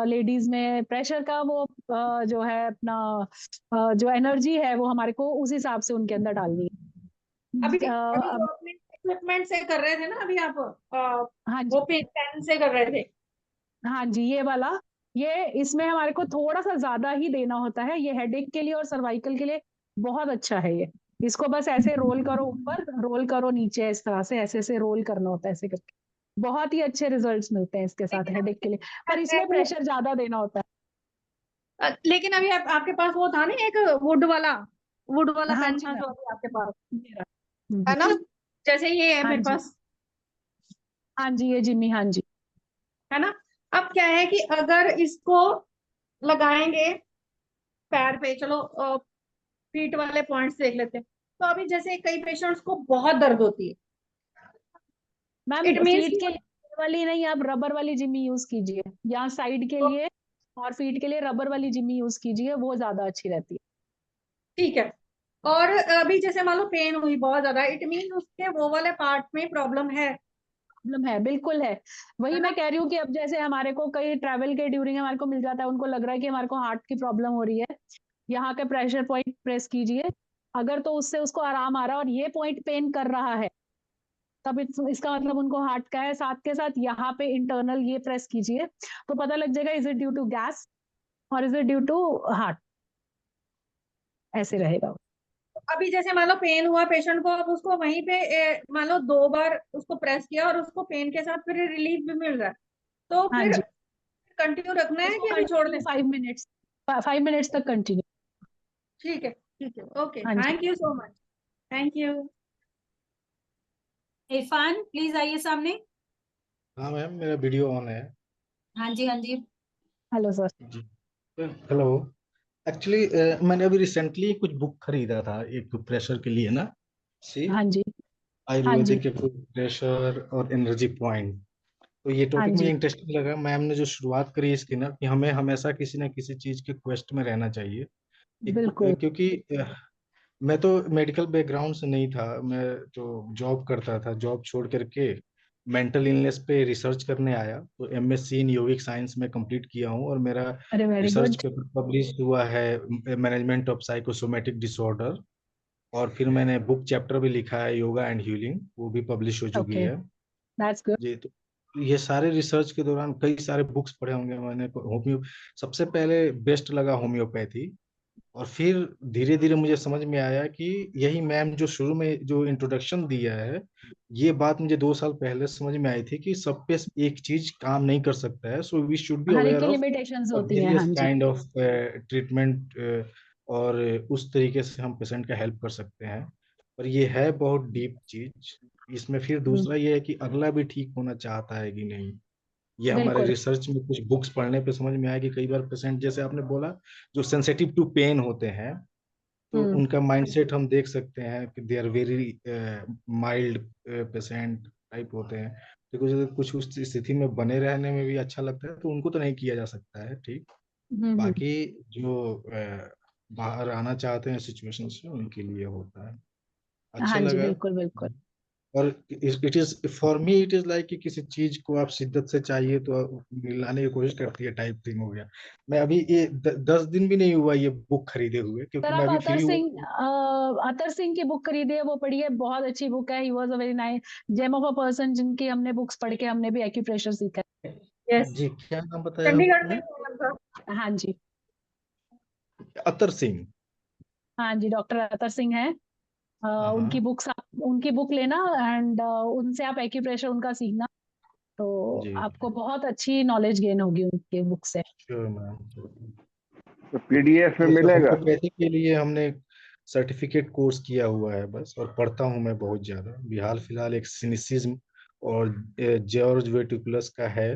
लेडीज में प्रेशर का वो जो है अपना जो एनर्जी है वो हमारे को उस हिसाब से उनके अंदर डालनी अभी है। अभी अब अपने इक्विपमेंट से कर रहे थे ना, अभी आप हाँ वो जी, पेन से कर रहे थे। हाँ जी, ये वाला, ये इसमें हमारे को थोड़ा सा ज्यादा ही देना होता है, ये हेडेक के लिए और सर्वाइकल के लिए बहुत अच्छा है ये। इसको बस ऐसे रोल करो ऊपर, रोल करो नीचे, इस तरह से ऐसे से रोल करना होता है ऐसे करके, बहुत ही अच्छे रिजल्ट्स मिलते हैं इसके साथ लेकिन हेडेक के लिए, पर इसमें प्रेशर ज्यादा देना होता है। लेकिन अभी आपके पास वो था ना एक वुड वाला हाँ पेन जी था मैम, जो अभी आपके पास मेरा। है ना, जैसे ये है हाँ मेरे जी, पास, हाँ जी, ये जिम्मी, हाँ जी। है ना। अब क्या है कि अगर इसको लगाएंगे पैर पे, चलो फीट वाले पॉइंट्स देख लेते हैं। तो अभी जैसे कई पेशेंट्स को बहुत दर्द होती है, मैम इट मीन्स फीट के लिए वाली नहीं, आप रबर वाली जिम्मी यूज कीजिए, या साइड के लिए और फीट के लिए रबर वाली जिम्मी यूज कीजिए, वो ज्यादा अच्छी रहती है। ठीक है। और अभी जैसे मान लो पेन हुई बहुत ज्यादा, इट मीन उसके वो वाले पार्ट में प्रॉब्लम है प्रॉब्लम है, बिल्कुल है। वही ना। मैं कह रही हूँ कि अब जैसे हमारे को कई ट्रैवल के ड्यूरिंग हमारे को मिल जाता है, उनको लग रहा है कि हमारे को हार्ट की प्रॉब्लम हो रही है, यहाँ के प्रेशर पॉइंट प्रेस कीजिए, अगर तो उससे उसको आराम आ रहा है और ये पॉइंट पेन कर रहा है, तब इसका मतलब उनको हार्ट का है। साथ के साथ यहाँ पे इंटरनल ये प्रेस कीजिए, तो पता लग जाएगा is it due to gas और is it due to heart, ऐसे रहेगा। अभी जैसे मान लो पेन हुआ पेशेंट को, अब उसको वहीं पे मान लो 2 बार उसको प्रेस किया और उसको पेन के साथ फिर रिलीफ भी मिल रहा है, तो हाँ फिर जी, कंटिन्यू रखना है इसको कि अभी छोड़ दें? कंटिन्यू 5 मिनट्स, 5 मिनट्स तक कंटिन्यू। ठीक है, ठीक है, ओके, हाँ जी, thank you so much, thank you. Irfan please आइए सामने। हाँ मैम, मेरा वीडियो ऑन है। हाँ जी, हाँ जी। Hello sir. जी, हेलो। एक्चुअली मैंने अभी रिसेंटली कुछ बुक खरीदा था एक प्रेशर के लिए ना, सी हाँ जी, हाँ जी, आयुर्वेदिक के प्रेशर और एनर्जी पॉइंट। तो ये हाँ टॉपिक मुझे जी, इंटरेस्टिंग लगा। मैम ने जो शुरुआत करी इसकी ना, कि हमें हमेशा किसी ना किसी चीज के क्वेस्ट में रहना चाहिए। बिल्कुल। क्योंकि मैं तो मेडिकल बैकग्राउंड से नहीं था, मैं तो जॉब करता था। जॉब छोड़ करके मेंटल इलनेस पे रिसर्च करने आया, तो एमएससी इन योगिक साइंस में कंप्लीट किया हूँ, और मेरा अरे very research good. Paper publish हुआ है मैनेजमेंट ऑफ साइकोसोमेटिक डिसऑर्डर। और फिर मैंने बुक चैप्टर भी लिखा है योगा एंड हीलिंग, वो भी पब्लिश हो चुकी ओके, है। That's good. जी, तो ये सारे रिसर्च के दौरान कई सारे बुक्स पढ़े होंगे मैंने। होम्यो सबसे पहले बेस्ट लगा होम्योपैथी, और फिर धीरे धीरे मुझे समझ में आया कि यही मैम जो शुरू में जो इंट्रोडक्शन दिया है, ये बात मुझे 2 साल पहले समझ में आई थी कि सब पे एक चीज काम नहीं कर सकता है। सो वी शुड बी हर एक अवेयर की ऑफ लिमिटेशंस होती हैं, हाँ वेरियस जी। काइंड ऑफ ट्रीटमेंट, और उस तरीके से हम पेशेंट का हेल्प कर सकते हैं। पर ये है बहुत डीप चीज। इसमें फिर हम्म, दूसरा ये है कि अगला भी ठीक होना चाहता है कि नहीं। ये हमारे बिल्कुल। रिसर्च में कुछ बुक्स पढ़ने पे समझ में आया कि कई बार पेशेंट, जैसे आपने बोला, जो सेंसिटिव टू पेन होते हैं, तो हम्म, उनका माइंडसेट हम देख सकते हैं कि they are very mild patient type होते हैं। तो कुछ उस स्थिति में बने रहने में भी अच्छा लगता है, तो उनको तो नहीं किया जा सकता है ठीक। हम्म। बाकी जो बाहर आना चाहते हैं सिचुएशन से, उनके लिए होता है। अच्छा हाँ जी, लगा। बिल्कुल बिल्कुल। और it is for me, it is like कि किसी चीज को आप शिद्दत से चाहिए तो आप लाने की कोशिश करती है, टाइप थिंग हो गया। मैं अभी ये 10 दिन भी नहीं हुआ ये बुक खरीदे हुए, क्योंकि सर मैं आप अभी फ्री हूँ। अतर सिंह की बुक खरीदिए, वो पढ़िए, बहुत अच्छी बुक है। He was a very nice gem of a person, जिनकी हमने बुक्स पढ़ के हमने भी एक्यूप्रेशर सीखा यस, जी, क्या नाम बताया चंडीगढ़ में आपने? है। हाँ जी, अतर सिंह। हाँ जी, डॉक्टर अतर सिंह है। हाँ उनकी हाँ। बुक्स, आप उनकी बुक लेना एंड उनसे आप एक्यूप्रेशर उनका सीखना, तो जी, आपको बहुत अच्छी नॉलेज गेन होगी उनके बुक से। Sure ma'am. तो पीडीएफ में जैसे मिलेगा? होम्योपैथी के लिए हमने सर्टिफिकेट कोर्स किया हुआ है बस, और पढ़ता हूँ मैं बहुत ज्यादा भी। हाल फिलहाल एक सिनिसिज्म और जॉर्ज वेटिकुलस का है,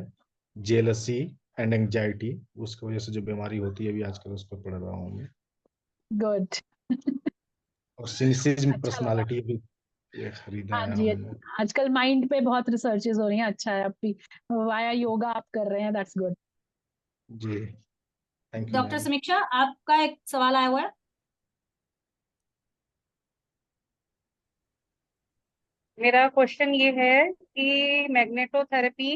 जेलसी एंड एंजाइटी, उसकी वजह से जो बीमारी होती है अभी आजकल, उस पर पढ़ रहा हूँ मैं। गुड। और सिनिसिज्म अच्छा लगा। पर्सनालिटी भी ये खरीदा हाँ है जी, हमने। आजकल माइंड पे बहुत रिसर्चेज हो रही हैं, अच्छा है। आप भी वाया योगा आप कर रहे हैं, दैट्स गुड। जी, thank you doctor ma'am. Samiksha, आपका एक सवाल आया हुआ है। मेरा क्वेश्चन ये है कि मैग्नेटोथेरेपी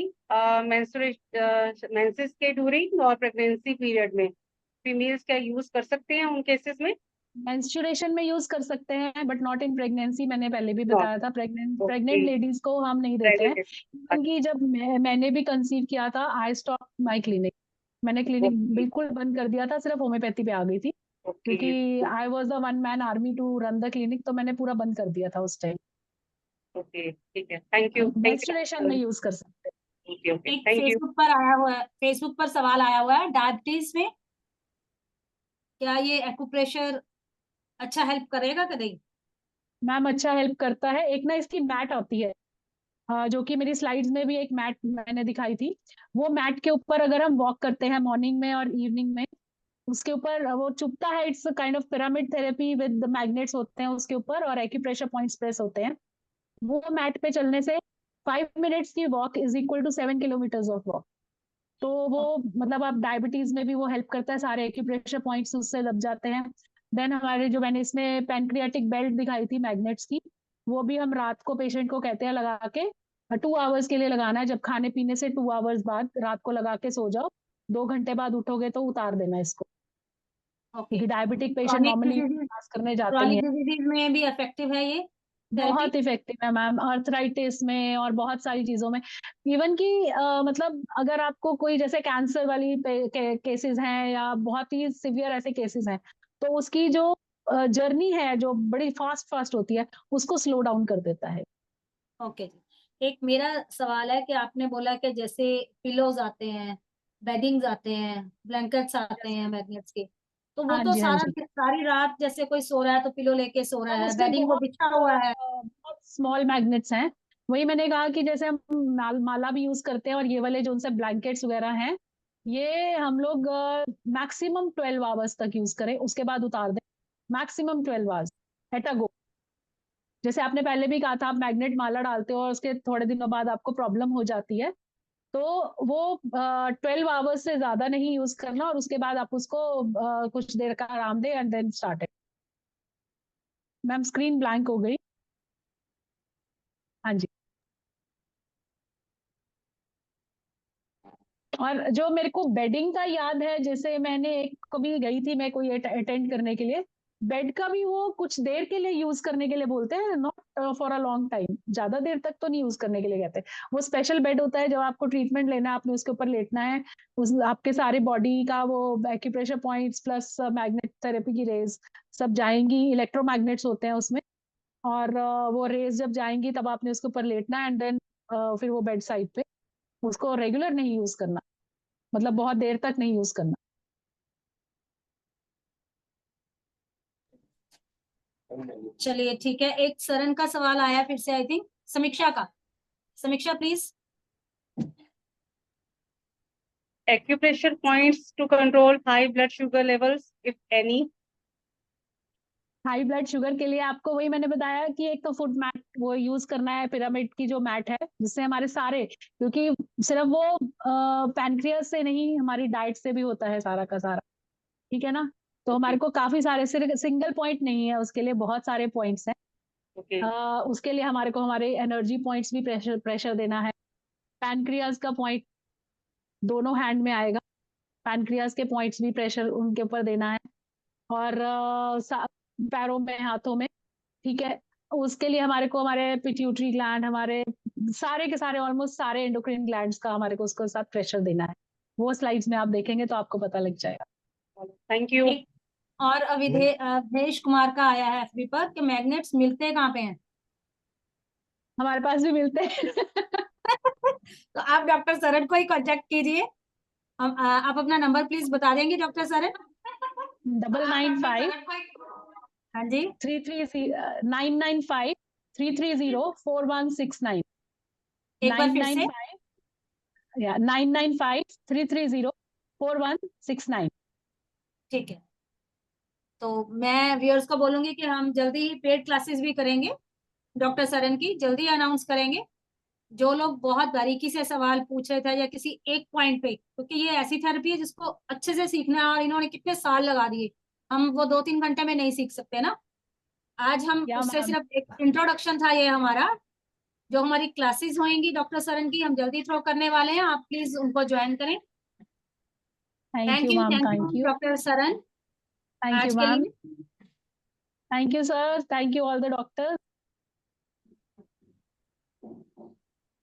मेंसेस के ड्यूरिंग और प्रेगनेंसी पीरियड में फीमेल्स क्या यूज कर सकते हैं उन केसेस में? मेंस्ट्रुएशन में यूज कर सकते हैं, बट नॉट इन प्रेगनेंसी। मैंने पहले भी नॉट। बताया था, प्रेग्नेंट ओके। प्रेग्नेंट लेडीज को हम नहीं देते हैं। प्रेग्नेंट। क्योंकि जब मैंने भी कंसीव किया था, आई स्टॉप माई क्लिनिक। मैंने क्लिनिक ओके। बिल्कुल बंद कर दिया था, सिर्फ होम्योपैथी पे आ गई थी, ओके। क्योंकि I was the one man army to run the clinic, तो मैंने पूरा बंद कर दिया था उस टाइम। ओके, ठीक है, थैंक यू, थैंक मेंस्ट्रुएशन में यू। यूज कर सकते ओके, ओके, एक थैंक यू। फेसबुक पर आया हुआ है, फेसबुक पर सवाल आया हुआ है डायबिटीज में क्या ये एक्यूप्रेशर अच्छा हेल्प करेगा कि नहीं? मैम अच्छा हेल्प करता है। एक ना इसकी मैट आती है, जो कि मेरी स्लाइड्स में भी एक मैट मैंने दिखाई थी। वो मैट के ऊपर अगर हम वॉक करते हैं मॉर्निंग में और इवनिंग में, उसके ऊपर वो चुभता है। It's kind of pyramid therapy with magnets होते हैं उसके ऊपर और एक्यूप्रेशर पॉइंट्स प्रेस होते हैं। वो मैट पे चलने से 5 मिनट्स की walk is equal to 7 kilometres of walk. तो वो मतलब आप डायबिटीज में भी वो हेल्प करता है, सारे एक्यूप्रेशर पॉइंट्स उससे लग जाते हैं। देन हमारे जो मैंने इसमें पेनक्रियाटिक बेल्ट दिखाई थी मैग्नेट्स की, वो भी हम रात को पेशेंट को कहते हैं लगा के 2 आवर्स के लिए लगाना है। जब खाने पीने से 2 आवर्स बाद रात को लगा के सो जाओ, 2 घंटे बाद उठोगे तो उतार देना इसको, ओके। क्योंकि diabetic patient chronic normally disease, pass करने जाते ही क्रॉनिक हैं। डिजीज में भी इफेक्टिव है ये थेरेपी? बहुत इफेक्टिव है मैम, आर्थराइटिस में और बहुत सारी चीजों में। इवन कि मतलब अगर आपको कोई जैसे कैंसर वाली केसेस हैं या बहुत ही सिवियर ऐसे केसेस हैं, तो उसकी जो जर्नी है जो बड़ी फास्ट फास्ट होती है, उसको स्लो डाउन कर देता है। ओके जी। एक मेरा सवाल है कि आपने बोला कि जैसे पिलोज आते हैं, बेडिंग्स आते हैं, ब्लैंकेट्स आते हैं मैग्नेट्स के, तो वो हाँ तो जी, हाँ जी। सारी रात जैसे कोई सो रहा है तो पिलो लेके सो रहा है, उसके बेडिंग वो बिछा हुआ है। बहुत स्मॉल मैग्नेट्स हैं। वही मैंने कहा कि जैसे हम माला भी यूज करते हैं, और ये वाले जो उनसे ब्लैंकेट्स वगैरह हैं, ये हम लोग मैक्सिमम 12 आवर्स तक यूज करें, उसके बाद उतार दें। मैक्सिमम 12 आवर्स एट अ गो। जैसे आपने पहले भी कहा था, आप मैग्नेट माला डालते हो और उसके थोड़े दिनों बाद आपको प्रॉब्लम हो जाती है, तो वो 12 आवर्स से ज्यादा नहीं यूज करना, और उसके बाद आप उसको कुछ देर का आराम दें एंड देन स्टार्ट है। मैम स्क्रीन ब्लैंक हो गई। हाँ जी। और जो मेरे को बेडिंग का याद है, जैसे मैंने एक कभी गई थी मैं कोई अटेंड करने के लिए, बेड का भी वो कुछ देर के लिए यूज करने के लिए बोलते हैं, not for a long time, ज्यादा देर तक तो नहीं यूज करने के लिए कहते हैं। वो स्पेशल बेड होता है, जब आपको ट्रीटमेंट लेना है आपने उसके ऊपर लेटना है, उस आपके सारे बॉडी का वो acupressure points plus magnet therapy की रेज सब जाएंगी, इलेक्ट्रोमैग्नेट्स होते हैं उसमें, और वो रेज जब जाएंगी तब आपने उसके ऊपर लेटना है एंड देन फिर वो बेड साइड पे, उसको रेगुलर नहीं यूज करना, मतलब बहुत देर तक नहीं यूज करना। चलिए ठीक है, एक सरन का सवाल आया फिर से, आई थिंक समीक्षा का। समीक्षा please. Acupressure points to control high blood sugar levels, if any. High blood sugar के लिए आपको वही मैंने बताया कि एक तो फुट मैट वो यूज करना है, पिरामिड की जो मैट है, जिससे हमारे सारे, क्योंकि सिर्फ वो पैनक्रियास से नहीं, हमारी डाइट से भी होता है सारा का सारा, ठीक है ना। तो हमारे को काफी सारे, सिर्फ सिंगल पॉइंट नहीं है उसके लिए, बहुत सारे पॉइंट्स हैं। Okay. उसके लिए हमारे को हमारे एनर्जी पॉइंट्स भी प्रेशर प्रेशर देना है। पैनक्रियाज का पॉइंट दोनों हैंड में आएगा, पैनक्रियाज के पॉइंट्स भी प्रेशर उनके ऊपर देना है, और पैरों में, हाथों में, ठीक है। उसके लिए हमारे को हमारे पिट्यूटरी ग्लैंड, हमारे सारे के सारे, ऑलमोस्ट सारे एंडोक्राइन ग्लैंड्स का हमारे को उसके साथ प्रेशर देना है। वो स्लाइड्स में आप देखेंगे तो आपको पता लग जाएगा। Thank you. और अवधेश कुमार का आया है एफबी पर कि मैग्नेट्स मिलते कहाँ पे हैं? हमारे पास भी मिलते हैं। तो आप डॉक्टर सरन को ही कांटेक्ट कीजिए। आप अपना नंबर प्लीज बता देंगे डॉक्टर सरन? 995 हाँ जी, 995 330 4169। एक बार फिर से। 995 330 4169। ठीक है, तो मैं व्यूअर्स को बोलूंगी कि हम जल्दी ही पेड क्लासेस भी करेंगे डॉक्टर सरन की, जल्दी अनाउंस करेंगे। जो लोग बहुत बारीकी से सवाल पूछ रहे थे या किसी एक पॉइंट पे, क्योंकि ये ऐसी थेरेपी है जिसको अच्छे से सीखना है और इन्होंने कितने साल लगा दिए, हम वो 2-3 घंटे में नहीं सीख सकते ना। आज हम या उससे मैम, सिर्फ एक इंट्रोडक्शन था ये हमारा। जो हमारी क्लासेस होंगी डॉक्टर सरन की, हम जल्दी थ्रो करने वाले हैं, आप प्लीज उनको ज्वाइन करें। Thank you ma'am, thank thank you you, doctor Saran thank आज यू के मैम, लिए। Thank you sir, thank you all the doctors.